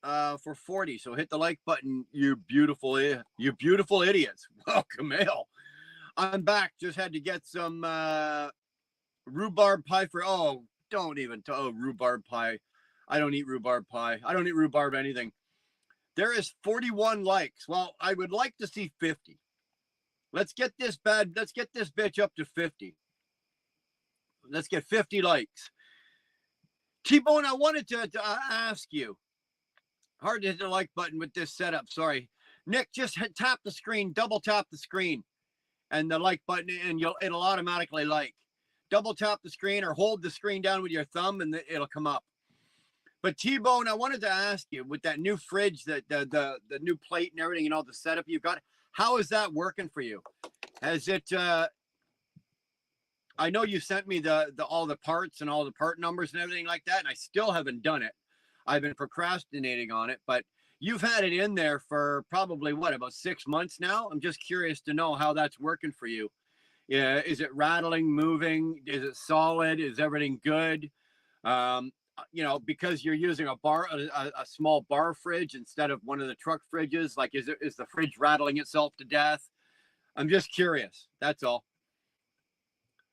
S2: for 40. So hit the like button, you beautiful idiots. Welcome, Camille. I'm back. Just had to get some rhubarb pie for, don't even, rhubarb pie. I don't eat rhubarb pie. I don't eat rhubarb anything. There is 41 likes. Well, I would like to see 50. Let's get this bitch up to 50. Let's get 50 likes. T-Bone, I wanted to ask you. Hard to hit the like button with this setup. Sorry. Nick, just tap the screen, double tap the screen and the like button, and it'll automatically like. Double tap the screen or hold the screen down with your thumb and it'll come up. But T-Bone, I wanted to ask you, with that new fridge, the new plate and everything, the setup you've got, how is that working for you? Has it I know you sent me all the parts and all the part numbers and everything like that, and I still haven't done it. I've been procrastinating on it, but you've had it in there for probably about 6 months now. I'm just curious to know how that's working for you. Yeah, is it rattling, moving? Is it solid? Is everything good? Because you're using a small bar fridge instead of one of the truck fridges. Like, is the fridge rattling itself to death? I'm just curious. That's all.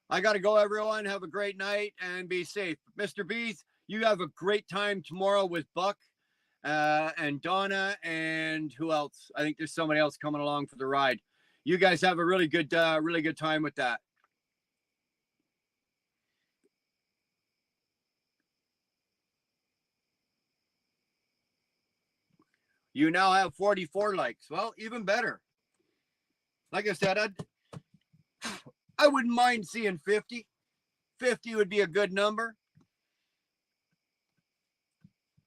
S2: I got to go, everyone. Have a great night and be safe. Mr. Bees, you have a great time tomorrow with Buck and Donna and who else? I think there's somebody else coming along for the ride. You guys have a really good time with that. You now have 44 likes. Well, even better. Like I said, I wouldn't mind seeing 50. 50 would be a good number.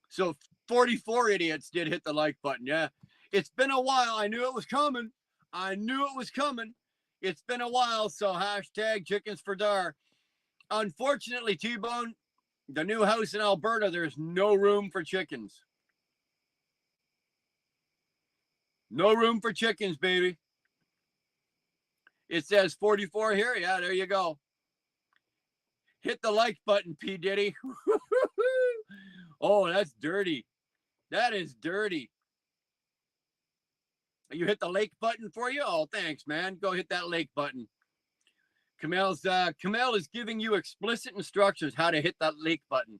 S2: So 44 idiots did hit the like button. Yeah, it's been a while. I knew it was coming. It's been a while. So hashtag chickens for Dar. Unfortunately, T-Bone, the new house in Alberta, there's no room for chickens. No room for chickens, baby. It says 44 here. Yeah, there you go. Hit the like button, P. Diddy. Oh, that's dirty. That is dirty. You hit the like button for you? Oh, thanks, man. Go hit that like button. Camille is giving you explicit instructions how to hit that like button.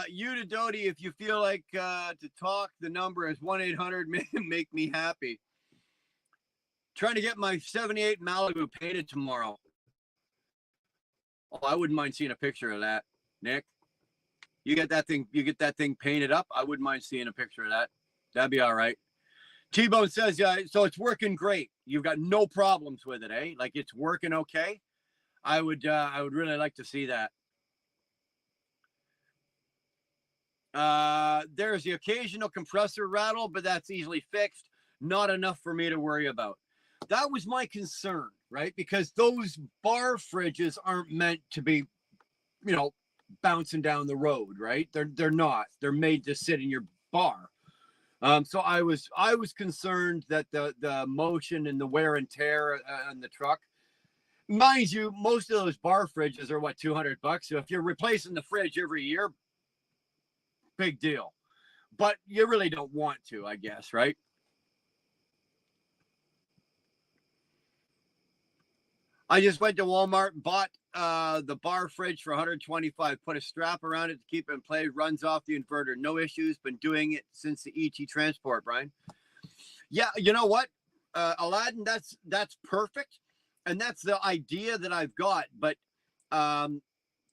S2: You to Dodie, if you feel like to talk, the number is 1-800 make me happy. Trying to get my 78 Malibu painted tomorrow. Oh, I wouldn't mind seeing a picture of that, Nick. You get that thing painted up. I wouldn't mind seeing a picture of that. That'd be all right. T-Bone says, so it's working great. You've got no problems with it, eh? Like, it's working okay. I would really like to see that. There's the occasional compressor rattle, but that's easily fixed. Not enough for me to worry about. That was my concern, right? Because those bar fridges aren't meant to be, bouncing down the road, right? They're not. They're made to sit in your bar. So I was concerned that the motion and the wear and tear on the truck. Mind you, most of those bar fridges are what, $200. So if you're replacing the fridge every year, big deal. But you really don't want to, I guess, right? I just went to Walmart and bought the bar fridge for $125. Put a strap around it to keep it in place. Runs off the inverter. No issues. Been doing it since the ET transport, Brian. Yeah, you know what, Aladdin, that's perfect, and that's the idea that I've got. But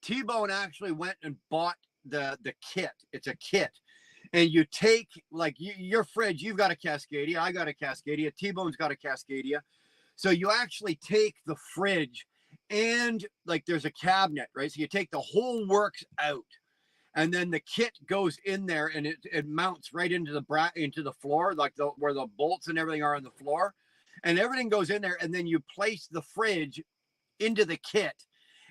S2: T-Bone actually went and bought the kit. It's a kit, and you take like your fridge, you've got a Cascadia, I got a Cascadia, T-Bone's got a Cascadia. So you actually take the fridge and like there's a cabinet, right? So you take the whole works out, and then the kit goes in there, and it mounts right into the floor, like where the bolts and everything are on the floor, and everything goes in there, and then you place the fridge into the kit,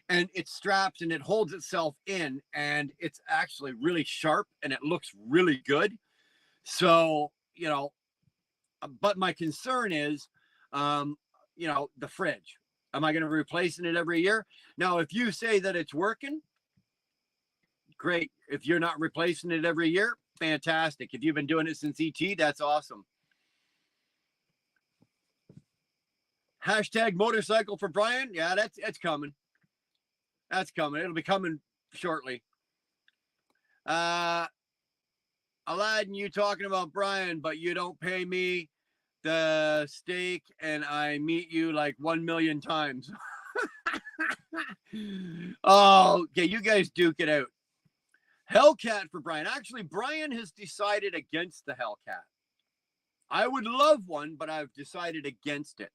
S2: and it straps and it holds itself in, and it's actually really sharp and it looks really good. So, but my concern is, the fridge. Am I going to be replacing it every year? Now, if you say that it's working, great. If you're not replacing it every year, fantastic. If you've been doing it since ET, that's awesome. Hashtag motorcycle for Brian. Yeah, that's coming. That's coming. It'll be coming shortly. Aladdin, you talking about Brian, but you don't pay me the steak, and I meet you like 1 million times. Oh, okay, you guys duke it out. Hellcat for Brian. Actually, Brian has decided against the Hellcat. I would love one, but I've decided against it.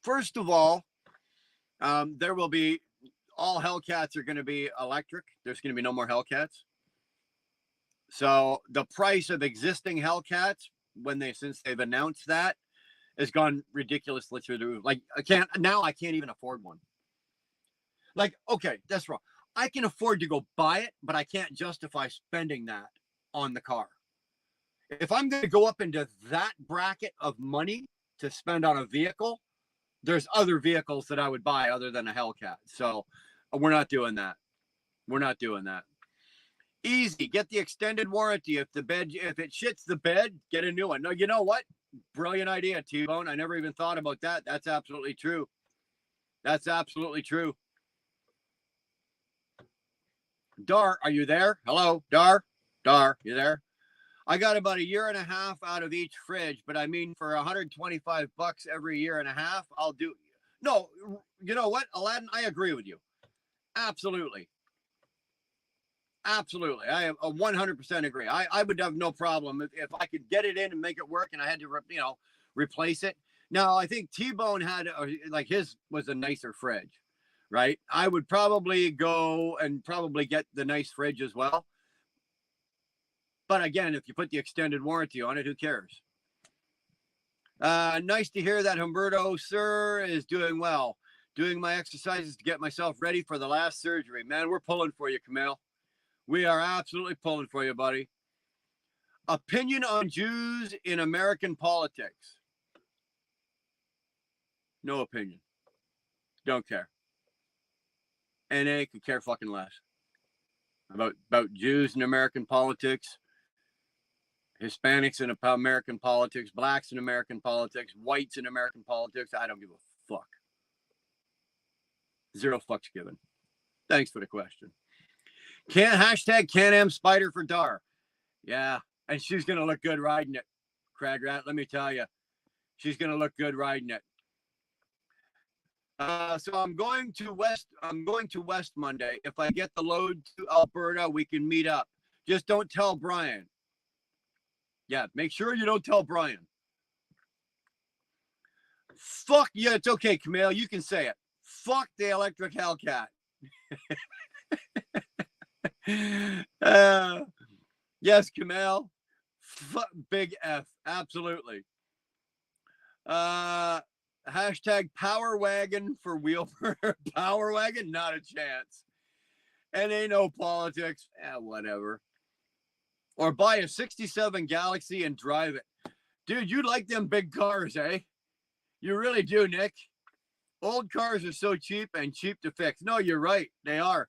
S2: First of all, there will be all Hellcats are going to be electric. There's going to be no more Hellcats. So the price of existing Hellcats, since they've announced that, has gone ridiculously through the roof. Like I can't even afford one. Like, okay, that's wrong. I can afford to go buy it, but I can't justify spending that on the car. If I'm going to go up into that bracket of money to spend on a vehicle, there's other vehicles that I would buy other than a Hellcat. So we're not doing that. We're not doing that. Easy. Get the extended warranty. If it shits the bed, get a new one. No, you know what? Brilliant idea, T-Bone. I never even thought about that. That's absolutely true. That's absolutely true. Dar, are you there? Hello, Dar? Dar, you there? I got about 1.5 years out of each fridge, but I mean, for $125 every 1.5 years, I'll do. No, you know what, Aladdin? I agree with you. Absolutely. Absolutely. I 100% agree. I would have no problem if I could get it in and make it work, and I had to, replace it. Now, I think T-Bone had, like, his was a nicer fridge, right? I would probably go and get the nice fridge as well. But again, if you put the extended warranty on it, who cares? Nice to hear that Humberto, sir, is doing well. Doing my exercises to get myself ready for the last surgery. Man, we're pulling for you, Camille. We are absolutely pulling for you, buddy. Opinion on Jews in American politics. No opinion. Don't care. NA could care fucking less about Jews in American politics, Hispanics in American politics, blacks in American politics, whites in American politics. I don't give a fuck. 0 fucks given. Thanks for the question. Hashtag Can-Am Spider for Dar. Yeah, and she's going to look good riding it. Crag Rat, let me tell you. She's going to look good riding it. So I'm going to West Monday. If I get the load to Alberta, we can meet up. Just don't tell Brian. Yeah, make sure you don't tell Brian. Fuck yeah, it's okay, Camille. You can say it. Fuck the electric Hellcat. Yes, Camille. Big F. Absolutely. Hashtag Power Wagon for wheel Power Wagon. Not a chance. And ain't no politics. Whatever. Or buy a 67 Galaxy and drive it. Dude, you like them big cars, eh? You really do, Nick. Old cars are so cheap and cheap to fix. No, you're right. They are.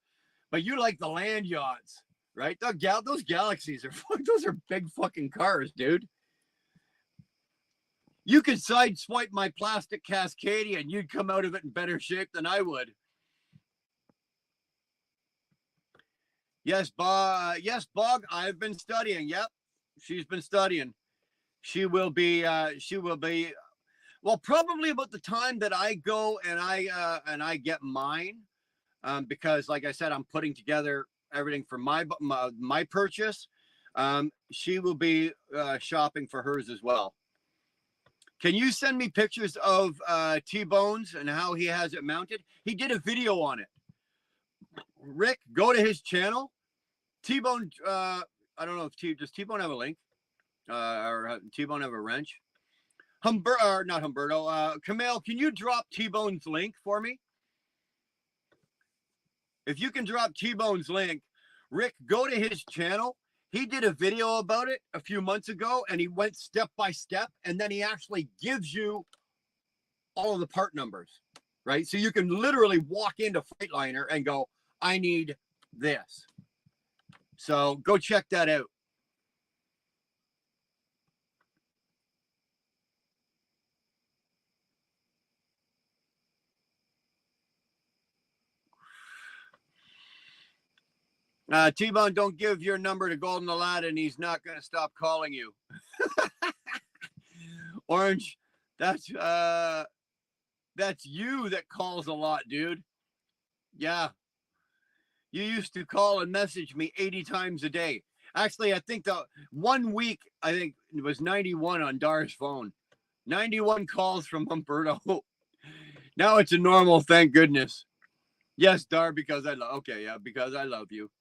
S2: But you like the land yachts, right? Those Galaxies those are big fucking cars, dude. You could sideswipe my plastic Cascadia and you'd come out of it in better shape than I would. Yes, Bog, I've been studying. Yep. She's been studying. She will be, Well, probably about the time that I go and I get mine, because like I said, I'm putting together everything for my purchase. She will be shopping for hers as well. Can you send me pictures of T-Bones and how he has it mounted? He did a video on it. Rick, go to his channel. T-Bone, I don't know if does T-Bone have a link? Or T-Bone have a wrench? Not Humberto. Kamel, can you drop T-Bone's link for me? If you can drop T-Bone's link, Rick, go to his channel. He did a video about it a few months ago, and he went step by step, and then he actually gives you all of the part numbers, right? So you can literally walk into Freightliner and go, I need this. So go check that out. T-Bone, don't give your number to Golden Aladdin. He's not going to stop calling you. Orange, that's you that calls a lot, dude. Yeah. You used to call and message me 80 times a day. Actually, I think the 1 week, I think it was 91 on Dar's phone. 91 calls from Humberto. Now it's a normal, thank goodness. Yes, Dar, because I love. Okay, yeah, because I love you.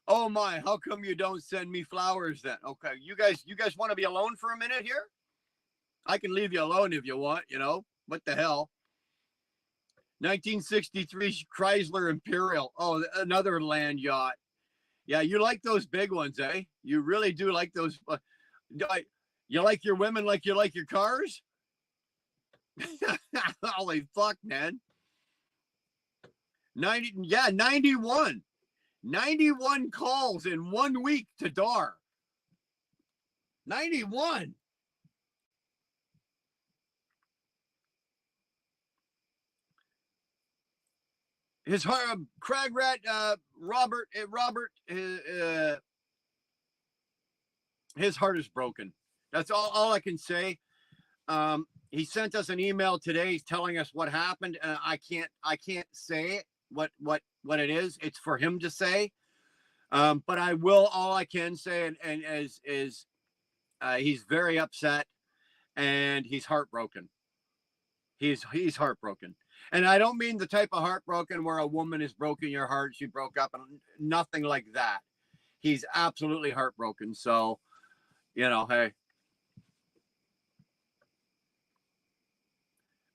S2: Oh my, how come you don't send me flowers then? Okay, you guys want to be alone for a minute here? I can leave you alone if you want, you know. What the hell? 1963 Chrysler Imperial. Oh, another land yacht. Yeah, you like those big ones, eh? You really do like those. You like your women like you like your cars? Holy fuck, man. 91. 91 calls in 1 week to Dar. 91. His Crag Rat, Robert, his heart is broken. That's all I can say. He sent us an email today telling us what happened. I can't say it, what it is. It's for him to say. But I will. All I can say, and is he's very upset, and he's heartbroken. He's heartbroken, and I don't mean the type of heartbroken where a woman has broken your heart. She broke up, and nothing like that. He's absolutely heartbroken. So, you know, hey.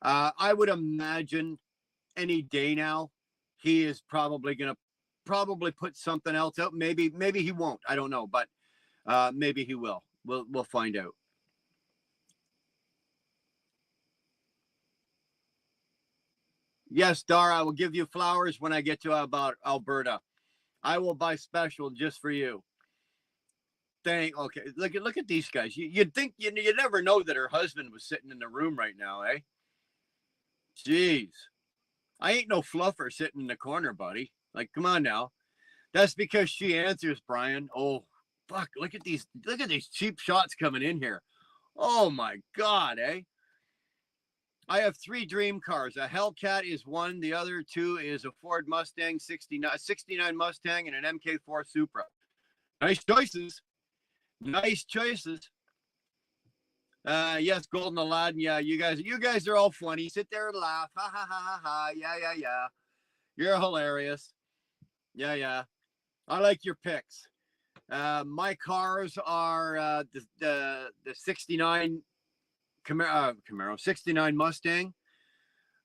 S2: I would imagine any day now, he is probably going to put something else out. Maybe he won't. I don't know, but maybe he will. We'll find out. Yes, Dar, I will give you flowers when I get to about Alberta. I will buy special just for you. Okay, look at these guys. You'd think you never know that her husband was sitting in the room right now, eh? Jeez. I ain't no fluffer sitting in the corner, buddy. Like, come on now. That's because she answers, Brian. Oh, fuck. Look at these cheap shots coming in here. Oh my God, eh? I have 3 dream cars. A Hellcat is one. The other 2 is a Ford Mustang 69 Mustang and an MK4 Supra. Nice choices. Nice choices. Yes, Golden Aladdin. Yeah, you guys are all funny. Sit there and laugh. Ha ha ha ha ha. Yeah. You're hilarious. Yeah. I like your picks. My cars are the 69 Camaro 69 Mustang.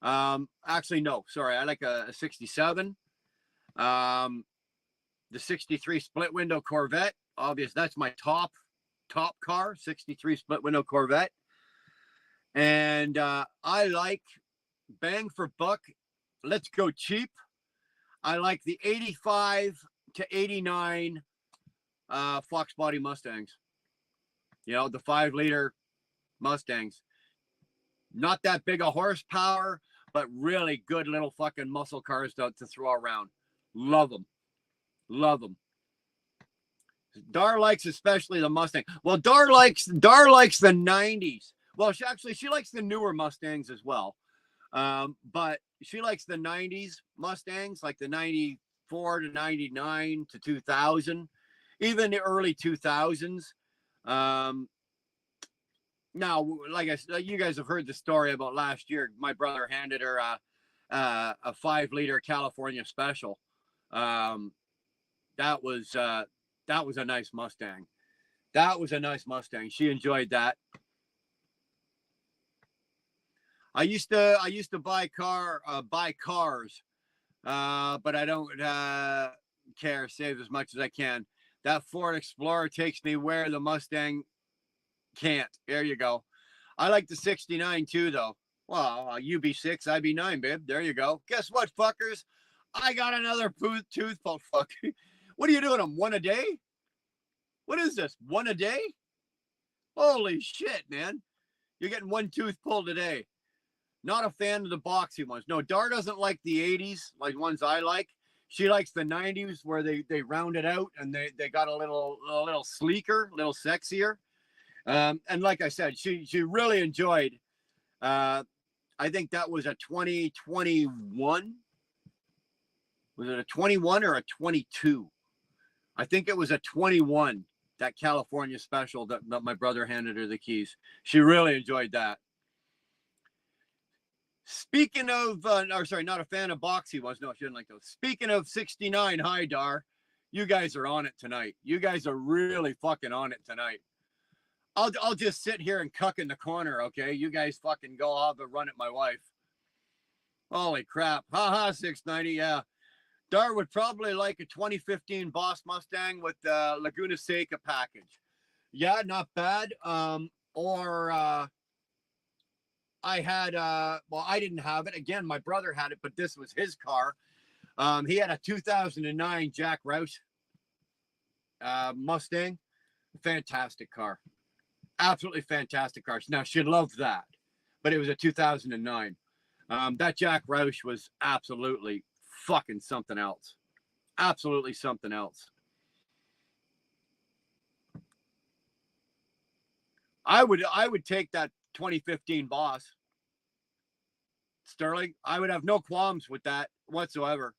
S2: Actually, no, sorry. I like a 67. The 63 split window Corvette. Obvious. That's my top car, 63 split window Corvette. And I like bang for buck. Let's go cheap. I like the 85 to 89 Fox body Mustangs. You know, the 5-liter Mustangs. Not that big a horsepower, but really good little fucking muscle cars to throw around. Love them. Dar likes especially the Mustang. Well, Dar likes the 90s Well, she likes the newer Mustangs as well. But she likes the 90s Mustangs, like the 94 to 99 to 2000, even the early 2000s. Now, like you guys have heard the story about last year. My brother handed her a 5-liter California Special. That was a nice Mustang. That was a nice Mustang. She enjoyed that. I used to buy cars, but I don't care. Save as much as I can. That Ford Explorer takes me where the Mustang can't. There you go. I like the 69 too, though. Well, UB6, IB9, babe. There you go. Guess what, fuckers? I got another tooth pulled. Fuck. What are you doing? Them one a day? What is this? One a day? Holy shit, man. You're getting one tooth pulled a day. Not a fan of the boxy ones. No, Dar doesn't like the 80s, like ones I like. She likes the 90s where they round it out and they got a little sleeker, a little sexier. And like I said, she really enjoyed. I think that was a 2021. Was it a 21 or a 22? I think it was a 21. That California Special that my brother handed her the keys. She really enjoyed that. Speaking of, not a fan of boxy ones. No, she didn't like those. Speaking of 69, hi, Dar. You guys are on it tonight. You guys are really fucking on it tonight. I'll just sit here and cuck in the corner, okay? You guys fucking go off and run at my wife. Holy crap. Haha, 690, yeah. Dar would probably like a 2015 Boss Mustang with the Laguna Seca package. Yeah, not bad. I had, I didn't have it. Again, my brother had it, but this was his car. He had a 2009 Jack Roush Mustang. Fantastic car. Absolutely fantastic car. Now, she loved that, but it was a 2009. That Jack Roush was absolutely fucking something else. Absolutely something else. I would take that 2015 Boss. Sterling, I would have no qualms with that whatsoever.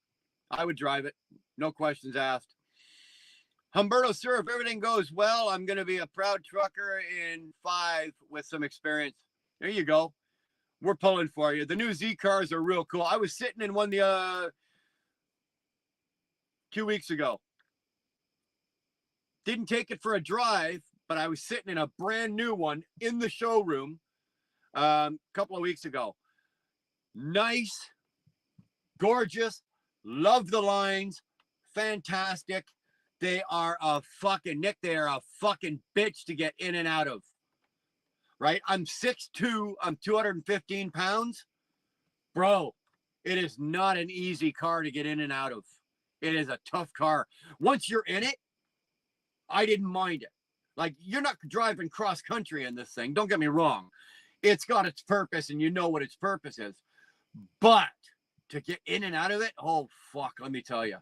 S2: I would drive it. No questions asked. Humberto, sir, if everything goes well, I'm going to be a proud trucker in 5 with some experience. There you go. We're pulling for you. The new Z cars are real cool. I was sitting in one 2 weeks ago. Didn't take it for a drive, but I was sitting in a brand new one in the showroom a couple of weeks ago. Nice, gorgeous, love the lines, fantastic. They are a fucking, Nick, they are a fucking bitch to get in and out of. Right? I'm 6'2", I'm 215 pounds. Bro, it is not an easy car to get in and out of. It is a tough car. Once you're in it, I didn't mind it. Like, you're not driving cross country in this thing. Don't get me wrong. It's got its purpose and you know what its purpose is. But to get in and out of it, oh, fuck, let me tell you.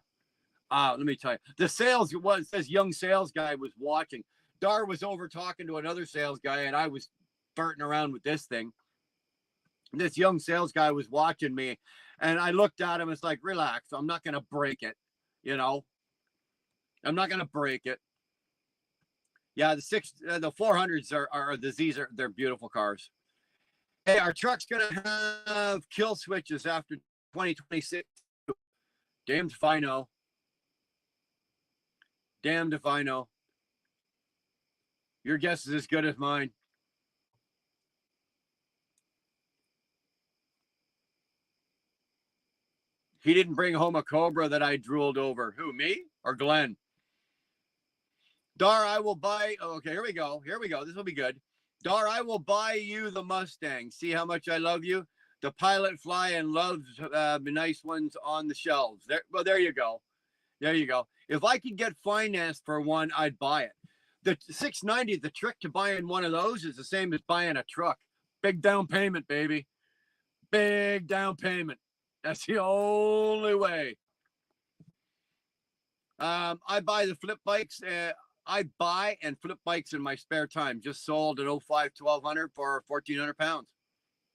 S2: The sales, it says young sales guy was watching. Dar was over talking to another sales guy and I was farting around with this thing. This young sales guy was watching me and I looked at him. It's like, relax. I'm not going to break it. You know, I'm not going to break it. Yeah, the 400s are the Z's they're beautiful cars. Hey, our truck's going to have kill switches after 2026. Damned if I know. Damned if I know. Your guess is as good as mine. He didn't bring home a Cobra that I drooled over. Who, me or Glenn? Dar, I will buy. Oh, okay, here we go. Here we go. This will be good. Dar, I will buy you the Mustang. See how much I love you? The Pilot Fly and loves the nice ones on the shelves. There you go. There you go. If I could get financed for one, I'd buy it. The 690, the trick to buying one of those is the same as buying a truck. Big down payment, baby. Big down payment. That's the only way. I buy the flip bikes. I buy and flip bikes in my spare time. Just sold an 05 1200 for 1,400 pounds.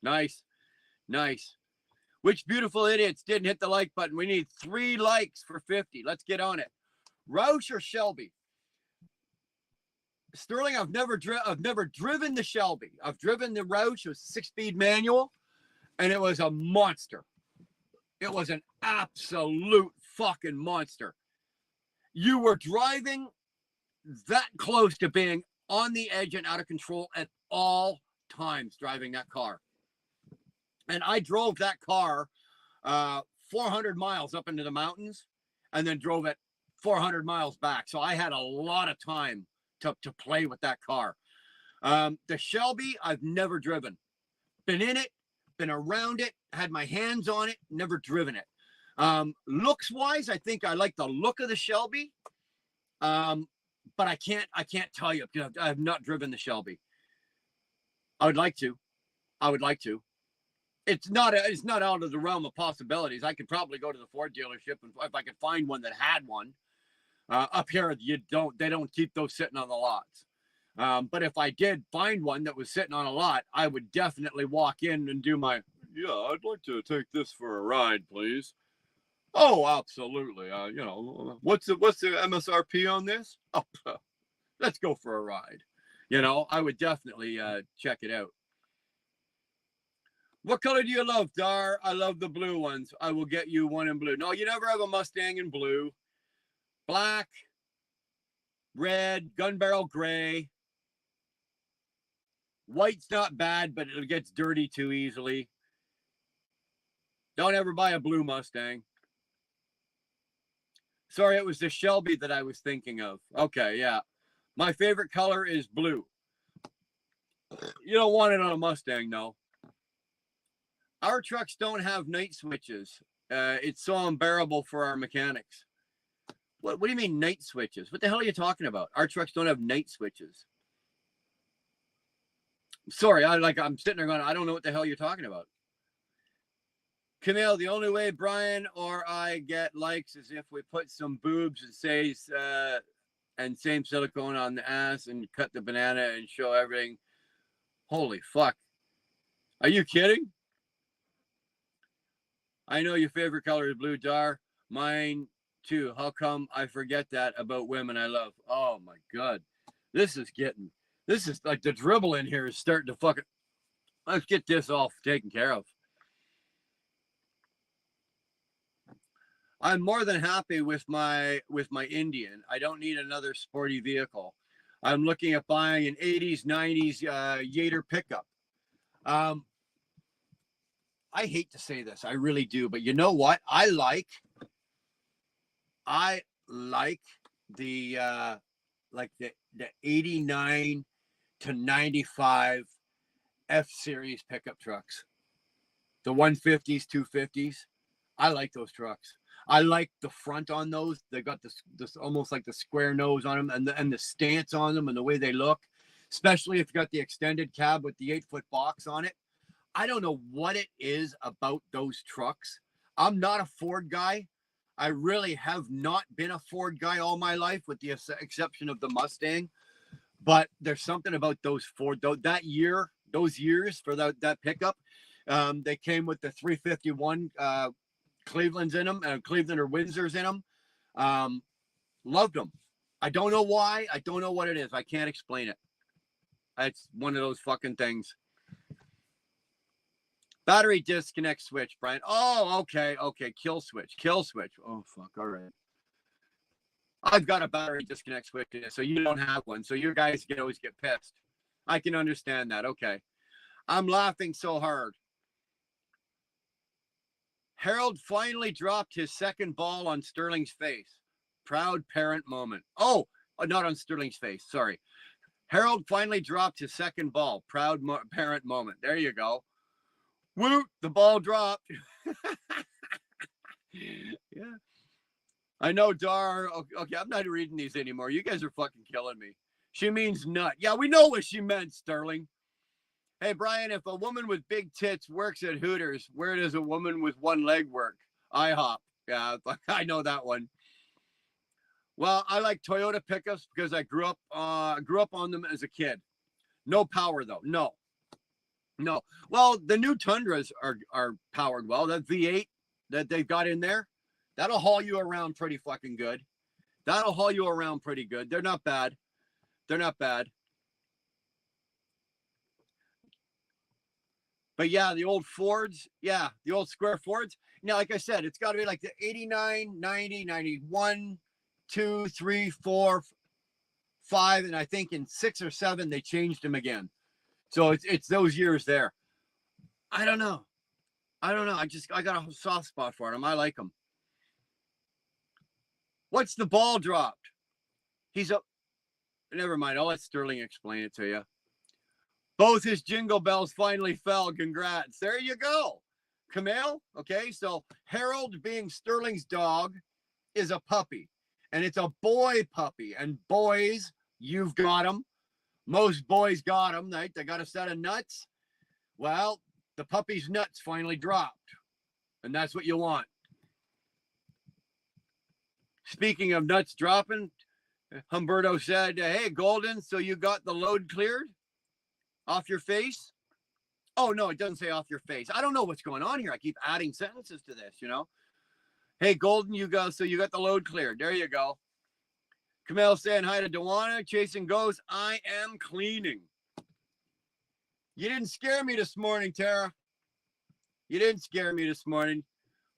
S2: Nice. Nice. Which beautiful idiots didn't hit the like button? We need 3 likes for 50. Let's get on it. Roush or Shelby? Sterling, I've never driven the Shelby. I've driven the Roush. It was a 6-speed manual, and it was a monster. It was an absolute fucking monster. You were driving that close to being on the edge and out of control at all times driving that car. And I drove that car 400 miles up into the mountains and then drove it 400 miles back. So I had a lot of time to play with that car. The Shelby, I've never driven. Been in it, been around it, had my hands on it, never driven it. Looks wise, I think I like the look of the Shelby. But I can't tell you because I have not driven the Shelby. I would like to. It's not out of the realm of possibilities. I could probably go to the Ford dealership and if I could find one that had one. Up here, they don't keep those sitting on the lots. But if I did find one that was sitting on a lot, I would definitely walk in and do my, yeah, I'd like to take this for a ride, please. Oh, absolutely. What's the MSRP on this? Oh, let's go for a ride. I would definitely check it out. What color do you love, Dar? I love the blue ones. I will get you one in blue. No, you never have a Mustang in blue. Black, red, gun barrel gray. White's not bad, but it gets dirty too easily. Don't ever buy a blue Mustang. Sorry, it was the Shelby that I was thinking of. Okay, yeah. My favorite color is blue. You don't want it on a Mustang, no. Our trucks don't have night switches. It's so unbearable for our mechanics. What do you mean night switches? What the hell are you talking about? Our trucks don't have night switches. Sorry, I'm sitting there going, I don't know what the hell you're talking about. Camille, the only way Brian or I get likes is if we put some boobs and same silicone on the ass and cut the banana and show everything. Holy fuck. Are you kidding? I know your favorite color is blue, Dar. Mine too. How come I forget that about women I love? Oh my God. This is like the dribble in here is starting to fucking, let's get this all taken care of. I'm more than happy with my Indian. I don't need another sporty vehicle. I'm looking at buying an 80s, 90s Yater pickup. I hate to say this, I really do, but you know what? I like the 89 to 95 F-Series pickup trucks. The 150s, 250s. I like those trucks. I like the front on those. They got this almost like the square nose on them and the stance on them and the way they look, especially if you got the extended cab with the 8-foot box on it. I don't know what it is about those trucks. I'm not a Ford guy. I really have not been a Ford guy all my life with the exception of the Mustang. But there's something about those Ford, those years for that pickup. They came with the 351 Cleveland's in them, Cleveland or Windsor's in them. Loved them. I don't know why. I don't know what it is. I can't explain it. It's one of those fucking things. Battery disconnect switch, Brian. Oh, okay. Kill switch. Oh, fuck. All right. I've got a battery disconnect switch in it, so you don't have one. So your guys can always get pissed. I can understand that. Okay. I'm laughing so hard. Harold finally dropped his second ball on Sterling's face. Proud parent moment. Oh, not on Sterling's face. Sorry. Harold finally dropped his second ball. Proud parent moment. There you go. Woot, the ball dropped. Yeah. I know, Dar. Okay, I'm not reading these anymore. You guys are fucking killing me. She means nut. Yeah, we know what she meant, Sterling. Hey, Brian, if a woman with big tits works at Hooters, where does a woman with one leg work? IHOP. Yeah, I know that one. Well, I like Toyota pickups because I grew up on them as a kid. No power though. No. Well, the new Tundras are powered well. That V8 that they've got in there, that'll haul you around pretty fucking good. They're not bad. But yeah, the old Fords, the old square Fords. Now, like I said, it's got to be like the 89, 90, 91, 2, 3, 4, 5, and I think in 6 or 7 they changed them again. So it's those years there. I don't know. I got a soft spot for them. I like them. What's the ball dropped? He's up. Never mind. I'll let Sterling explain it to you. Both his jingle bells finally fell. Congrats. There you go. Camille. Okay. So Harold, being Sterling's dog, is a puppy. And it's a boy puppy. And boys, you've got them. Most boys got them, right? They got a set of nuts. Well, the puppy's nuts finally dropped. And that's what you want. Speaking of nuts dropping, Humberto said, hey, Golden, so you got the load cleared off your face? Oh, no, it doesn't say off your face. I don't know what's going on here. I keep adding sentences to this, you know. Hey, Golden, you got the load cleared. There you go. Camille saying hi to Dewana. Chasing Ghosts. I am cleaning. You didn't scare me this morning, Tara. You didn't scare me this morning.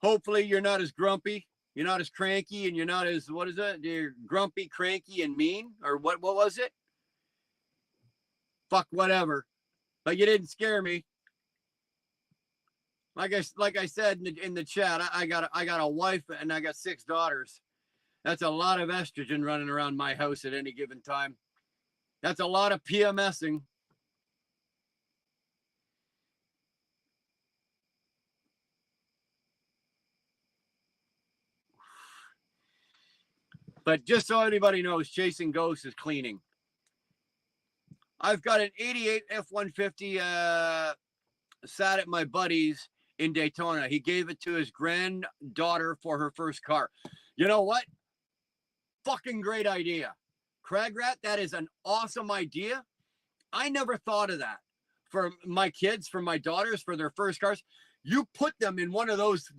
S2: Hopefully you're not as grumpy. You're not as cranky, and you're not as, what is it? You're grumpy, cranky, and mean? Or what was it? Fuck, whatever. But you didn't scare me. Like I said in the chat, I got a wife and I got 6 daughters. That's a lot of estrogen running around my house at any given time. That's a lot of PMSing. But just so anybody knows, Chasing Ghosts is cleaning. I've got an 88 F-150 sat at my buddy's in Daytona. He gave it to his granddaughter for her first car. You know what? Fucking great idea. Cragrat, that is an awesome idea. I never thought of that. For my kids, for my daughters, for their first cars, you put them in one of those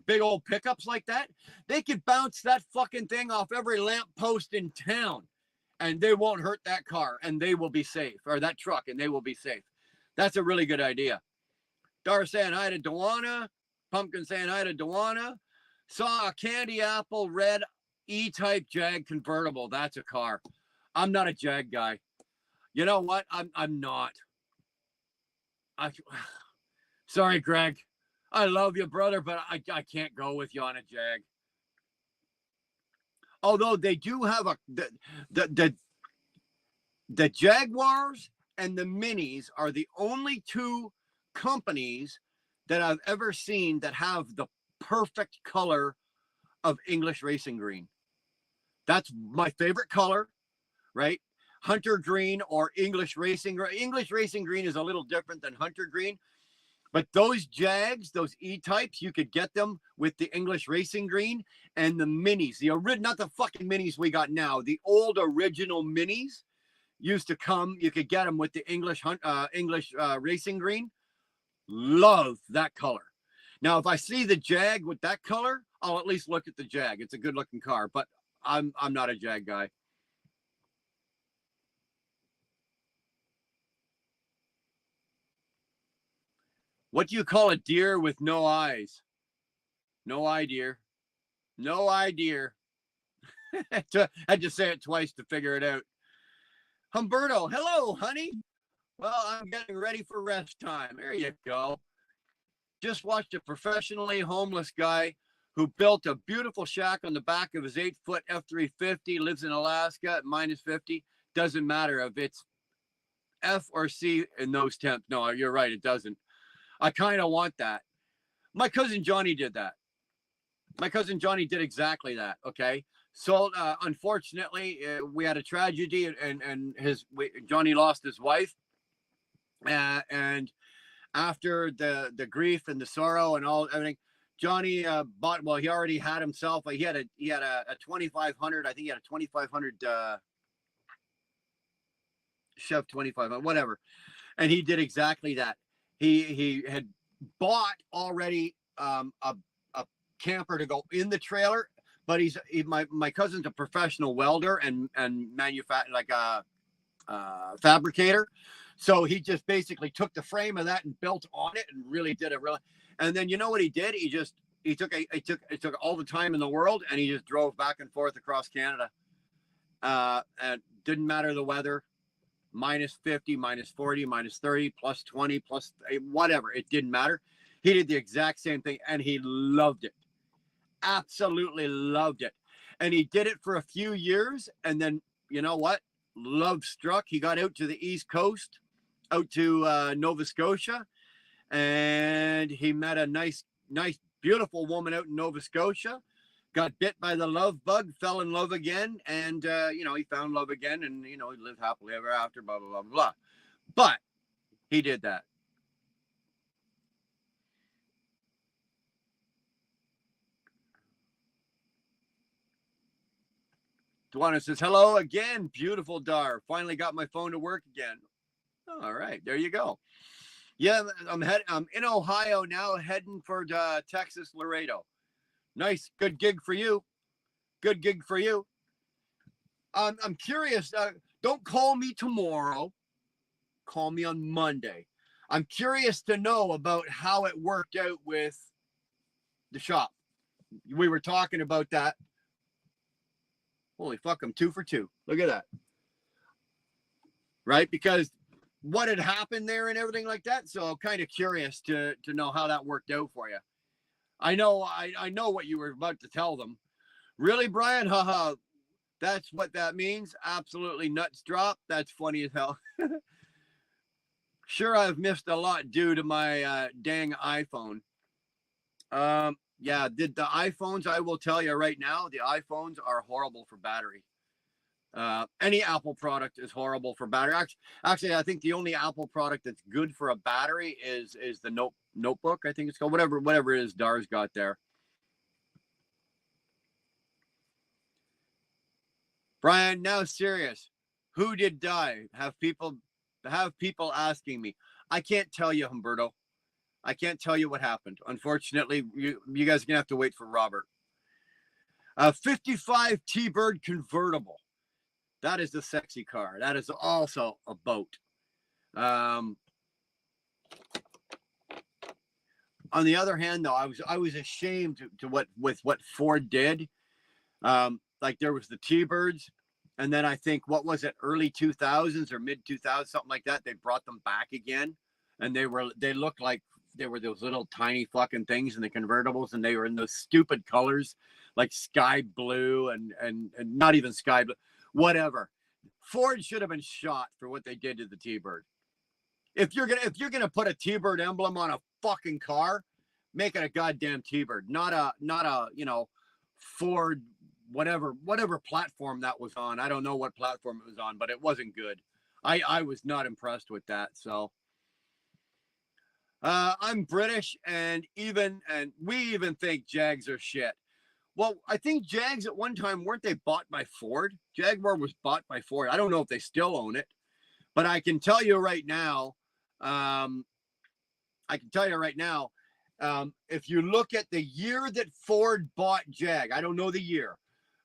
S2: big old pickups like that, they could bounce that fucking thing off every lamppost in town and they won't hurt that car and they will be safe, or that truck, and they will be safe. That's a really good idea. Dar saying hi to Dewana. Pumpkin saying hi to Dewana. Saw a candy apple red E-type Jag convertible. That's a car. I'm not a Jag guy. You know what? I'm not. Sorry, Greg. I love you, brother, but I can't go with you on a Jag. Although they do have the Jaguars and the Minis are the only 2 companies that I've ever seen that have the perfect color of English racing green. That's my favorite color, right? Hunter green or English racing green. English racing green is a little different than hunter green. But those Jags, those E-types, you could get them with the English racing green, and the Minis, not the fucking Minis we got now, the old original Minis used to come. You could get them with the English racing green. Love that color. Now, if I see the Jag with that color, I'll at least look at the Jag. It's a good looking car, but I'm not a Jag guy. What do you call a deer with no eyes? No eye, deer. No eye, deer. I had to say it twice to figure it out. Humberto, hello, honey. Well, I'm getting ready for rest time. There you go. Just watched a professionally homeless guy who built a beautiful shack on the back of his 8-foot F-350, lives in Alaska at -50. Doesn't matter if it's F or C in those temps. No, you're right. It doesn't. I kind of want that. My cousin Johnny did that. My cousin Johnny did exactly that. Okay. So unfortunately, we had a tragedy, and Johnny lost his wife. And after the grief and the sorrow and everything, Johnny bought. Well, he already had himself. He had a 2500. I think he had a 2500 Chev 2500, whatever. And he did exactly that. He had bought already a camper to go in the trailer, but my cousin's a professional welder and like a fabricator. So he just basically took the frame of that and built on it and really did it really. And then you know what he did? He took all the time in the world and he just drove back and forth across Canada. And didn't matter the weather, minus 50, minus 40, minus 30, plus 20, plus whatever. It didn't matter. He did the exact same thing and he loved it. Absolutely loved it. And he did it for a few years. And then, you know what? Love struck. He got out to the East Coast, out to Nova Scotia, and he met a nice, beautiful woman out in Nova Scotia, got bit by the love bug, fell in love again, and, he found love again, and, he lived happily ever after, blah, blah, blah, blah. But he did that. Duana says, hello again, beautiful Dar. Finally got my phone to work again. All right, there you go. Yeah, I'm in Ohio now, heading for Texas, Laredo. Nice, good gig for you. Good gig for you. I'm curious. Don't call me tomorrow. Call me on Monday. I'm curious to know about how it worked out with the shop. We were talking about that. Holy fuck, I'm 2 for 2. Look at that. Right? Because what had happened there and everything like that. So I'm kind of curious to know how that worked out for you. I know what you were about to tell them. Really, Brian? Haha. That's what that means. Absolutely nuts drop. That's funny as hell. Sure, I've missed a lot due to my dang iPhone. Yeah, the iPhones, I will tell you right now, the iPhones are horrible for battery. Any Apple product is horrible for battery. Actually, I think the only Apple product that's good for a battery is the notebook. I think it's called whatever it is Dar's got there. Brian, now serious. Who did die? Have people asking me. I can't tell you, Humberto. I can't tell you what happened. Unfortunately, you guys are gonna have to wait for Robert. 55 T-Bird convertible. That is the sexy car. That is also a boat. On the other hand, though, I was ashamed to what Ford did. Like there was the T-Birds, and then I think what was it, early 2000s or mid 2000s, something like that. They brought them back again, and they looked like they were those little tiny fucking things in the convertibles, and they were in those stupid colors like sky blue and not even sky blue. Whatever. Ford should have been shot for what they did to the T-Bird. If you're gonna put a T-Bird emblem on a fucking car, make it a goddamn T-Bird, not a Ford whatever platform that was on. I don't know what platform it was on, but it wasn't good. I was not impressed with that. So I'm British, and we even think Jags are shit. Well, I think Jags at one time, weren't they bought by Ford? Jaguar was bought by Ford. I don't know if they still own it, but I can tell you right now, if you look at the year that Ford bought Jag, I don't know the year,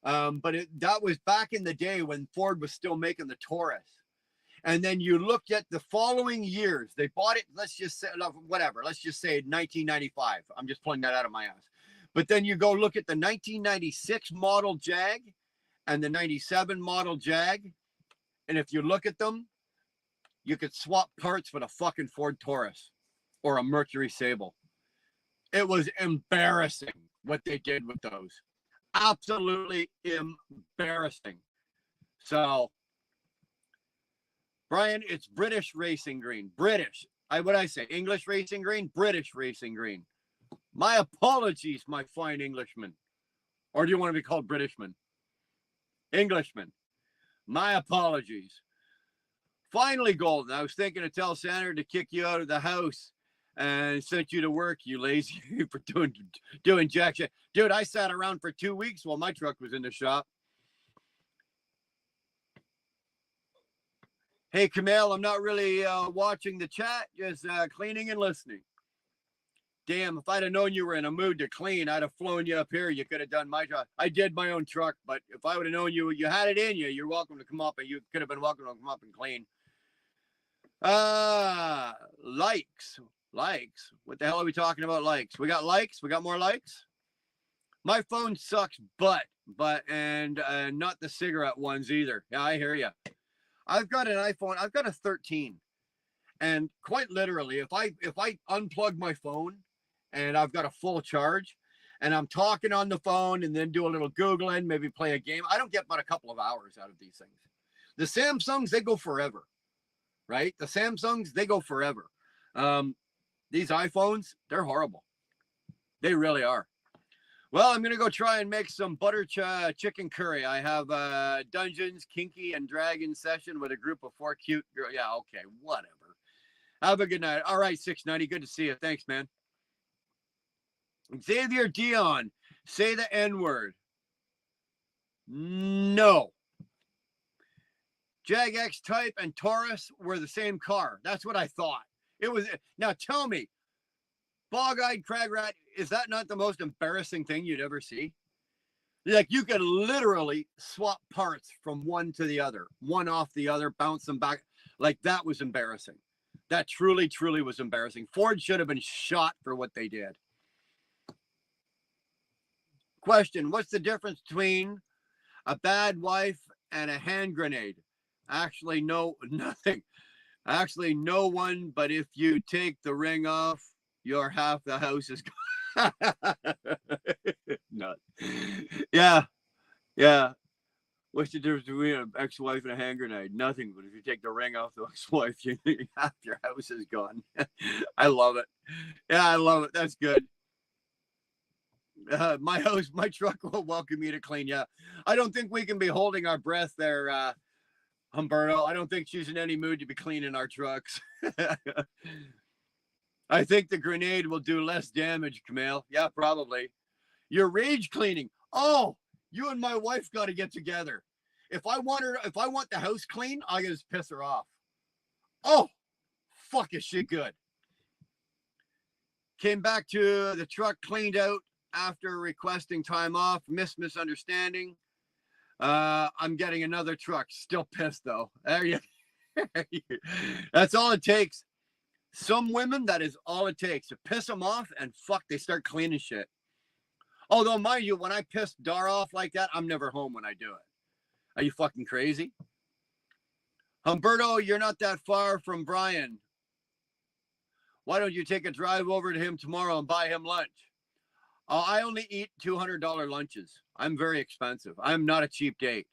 S2: but that was back in the day when Ford was still making the Taurus. And then you look at the following years, they bought it, let's just say 1995. I'm just pulling that out of my ass. But then you go look at the 1996 model Jag and the 97 model Jag. And if you look at them, you could swap parts with a fucking Ford Taurus or a Mercury Sable. It was embarrassing what they did with those. Absolutely embarrassing. So, Brian, it's British racing green. British. What I say? English racing green? British racing green. My apologies, my fine Englishman. Or do you want to be called Britishman? Englishman. My apologies. Finally, Golden, I was thinking to tell Sandra to kick you out of the house and sent you to work, you lazy for doing jack shit. Dude, I sat around for 2 weeks while my truck was in the shop. Hey, Camille, I'm not really watching the chat, just cleaning and listening. Damn, if I'd have known you were in a mood to clean, I'd have flown you up here. You could have done my job. I did my own truck, but if I would have known you had it in you, you're welcome to come up, and you could have been welcome to come up and clean. Likes. What the hell are we talking about? Likes. We got likes. We got more likes. My phone sucks, but not the cigarette ones either. Yeah, I hear you. I've got an iPhone. I've got a 13, and quite literally, if I unplug my phone and I've got a full charge, and I'm talking on the phone and then do a little Googling, maybe play a game, I don't get but a couple of hours out of these things. The Samsungs, they go forever, right? The Samsungs, they go forever. These iPhones, they're horrible. They really are. Well, I'm going to go try and make some butter chicken curry. I have Dungeons, Kinky, and Dragon session with a group of 4 cute girls. Yeah, okay, whatever. Have a good night. All right, 690, good to see you. Thanks, man. Xavier Dion, say the N-word. No. Jag X-Type and Taurus were the same car. That's what I thought. It was. Now tell me, bog-eyed crag rat, is that not the most embarrassing thing you'd ever see? Like, you could literally swap parts from one to the other, one off the other, bounce them back. Like, that was embarrassing. That truly, truly was embarrassing. Ford should have been shot for what they did. Question, what's the difference between a bad wife and a hand grenade? Actually, no, nothing. Actually, no one, but if you take the ring off, your half the house is gone. Nut. Yeah. What's the difference between an ex-wife and a hand grenade? Nothing, but if you take the ring off the ex-wife, half your house is gone. I love it. Yeah, I love it. That's good. My truck will welcome you to clean. Yeah, I don't think we can be holding our breath there, Humberto. I don't think she's in any mood to be cleaning our trucks. I think the grenade will do less damage, Camille. Yeah, probably. You're rage cleaning. Oh, you and my wife got to get together. If I want the house clean, I gotta just piss her off. Oh, fuck, is she good? Came back to the truck cleaned out after requesting time off. Misunderstanding. I'm getting another truck. Still pissed though. There you. That's all it takes. Some women, that is all it takes to piss them off, and fuck, they start cleaning shit. Although, mind you, when I piss Dar off like that, I'm never home when I do it. Are you fucking crazy? Humberto, you're not that far from Brian. Why don't you take a drive over to him tomorrow and buy him lunch? I only eat $200 lunches. I'm very expensive. I'm not a cheap date.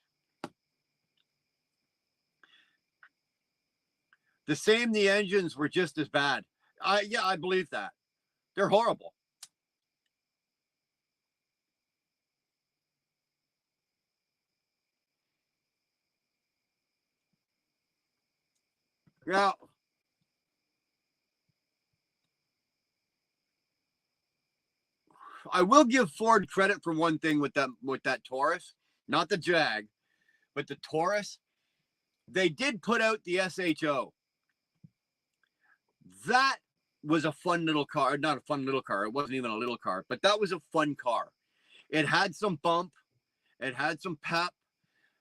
S2: The engines were just as bad. I believe that. They're horrible. Yeah. I will give Ford credit for one thing with that Taurus, not the Jag, but the Taurus. They did put out the SHO. That was a fun little car. Not a fun little car. It wasn't even a little car, but that was a fun car. It had some bump. It had some pep.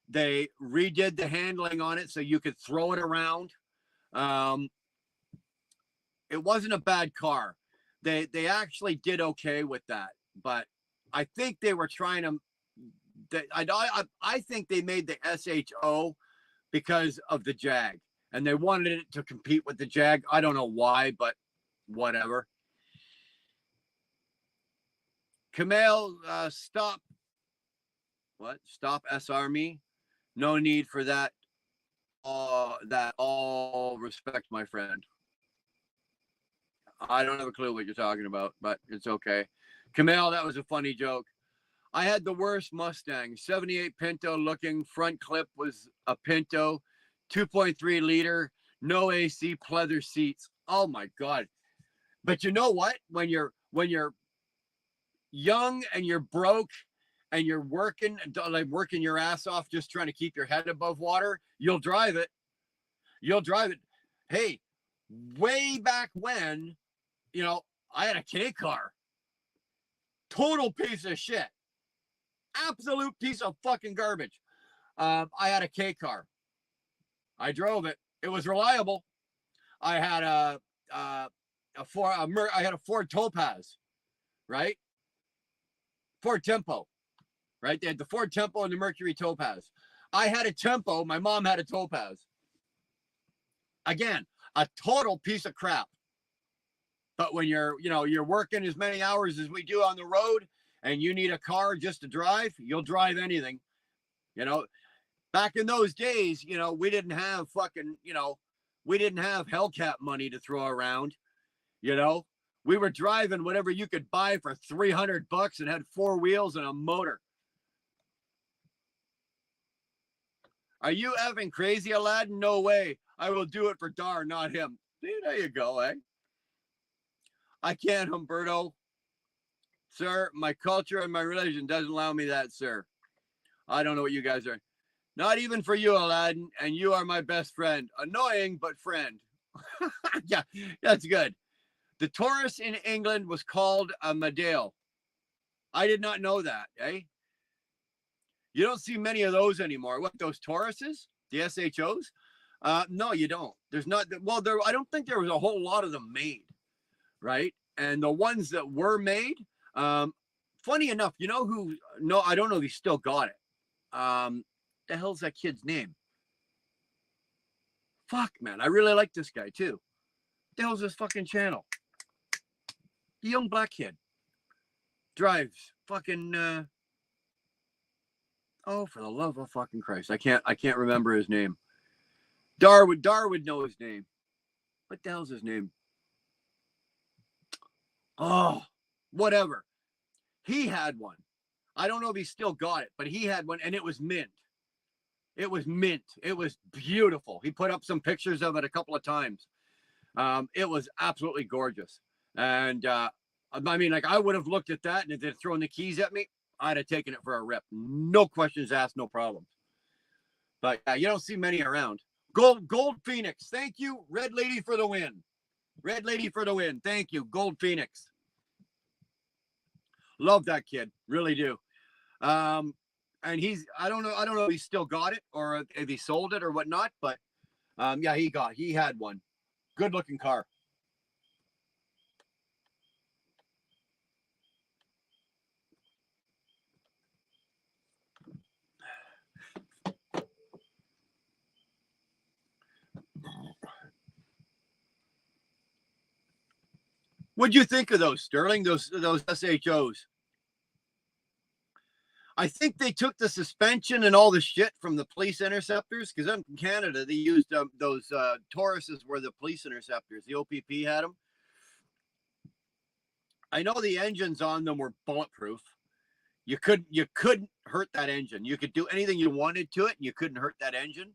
S2: They redid the handling on it so you could throw it around. It wasn't a bad car. They actually did okay with that, but I think they were trying to. I think they made the SHO because of the Jag, and they wanted it to compete with the Jag. I don't know why, but whatever. Camille, stop. What? Stop SR me? No need for that. That all respect, my friend. I don't have a clue what you're talking about, but it's okay. Camille, that was a funny joke. I had the worst Mustang, 78 Pinto looking. Front clip was a Pinto, 2.3 liter, no AC, pleather seats. Oh my God. But you know what? When you're young and you're broke and you're working your ass off just trying to keep your head above water, you'll drive it. You'll drive it. Hey, way back when, I had a K car. Total piece of shit. Absolute piece of fucking garbage. I had a K car. I drove it. It was reliable. I had I had a Ford Topaz, right? Ford Tempo, right? They had the Ford Tempo and the Mercury Topaz. I had a Tempo. My mom had a Topaz. Again, a total piece of crap. But when you're working as many hours as we do on the road and you need a car just to drive, you'll drive anything. Back in those days, we didn't have we didn't have Hellcat money to throw around. We were driving whatever you could buy for $300 and had 4 wheels and a motor. Are you effing crazy, Aladdin? No way. I will do it for Dar, not him. See, there you go, eh? I can't, Humberto. Sir, my culture and my religion doesn't allow me that, sir. I don't know what you guys are. Not even for you, Aladdin, and you are my best friend. Annoying, but friend. Yeah, that's good. The Taurus in England was called a Medale. I did not know that, eh? You don't see many of those anymore. What, those Tauruses? The SHOs? No, you don't. There's not. Well, I don't think there was a whole lot of them made, right? And the ones that were made, funny enough, who? No, I don't know if he still got it. The hell's that kid's name? Fuck, man, I really like this guy too. The hell's this fucking channel? The young black kid drives fucking. Oh, for the love of fucking Christ, I can't remember his name. Dar would know his name. What the hell's his name? Oh, whatever. He had one. I don't know if he still got it, but he had one, and it was mint. It was mint. It was beautiful. He put up some pictures of it a couple of times. It was absolutely gorgeous. And I mean, I would have looked at that, and if they'd thrown the keys at me, I'd have taken it for a rip. No questions asked, no problems. But you don't see many around. Gold Phoenix. Thank you. Red Lady for the win. Red Lady for the win. Thank you. Gold Phoenix. Love that kid. Really do. And I don't know if he still got it or if he sold it or whatnot, but yeah, he had one. Good looking car. What'd you think of those, Sterling? Those SHOs? I think they took the suspension and all the shit from the police interceptors, because in Canada they used those Tauruses were the police interceptors. The OPP had them. I know the engines on them were bulletproof. You couldn't hurt that engine. You could do anything you wanted to it, and you couldn't hurt that engine.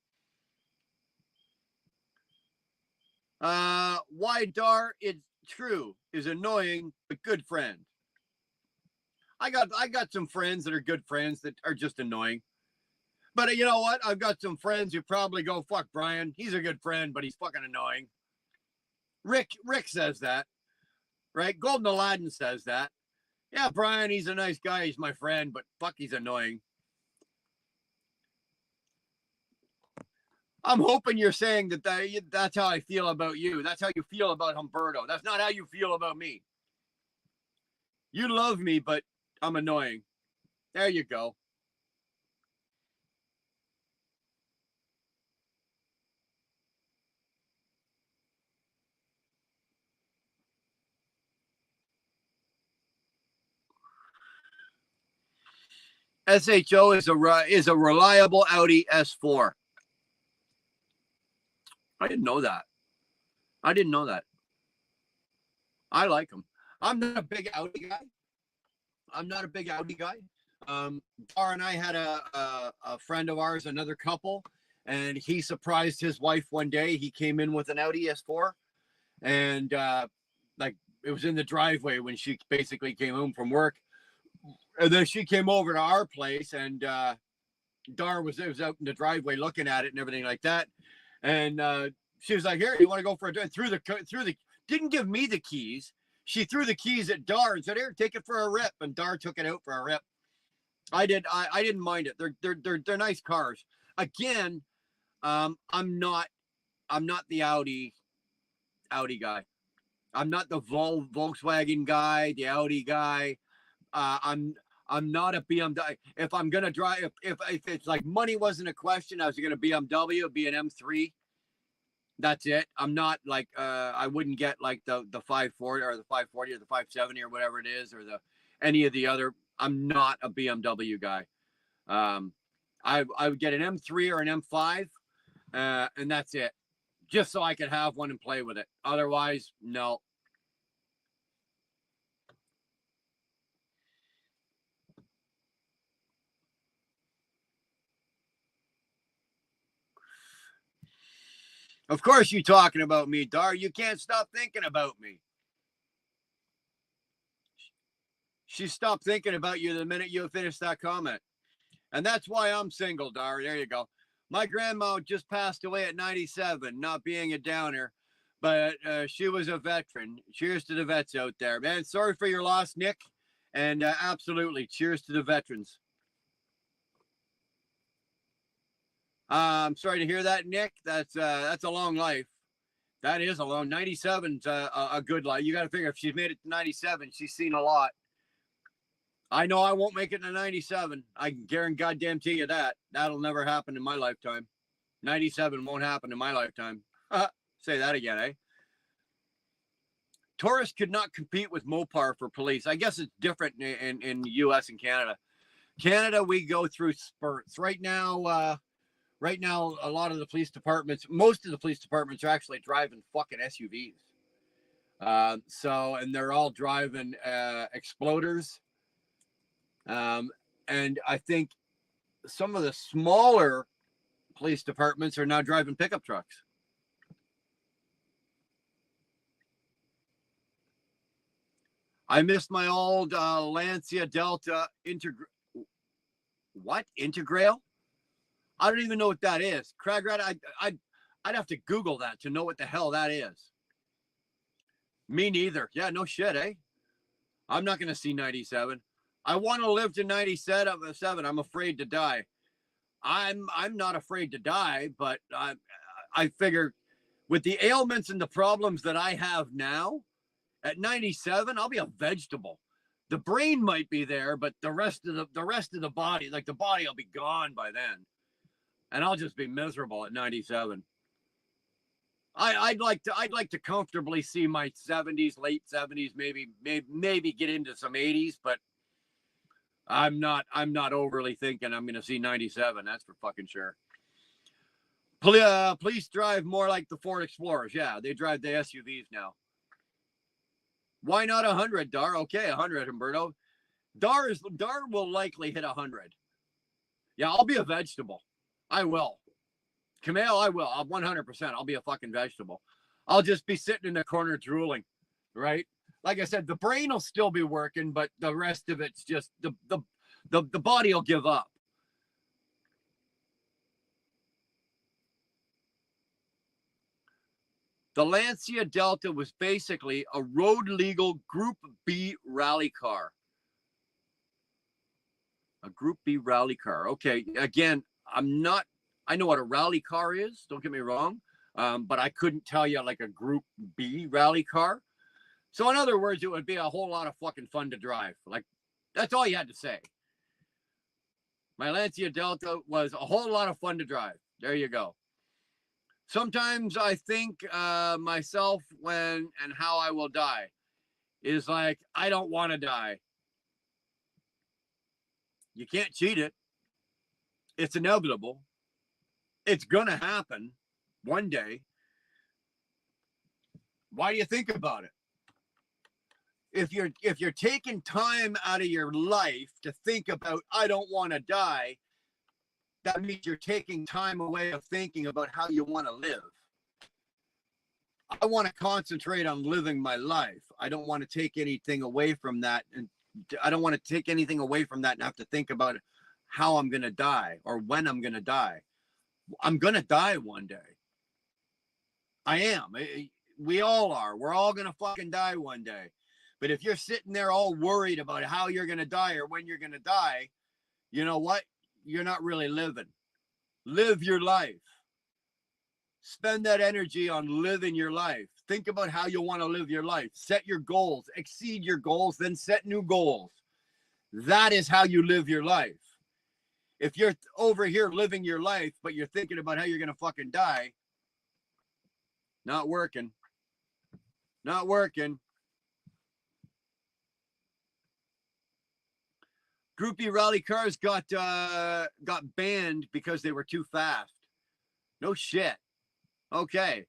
S2: Why Dar? It's true. Is annoying, but good friend. I got some friends that are good friends that are just annoying. But you know what? I've got some friends who probably go, fuck Brian. He's a good friend, but he's fucking annoying. Rick says that, right? Golden Aladdin says that. Yeah, Brian, he's a nice guy. He's my friend, but fuck, he's annoying. I'm hoping you're saying that's how I feel about you. That's how you feel about Humberto. That's not how you feel about me. You love me, but I'm annoying. There you go. SHO is a reliable Audi S4. I didn't know that. I like them. I'm not a big Audi guy. Dar and I had a friend of ours, another couple, and he surprised his wife one day. He came in with an Audi S4, and it was in the driveway when she basically came home from work. And then she came over to our place, and Dar was out in the driveway looking at it and everything like that. And she was like, "Here, you want to go for a drive?" Through the didn't give me the keys. She threw the keys at Dar and said, "Here, take it for a rip." And Dar took it out for a rip. I didn't mind it. They're nice cars. Again, I'm not the Audi guy. I'm not the Volkswagen guy, the Audi guy. I'm not a BMW. If I'm gonna drive, if it's like money wasn't a question, I was gonna BMW, it'd be an M3. That's it. I'm not like I wouldn't get like the 540 or the 540 or the 570 or whatever it is, or the any of the other. I'm not a BMW guy. I would get an M3 or an M5, and that's it, just so I could have one and play with it. Otherwise, no. Of course you're talking about me, Dar. You can't stop thinking about me. She stopped thinking about you the minute you finished that comment. And that's why I'm single, Dar. There you go. My grandma just passed away at 97, not being a downer, but she was a veteran. Cheers to the vets out there, man. Sorry for your loss, Nick. And absolutely, cheers to the veterans. I'm sorry to hear that, Nick. That's a long life. That is a long. 97's a good life. You got to figure if she's made it to 97, she's seen a lot. I know I won't make it to 97. I can guarantee you that. That'll never happen in my lifetime. 97 won't happen in my lifetime. Say that again, eh? Tourists could not compete with Mopar for police. I guess it's different in U.S. and Canada. Canada, we go through spurts. Right now, a lot of the police departments, most of the police departments are actually driving fucking SUVs. And they're all driving exploders. And I think some of the smaller police departments are now driving pickup trucks. I missed my old Lancia Delta Integral? I don't even know what that is. Cragrat, I'd have to Google that to know what the hell that is. Me neither. Yeah, no shit, eh? I'm not going to see 97. I want to live to 97. I'm afraid to die. I'm not afraid to die, but I figure with the ailments and the problems that I have now, at 97, I'll be a vegetable. The brain might be there, but the rest of the body, like the body, will be gone by then, and I'll just be miserable at 97. I'd like to comfortably see my 70s, late 70s, maybe get into some 80s, but I'm not overly thinking I'm going to see 97. That's for fucking sure. Police drive more like the Ford Explorers. Yeah, they drive the SUVs now. Why not 100, Dar? Okay, 100, Humberto. Dar will likely hit 100. Yeah, I'll be a vegetable. I will. Kamel, I will. I'll 100%. I'll be a fucking vegetable. I'll just be sitting in the corner drooling, right? Like I said, the brain will still be working, but the rest of it's just the body will give up. The Lancia Delta was basically a road legal Group B rally car. A Group B rally car. Okay, again, I know what a rally car is, don't get me wrong, but I couldn't tell you like a Group B rally car. So in other words, it would be a whole lot of fucking fun to drive. Like, that's all you had to say. My Lancia Delta was a whole lot of fun to drive. There you go. Sometimes I think myself when and how I will die is like, I don't want to die. You can't cheat it. It's inevitable. It's going to happen one day. Why do you think about it? If you're taking time out of your life to think about, I don't want to die, that means you're taking time away of thinking about how you want to live. I want to concentrate on living my life. I don't want to take anything away from that. And I don't want to take anything away from that and have to think about how I'm going to die or when I'm going to die. I'm going to die one day. I am. We all are. We're all going to fucking die one day. But if you're sitting there all worried about how you're going to die or when you're going to die, you know what? You're not really living. Live your life. Spend that energy on living your life. Think about how you want to live your life. Set your goals, exceed your goals, then set new goals. That is how you live your life. If you're over here living your life, but you're thinking about how you're going to fucking die, not working. Not working. Groupie rally cars got banned because they were too fast. No shit. Okay.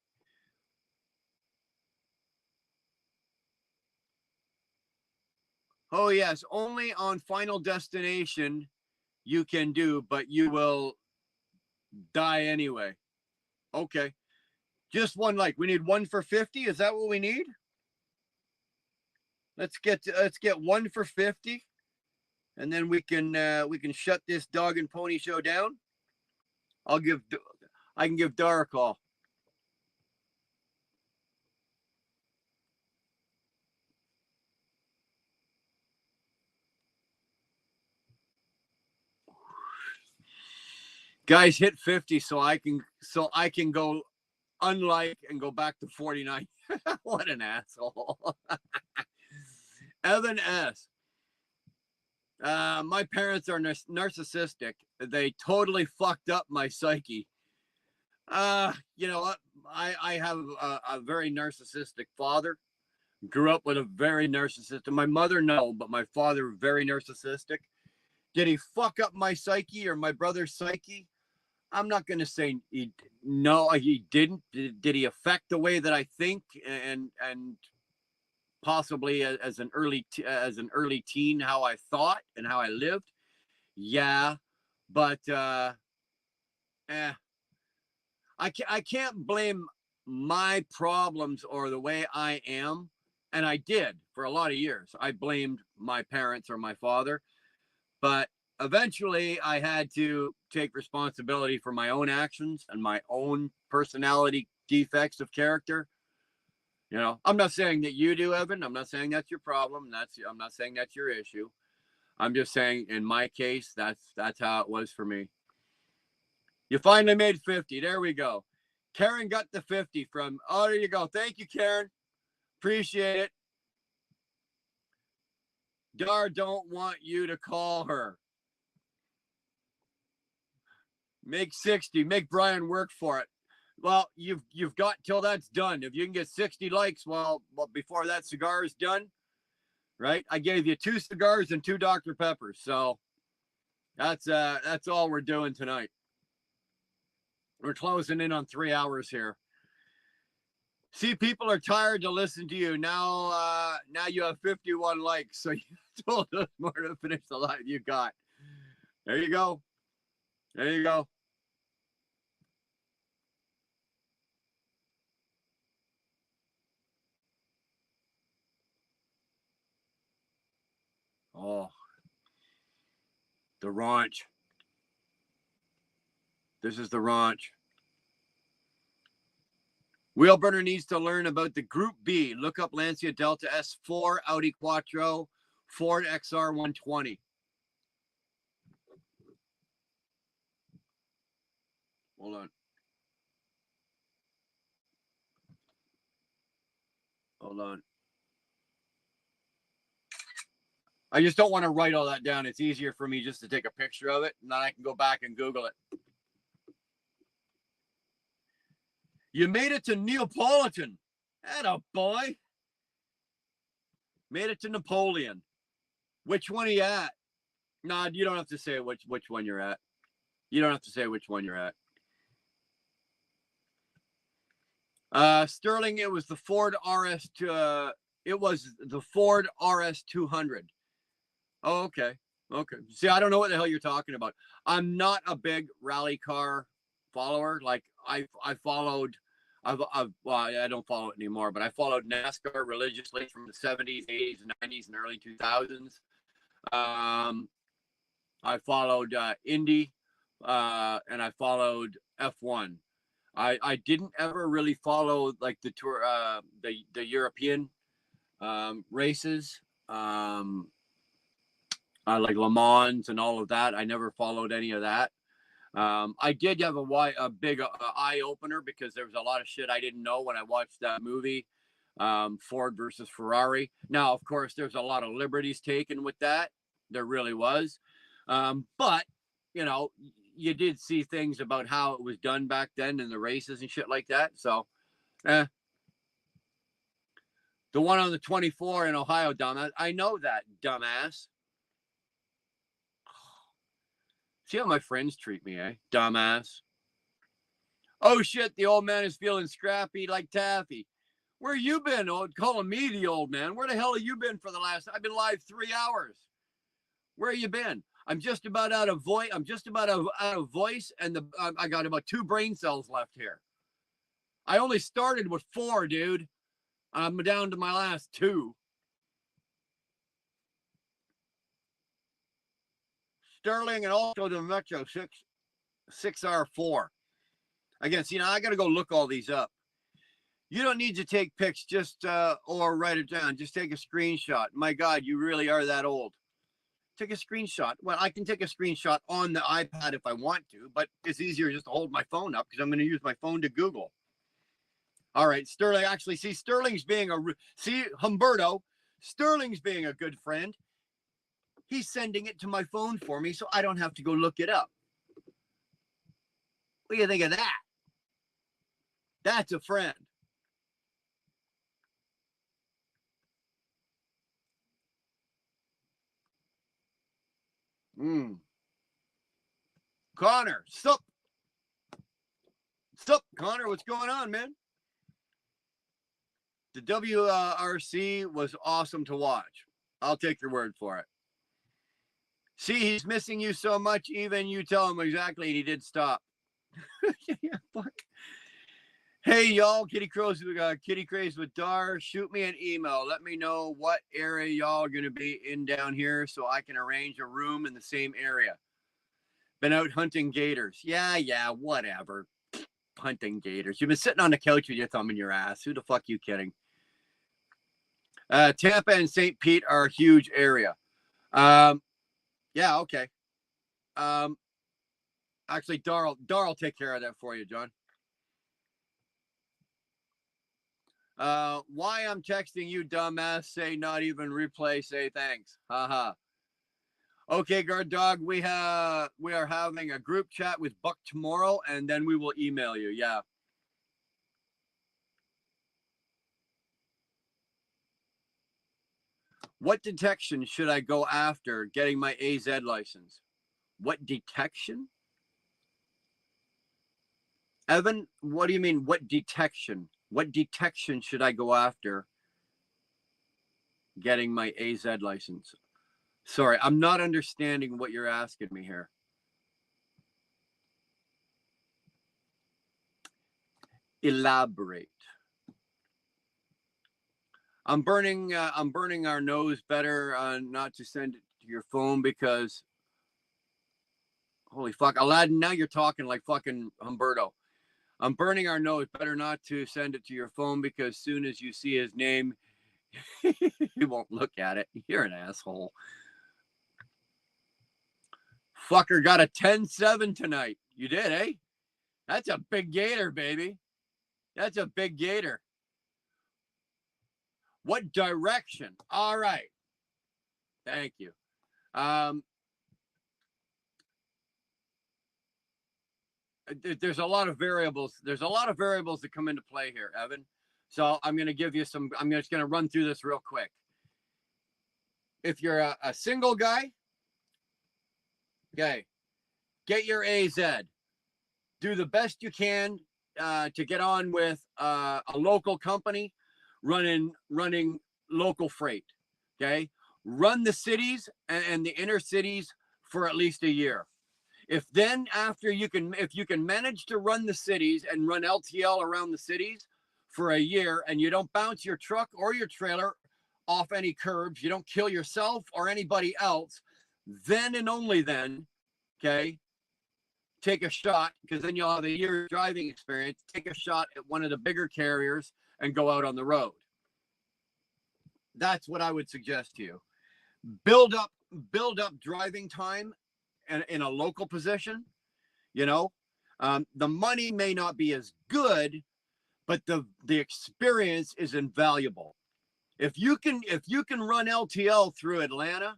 S2: Oh, yes. Only on Final Destination you can do, but you will die anyway. Okay. Just one like. We need one for 50. Is that what we need? Let's get one for 50. And then we can shut this dog and pony show down. I can give Dara a call. Guys, hit 50 so I can go unlike and go back to 49. What an asshole. Evan S. My parents are narcissistic. They totally fucked up my psyche. You know what? I have a very narcissistic father. Grew up with a very narcissistic. My mother, no, but my father, very narcissistic. Did he fuck up my psyche or my brother's psyche? I'm not going to say no, he didn't. Did he affect the way that I think and possibly as an early teen how I thought and how I lived? Yeah, but I can't blame my problems or the way I am, and I did for a lot of years. I blamed my parents or my father, but eventually I had to take responsibility for my own actions and my own personality defects of character. You know, I'm not saying that you do, Evan. I'm not saying that's your problem. I'm not saying that's your issue. I'm just saying in my case, that's how it was for me. You finally made 50. There we go. Karen got the 50 from, oh, there you go. Thank you, Karen. Appreciate it. Dar don't want you to call her. Make 60. Make Brian work for it. Well, you've got till that's done. If you can get 60 likes, well, before that cigar is done, right? I gave you 2 cigars and 2 Dr. Peppers. So that's all we're doing tonight. We're closing in on 3 hours here. See, people are tired to listen to you. Now you have 51 likes. So you told us more to finish the live you got. There you go. There you go. Oh, the ranch. This is the ranch. Wheelburner needs to learn about the Group B. Look up Lancia Delta S4, Audi Quattro, Ford XR 120. Hold on. Hold on. I just don't want to write all that down. It's easier for me just to take a picture of it, and then I can go back and Google it. You made it to Neapolitan. Atta boy. Made it to Napoleon. Which one are you at? Nah, you don't have to say which one you're at. You don't have to say which one you're at. Sterling, it was the Ford RS. It was the Ford RS 200. Oh, okay. Okay. See, I don't know what the hell you're talking about. I'm not a big rally car follower. Like I Well, I don't follow it anymore, but I followed NASCAR religiously from the 70s, 80s, 90s, and early 2000s. I followed Indy, and I followed F1. I didn't ever really follow like the tour, the European races, like Le Mans and all of that. I never followed any of that. I did have a big eye opener because there was a lot of shit I didn't know when I watched that movie, Ford versus Ferrari. Now, of course, there's a lot of liberties taken with that. There really was. But, you know, you did see things about how it was done back then in the races and shit like that. So, the one on the 24 in Ohio, dumbass. I know that, dumbass. See how my friends treat me, eh? Dumbass. Oh, shit, the old man is feeling scrappy like taffy. Where you been, calling me the old man? Where the hell have you been for the last... I've been live 3 hours. Where you been? I'm just about out of voice. I'm just about out of voice, and I got about 2 brain cells left here. I only started with 4, dude. I'm down to my last 2. Sterling and also the Metro 6R4. Again, see, now I got to go look all these up. You don't need to take pics just or write it down. Just take a screenshot. My God, you really are that old. Take a screenshot. Well, I can take a screenshot on the iPad if I want to, but it's easier just to hold my phone up because I'm going to use my phone to Google. All right, Sterling. Actually, see, Sterling's being Humberto. Sterling's being a good friend. He's sending it to my phone for me so I don't have to go look it up. What do you think of that? That's a friend. Connor, sup? Sup, Connor? What's going on, man? The WRC was awesome to watch. I'll take your word for it. See, he's missing you so much, even you tell him exactly, and he did stop. Yeah, fuck. Hey, y'all, Kitty Craze with Dar. Shoot me an email. Let me know what area y'all are going to be in down here so I can arrange a room in the same area. Been out hunting gators. Yeah, whatever. Hunting gators. You've been sitting on the couch with your thumb in your ass. Who the fuck you kidding? Tampa and St. Pete are a huge area. Yeah, okay. Actually, Dar'll take care of that for you, John. Why I'm texting you, dumbass? Say not even replay. Say thanks. Haha. Okay, guard dog. We are having a group chat with Buck tomorrow, and then we will email you. Yeah. What detection should I go after getting my AZ license? What detection? Evan, what do you mean? What detection? What detection should I go after getting my AZ license? Sorry, I'm not understanding what you're asking me here. Elaborate. I'm burning our nose better not to send it to your phone because holy fuck, Aladdin, now you're talking like fucking Humberto. I'm burning our nose better not to send it to your phone because as soon as you see his name, you won't look at it. You're an asshole. Fucker got a 10-7 tonight. You did, eh? That's a big gator, baby. That's a big gator. What direction? All right. Thank you. There's a lot of variables. There's a lot of variables that come into play here, Evan. So I'm going to give you some. I'm just going to run through this real quick. If you're a single guy, okay, get your AZ. Do the best you can to get on with a local company running local freight. Okay, run the cities and the inner cities for at least a year. If then after if you can manage to run the cities and run LTL around the cities for a year, and you don't bounce your truck or your trailer off any curbs, you don't kill yourself or anybody else, then and only then, okay, take a shot, because then you'll have a year's driving experience. Take a shot at one of the bigger carriers and go out on the road. That's what I would suggest to you. Build up driving time in a local position. You know, the money may not be as good, but the experience is invaluable. If you can run LTL through Atlanta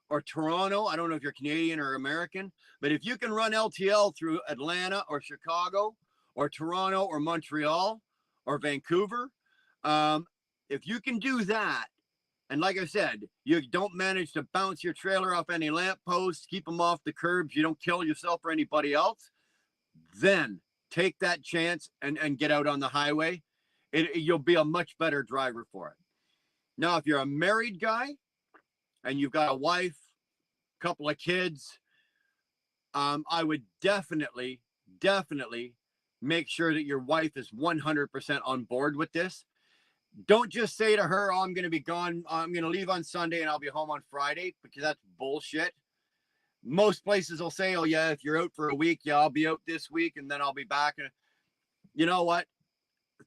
S2: or Toronto, I don't know if you're Canadian or American, but if you can run LTL through Atlanta or Chicago or Toronto or Montreal or Vancouver, if you can do that, and like I said, you don't manage to bounce your trailer off any lampposts, keep them off the curbs, you don't kill yourself or anybody else, then take that chance and get out on the highway. You'll be a much better driver for it. Now, if you're a married guy and you've got a wife, a couple of kids, I would definitely make sure that your wife is 100% on board with this. Don't just say to her, oh, I'm going to be gone. I'm going to leave on Sunday and I'll be home on Friday, because that's bullshit. Most places will say, oh, yeah, if you're out for a week, yeah, I'll be out this week and then I'll be back. You know what?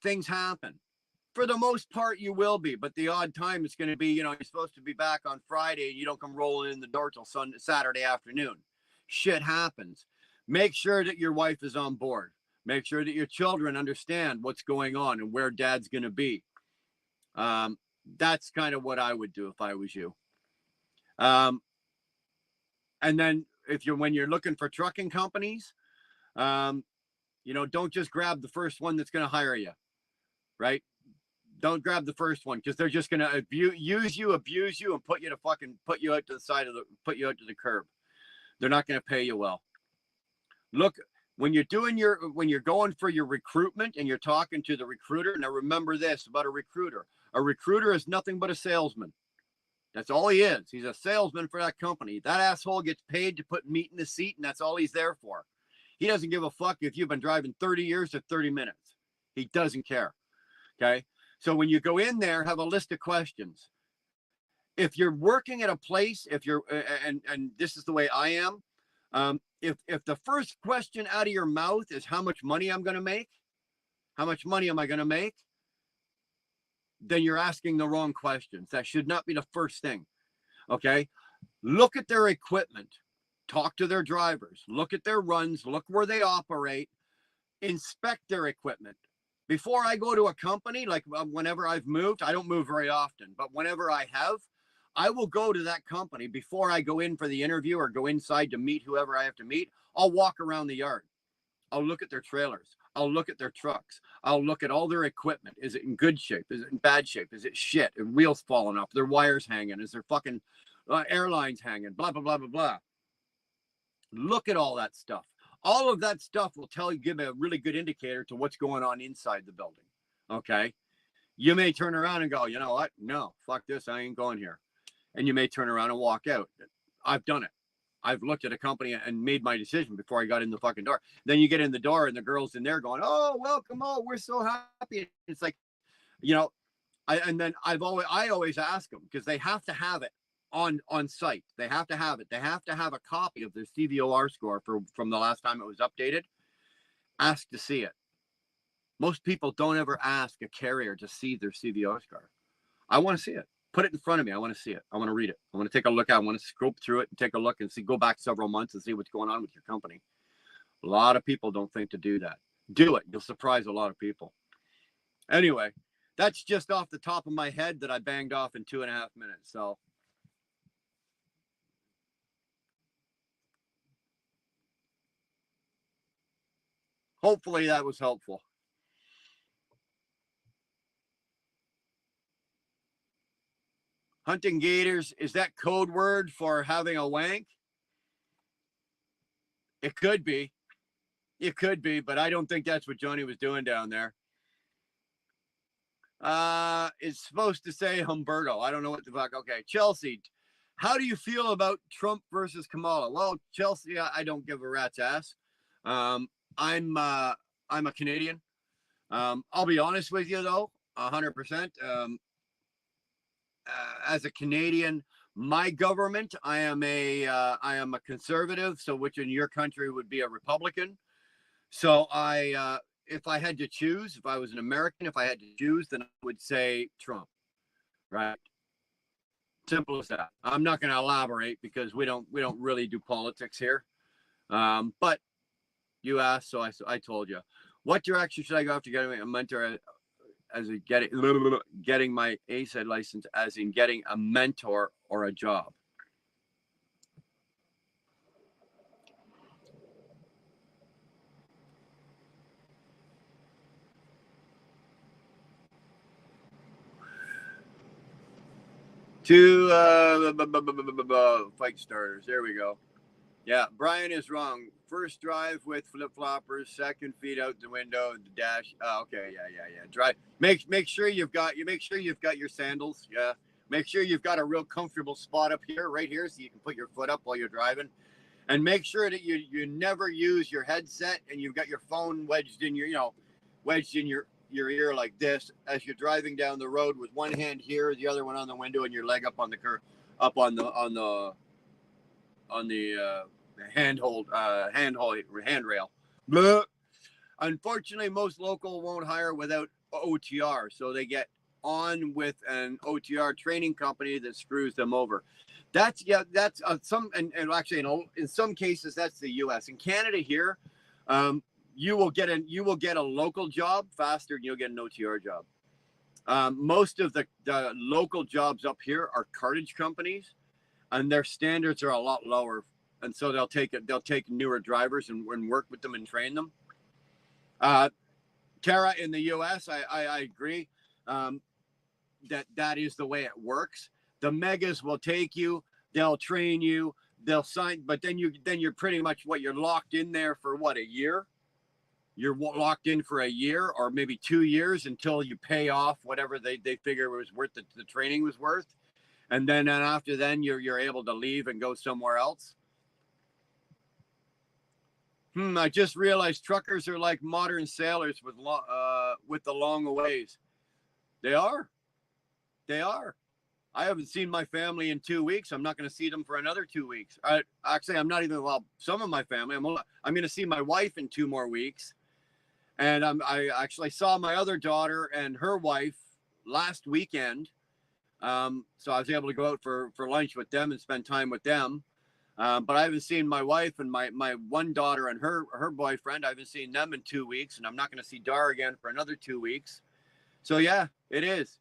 S2: Things happen. For the most part, you will be, but the odd time it's going to be, you're supposed to be back on Friday and you don't come rolling in the door till Saturday afternoon. Shit happens. Make sure that your wife is on board. Make sure that your children understand what's going on and where dad's going to be. That's kind of what I would do if I was you. And then when you're looking for trucking companies, don't just grab the first one that's going to hire you, right? Don't grab the first one, because they're just going to abuse you, and put you out to the curb. They're not going to pay you well. Look, when you're going for your recruitment and you're talking to the recruiter, now remember this about a recruiter. A recruiter is nothing but a salesman. That's all he is. He's a salesman for that company. That asshole gets paid to put meat in the seat, and that's all he's there for. He doesn't give a fuck if you've been driving 30 years or 30 minutes. He doesn't care. Okay? So when you go in there, have a list of questions. If you're working at a place, and this is the way I am, if the first question out of your mouth is how much money I'm going to make, how much money am I going to make, then you're asking the wrong questions. That should not be the first thing. Okay? Look at their equipment. Talk to their drivers. Look at their runs. Look where they operate. Inspect their equipment. Before I go to a company, like whenever I've moved, I don't move very often, but whenever I have, I will go to that company before I go in for the interview or go inside to meet whoever I have to meet. I'll walk around the yard. I'll look at their trailers. I'll look at their trucks. I'll look at all their equipment. Is it in good shape? Is it in bad shape? Is it shit? Are wheels falling off? Their wires hanging? Is their fucking airlines hanging? Blah, blah, blah, blah, blah. Look at all that stuff. All of that stuff will give a really good indicator to what's going on inside the building. Okay. You may turn around and go, you know what? No, fuck this. I ain't going here. And you may turn around and walk out. I've done it. I've looked at a company and made my decision before I got in the fucking door. Then you get in the door and the girl's in there going, oh, welcome. Oh, we're so happy. It's like, I always ask them, because they have to have it on site. They have to have it. They have to have a copy of their CVOR score from the last time it was updated. Ask to see it. Most people don't ever ask a carrier to see their CVOR score. I want to see it. Put it in front of me. I want to see it. I want to read it. I want to take a look. I want to scope through it and take a look and go back several months and see what's going on with your company. A lot of people don't think to do that. Do it. You'll surprise a lot of people. Anyway, that's just off the top of my head that I banged off in 2.5 minutes. So hopefully that was helpful. Hunting gators, is that code word for having a wank? It could be. It could be, but I don't think that's what Johnny was doing down there. It's supposed to say Humberto. I don't know what the fuck. Okay, Chelsea. How do you feel about Trump versus Kamala? Well, Chelsea, I don't give a rat's ass. I'm a Canadian. I'll be honest with you though, 100%. As a Canadian, my government, I am a conservative, so which in your country would be a Republican. So if I had to choose, if I was an American, if I had to choose, then I would say Trump. Right. Simple as that. I'm not going to elaborate because we don't really do politics here. But you asked, so I told you. What direction should I go after getting a mentor as in getting my ASED license, as in getting a mentor or a job? To fight starters. There we go. Yeah, Brian is wrong. First drive with flip floppers. Second feet out the window. The dash. Oh, okay, yeah. Drive. Make sure you've got your sandals. Yeah. Make sure you've got a real comfortable spot up here, right here, so you can put your foot up while you're driving. And make sure that you never use your headset and you've got your phone wedged in your ear like this as you're driving down the road with one hand here, the other one on the window, and your leg up on the curb, up on the handrail. Blah. Unfortunately, most local won't hire without OTR, so they get on with an OTR training company that screws them over. That's some, and actually, in some cases, that's the U.S. In Canada here, you will get a local job faster than you'll get an OTR job. Most of the local jobs up here are cartage companies, and their standards are a lot lower, and so they'll take newer drivers and work with them and train them. Tara, in the U.S., I agree that is the way it works. The megas will take you, they'll train you, they'll sign, but then you're pretty much you're locked in there for what, a year? You're locked in for a year or maybe 2 years until you pay off whatever they figure was worth the training was worth. And then after then you're able to leave and go somewhere else. I just realized truckers are like modern sailors with the long ways. They are. I haven't seen my family in 2 weeks. I'm not going to see them for another 2 weeks. I'm not even, some of my family. I'm going to see my wife in 2 more weeks. And I actually saw my other daughter and her wife last weekend. So I was able to go out for lunch with them and spend time with them. But I haven't seen my wife and my one daughter and her boyfriend. I haven't seen them in 2 weeks, and I'm not going to see Dar again for another 2 weeks. So yeah, it is.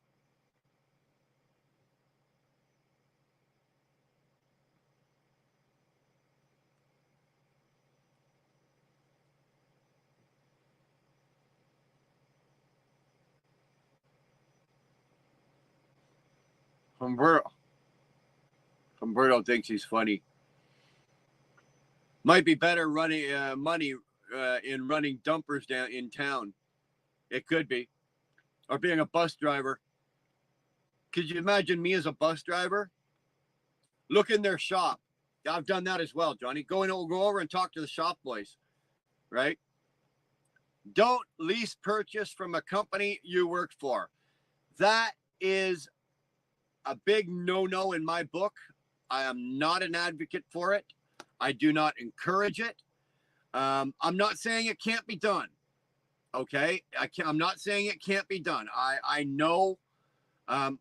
S2: Humberto thinks he's funny. Might be better running money in running dumpers down in town. It could be. Or being a bus driver. Could you imagine me as a bus driver? Look in their shop. I've done that as well, Johnny. Go over and talk to the shop boys, right? Don't lease purchase from a company you work for. That is a big no-no in my book. I am not an advocate for it. I do not encourage it. I'm not saying it can't be done. Okay, I'm not saying it can't be done. I know a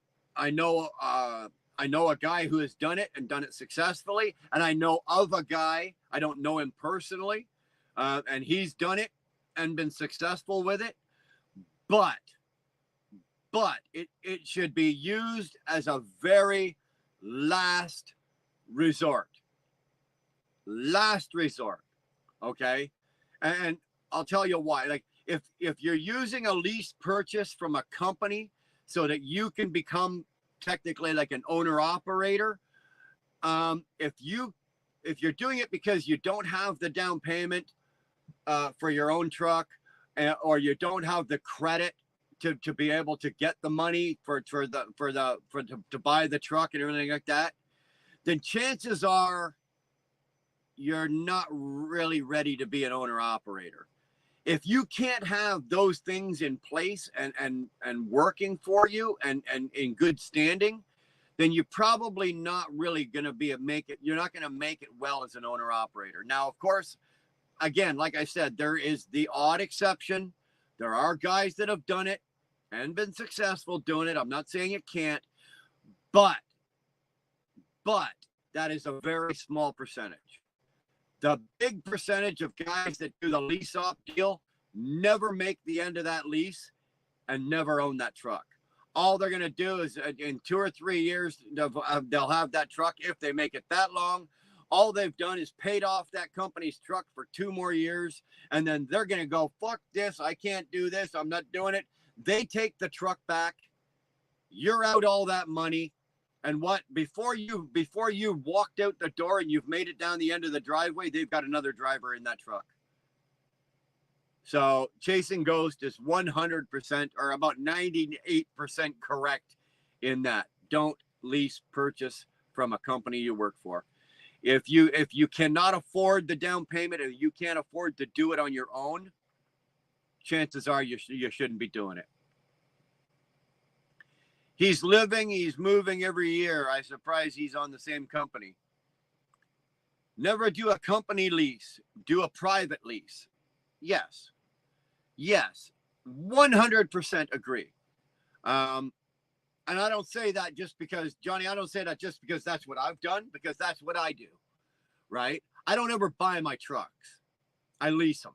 S2: guy who has done it and done it successfully, and I know of a guy. I don't know him personally, and he's done it and been successful with it. But it should be used as a very last resort. Last resort. Okay, and I'll tell you why. Like if you're using a lease purchase from a company so that you can become technically like an owner operator, if you're doing it because you don't have the down payment for your own truck, or you don't have the credit to be able to get the money to buy the truck and everything like that, then chances are you're not really ready to be an owner operator. If you can't have those things in place and working for you and in good standing, then you're probably not really going to you're not going to make it well as an owner operator. Now, of course, again, like I said, there is the odd exception. There are guys that have done it and been successful doing it. I'm not saying it can't, but that is a very small percentage. The big percentage of guys that do the lease op deal never make the end of that lease and never own that truck. All they're going to do is in 2 or 3 years, they'll have that truck if they make it that long. All they've done is paid off that company's truck for 2 more years. And then they're going to go, fuck this. I can't do this. I'm not doing it. They take the truck back. You're out all that money. And what, before you walked out the door and you've made it down the end of the driveway, they've got another driver in that truck. So chasing ghost is 100% or about 98% correct in that. Don't lease purchase from a company you work for. If you cannot afford the down payment, or you can't afford to do it on your own, chances are you shouldn't be doing it. He's moving every year. I'm surprised he's on the same company. Never do a company lease. Do a private lease. Yes. 100% agree. And I don't say that just because, Johnny, I don't say that just because that's what I've done, because that's what I do, right? I don't ever buy my trucks. I lease them,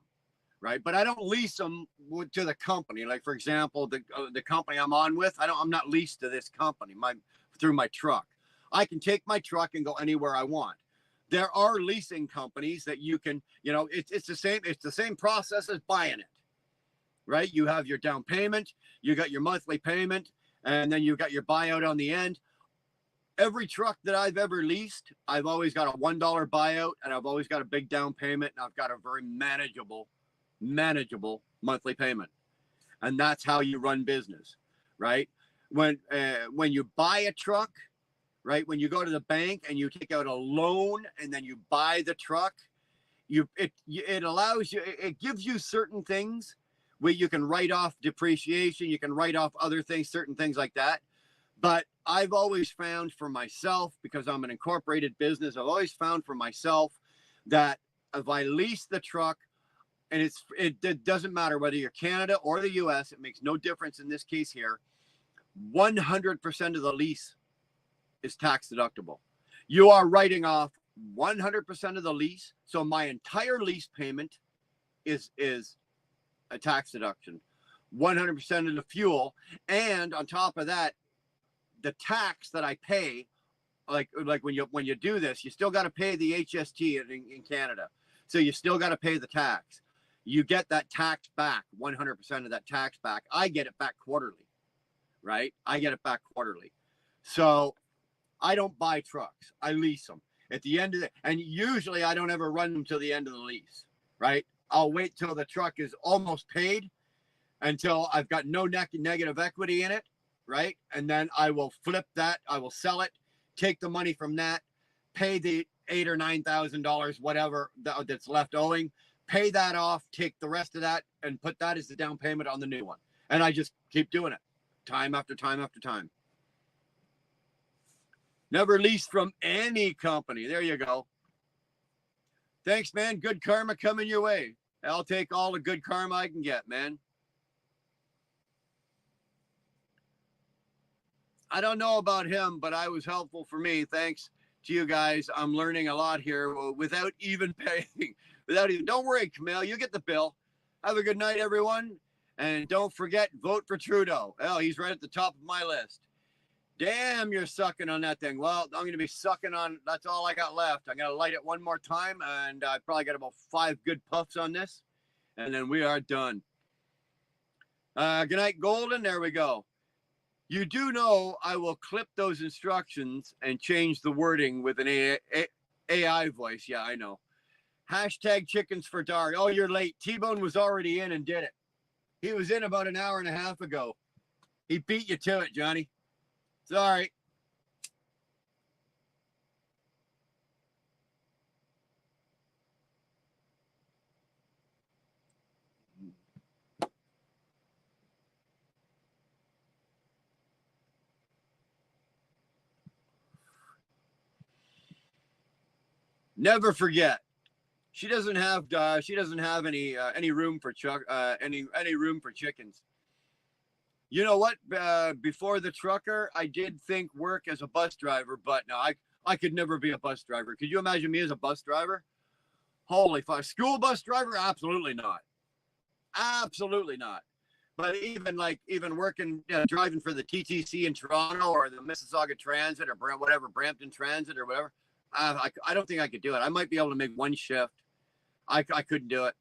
S2: right? But I don't lease them to the company. Like, for example, the company I'm on with, I'm not leased to this company through my truck. I can take my truck and go anywhere I want. There are leasing companies that you can, it's the same process as buying it, right? You have your down payment, you got your monthly payment, and then you got your buyout on the end. Every truck that I've ever leased, I've always got a $1 buyout, and I've always got a big down payment, and I've got a very manageable monthly payment. And that's how you run business, right? When you buy a truck, right? When you go to the bank and you take out a loan and then you buy the truck, it allows you, it gives you certain things where you can write off depreciation, you can write off other things, certain things like that. But I've always found for myself, because I'm an incorporated business, I've always found for myself that if I lease the truck, and it doesn't matter whether you're Canada or the US, it makes no difference in this case here, 100% of the lease is tax deductible. You are writing off 100% of the lease. So my entire lease payment is a tax deduction, 100% of the fuel. And on top of that, the tax that I pay, like when you do this, you still got to pay the HST in Canada. So you still got to pay the tax. You get that tax back, 100% of that tax back. I get it back quarterly, right? I get it back quarterly. So I don't buy trucks. I lease them at the end of and usually I don't ever run them till the end of the lease, right? I'll wait till the truck is almost paid, until I've got no negative equity in it, right? And then I will flip that. I will sell it, take the money from that, pay the $8,000 or $9,000, whatever that's left owing, pay that off, take the rest of that, and put that as the down payment on the new one. And I just keep doing it, time after time after time. Never leased from any company. There you go. Thanks, man. Good karma coming your way. I'll take all the good karma I can get, man. I don't know about him, but I was helpful for me. Thanks to you guys. I'm learning a lot here without even paying. Don't worry, Camille. You get the bill. Have a good night, everyone. And don't forget, vote for Trudeau. Oh, he's right at the top of my list. Damn, you're sucking on that thing. Well, I'm going to be sucking on. That's all I got left. I'm going to light it one more time, and I probably got about 5 good puffs on this, and then we are done. Good night, Golden. There we go. You do know I will clip those instructions and change the wording with an AI voice. Yeah, I know. Hashtag chickens for Dar. Oh, you're late. T-Bone was already in and did it. He was in about an hour and a half ago. He beat you to it, Johnny. Sorry. Never forget. She doesn't have any room for any room for chickens. You know what? Before the trucker, I did think work as a bus driver, but no, I could never be a bus driver. Could you imagine me as a bus driver? Holy fuck. School bus driver? Absolutely not. Absolutely not. But even working, driving for the TTC in Toronto or the Mississauga Transit or whatever, Brampton Transit or whatever, I don't think I could do it. I might be able to make one shift. I couldn't do it.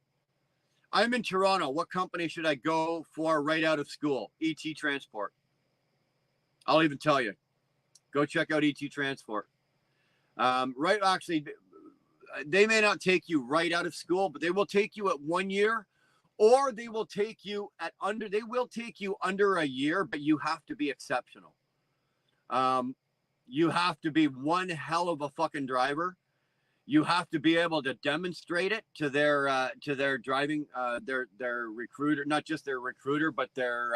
S2: I'm in Toronto. What company should I go for right out of school? ET Transport. I'll even tell you. Go check out ET Transport. Right, actually, they may not take you right out of school, but they will take you at 1 year, or they will take you under a year, but you have to be exceptional. You have to be one hell of a fucking driver. You have to be able to demonstrate it to their driving, their recruiter, not just their recruiter, but their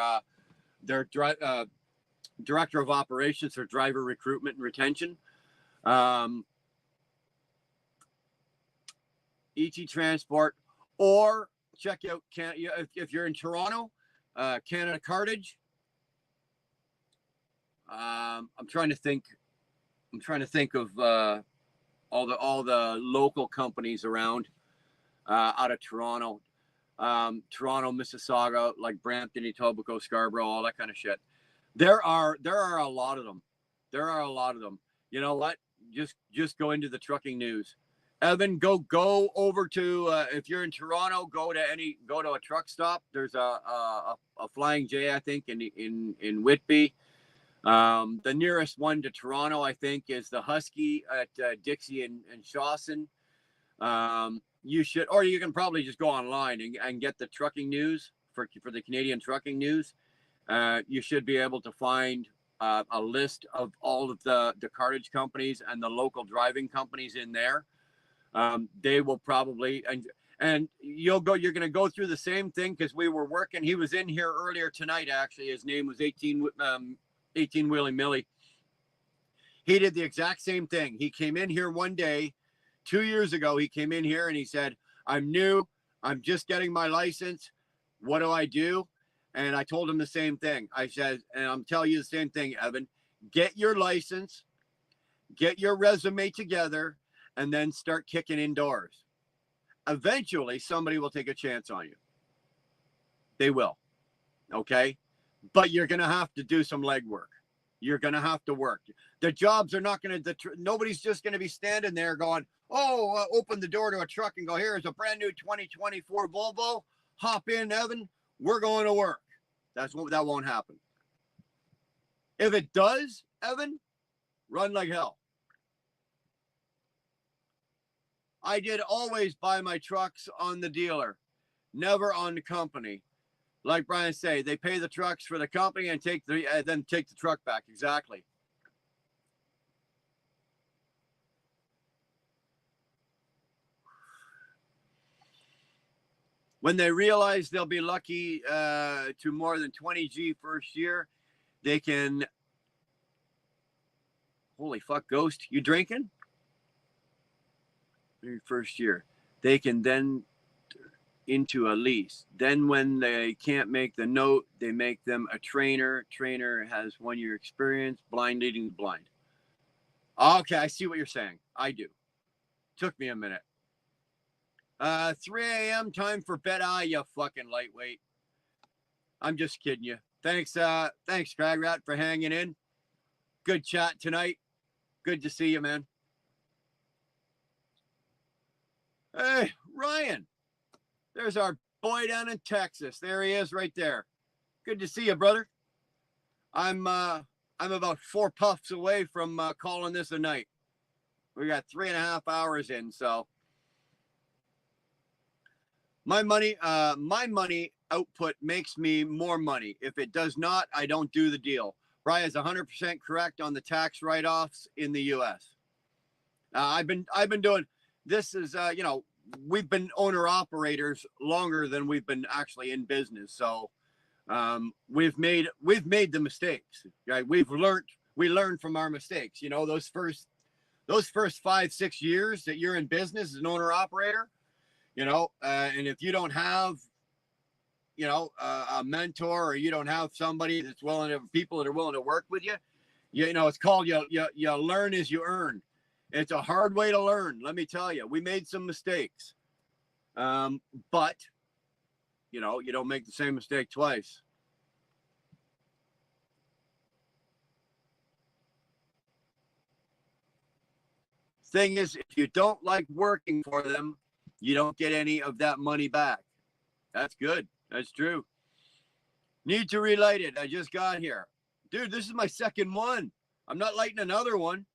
S2: director of operations or driver recruitment and retention. ET Transport, or check out if you're in Toronto, Canada Cartage. I'm trying to think of all the local companies around out of Toronto, Toronto, Mississauga, like Brampton, Etobicoke, Scarborough, all that kind of shit. There are a lot of them. You know what? Just go into the trucking news. Evan, go over to if you're in Toronto, go to a truck stop. There's a Flying J, I think, in Whitby. The nearest one to Toronto, I think, is the Husky at Dixie and Shawson. You should, or you can probably just go online and get the trucking news for the Canadian trucking news. You should be able to find a list of all of the cartage companies and the local driving companies in there. They will probably, and you're going to go through the same thing, because we were working. He was in here earlier tonight, actually. His name was 18 Willie Millie. He did the exact same thing. He came in here one day, 2 years ago. He came in here and he said, I'm new. I'm just getting my license. What do I do? And I told him the same thing. I said, and I'm telling you the same thing, Evan, get your license, get your resume together, and then start kicking indoors. Eventually, somebody will take a chance on you. They will. Okay? But you're going to have to do some legwork. You're going to have to work. The jobs are not going to, nobody's just going to be standing there going, open the door to a truck and go, here's a brand new 2024 Volvo. Hop in, Evan. We're going to work. That won't happen. If it does, Evan, run like hell. I did always buy my trucks on the dealer, never on the company. Like Brian say, they pay the trucks for the company and then take the truck back. Exactly. When they realize they'll be lucky to more than 20 G first year, they can. Holy fuck, Ghost, you drinking? First year, they can then into a lease. Then when they can't make the note, they make them a trainer. Trainer has 1 year experience, blind leading blind. Okay, I see what you're saying. I do. Took me a minute. 3 a.m. time for bed. You fucking lightweight. I'm just kidding you. Thanks, Crag Rat, for hanging in. Good chat tonight. Good to see you, man. Hey, Ryan. There's our boy down in Texas. There he is right there. Good to see you, brother. I'm about 4 puffs away from calling this a night. We got 3.5 hours in, so my money output makes me more money. If it does not, I don't do the deal. Brian's 100% correct on the tax write-offs in the U.S. I've been doing this is we've been owner operators longer than we've been actually in business. So we've made the mistakes. Right? We learned from our mistakes. Those first those first 5-6 years that you're in business as an owner operator, and if you don't have, a mentor, or you don't have somebody that's people that are willing to work with you, it's called you learn as you earn. It's a hard way to learn. Let me tell you, we made some mistakes, but you don't make the same mistake twice. Thing is, if you don't like working for them, you don't get any of that money back. That's good. That's true. Need to relight it. I just got here. Dude, this is my second one. I'm not lighting another one.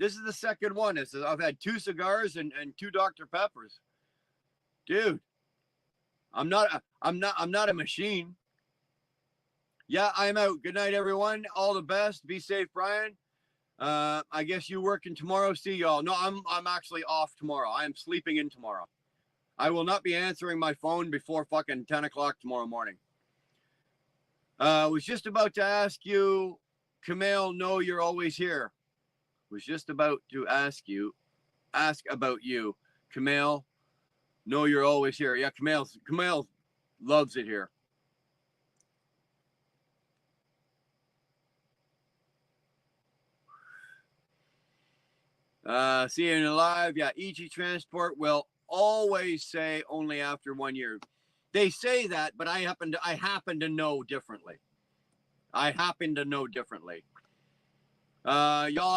S2: This is the second one. I've had 2 cigars and 2 Dr. Peppers. Dude, I'm not a machine. Yeah, I'm out. Good night, everyone. All the best. Be safe, Brian. I guess you working tomorrow. See y'all. No, I'm actually off tomorrow. I am sleeping in tomorrow. I will not be answering my phone before fucking 10 o'clock tomorrow morning. I was just about to ask you, Camille, no, you're always here. Was just about to ask about you, Camille. No, you're always here. Yeah, Camille loves it here. Seeing it live. Yeah, EG Transport will always say only after 1 year. They say that, but I happen to know differently. Y'all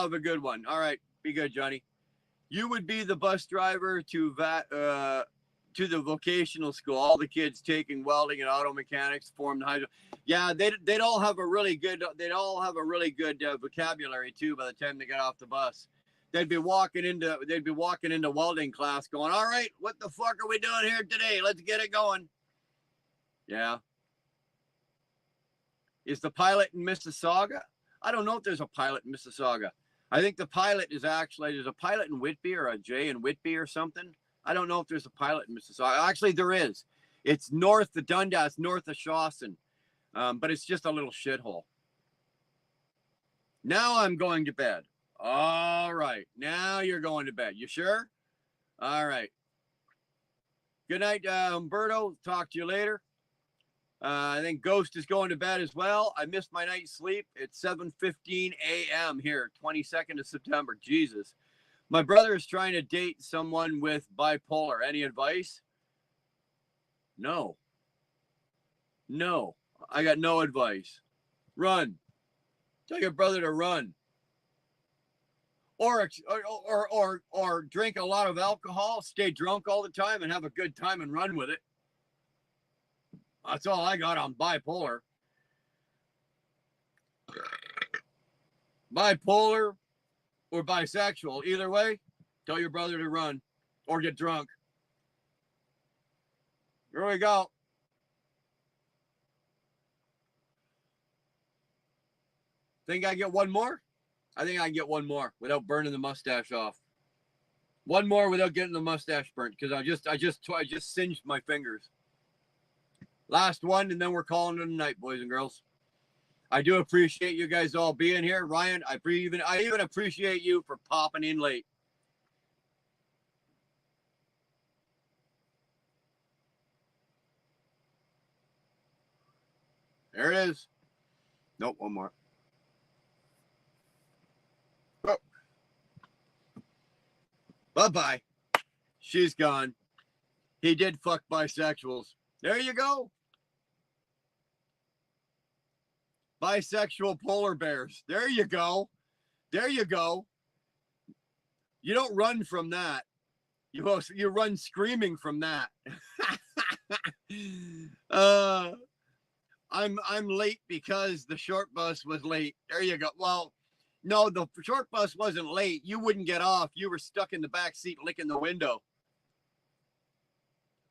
S2: have a good one. All right, be good, Johnny. You would be the bus driver to the vocational school. All the kids taking welding and auto mechanics, formed hydro. Yeah, they'd all have a really good. Vocabulary too by the time they got off the bus. They'd be walking into welding class going, all right, what the fuck are we doing here today? Let's get it going. Yeah. Is the pilot in Mississauga? I don't know if there's a pilot in Mississauga. I think the pilot is there's a pilot in Whitby or a J in Whitby or something. I don't know if there's a pilot in Mississauga. Actually, there is. It's north of Dundas, north of Shawson. But it's just a little shithole. Now I'm going to bed. All right. Now you're going to bed. You sure? All right. Good night, Umberto. Talk to you later. I think Ghost is going to bed as well. I missed my night's sleep. It's 7:15 a.m. here, 22nd of September. Jesus. My brother is trying to date someone with bipolar. Any advice? No. I got no advice. Run. Tell your brother to run. Or drink a lot of alcohol, stay drunk all the time, and have a good time and run with it. That's all I got on bipolar. Bipolar or bisexual. Either way, tell your brother to run or get drunk. Here we go. Think I get one more? I think I can get one more without burning the mustache off. One more without getting the mustache burnt because I just singed my fingers. Last one, and then we're calling it a night, boys and girls. I do appreciate you guys all being here. Ryan, I even appreciate you for popping in late. There it is. Nope, one more. Oh. Bye-bye. She's gone. He did fuck bisexuals. There you go. Bisexual polar bears. There you go. You don't run from that. You run screaming from that. I'm late because the short bus was late. There you go. Well, no, the short bus wasn't late. You wouldn't get off. You were stuck in the back seat licking the window.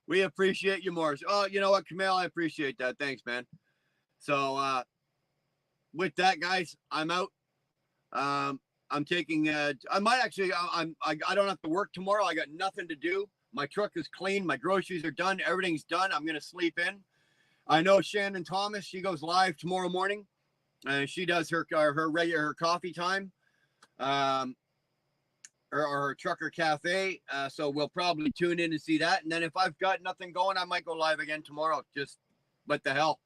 S2: We appreciate you, Morris. Oh, you know what, Camille? I appreciate that. Thanks, man. So, with that, guys, I'm out. I'm taking. I might actually. I don't have to work tomorrow. I got nothing to do. My truck is clean. My groceries are done. Everything's done. I'm gonna sleep in. I know Shannon Thomas. She goes live tomorrow morning, and she does her regular coffee time. or Trucker Cafe. So we'll probably tune in and see that. And then if I've got nothing going, I might go live again tomorrow. Just what the hell.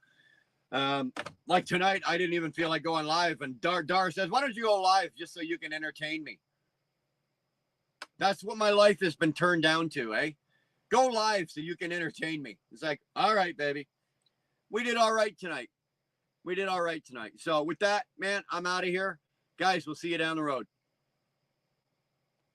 S2: Like tonight, I didn't even feel like going live. And Dar says, why don't you go live just so you can entertain me? That's what my life has been turned down to, eh? Go live so you can entertain me. It's like, all right, baby. We did all right tonight. We did all right tonight. So with that, man, I'm out of here. Guys, we'll see you down the road.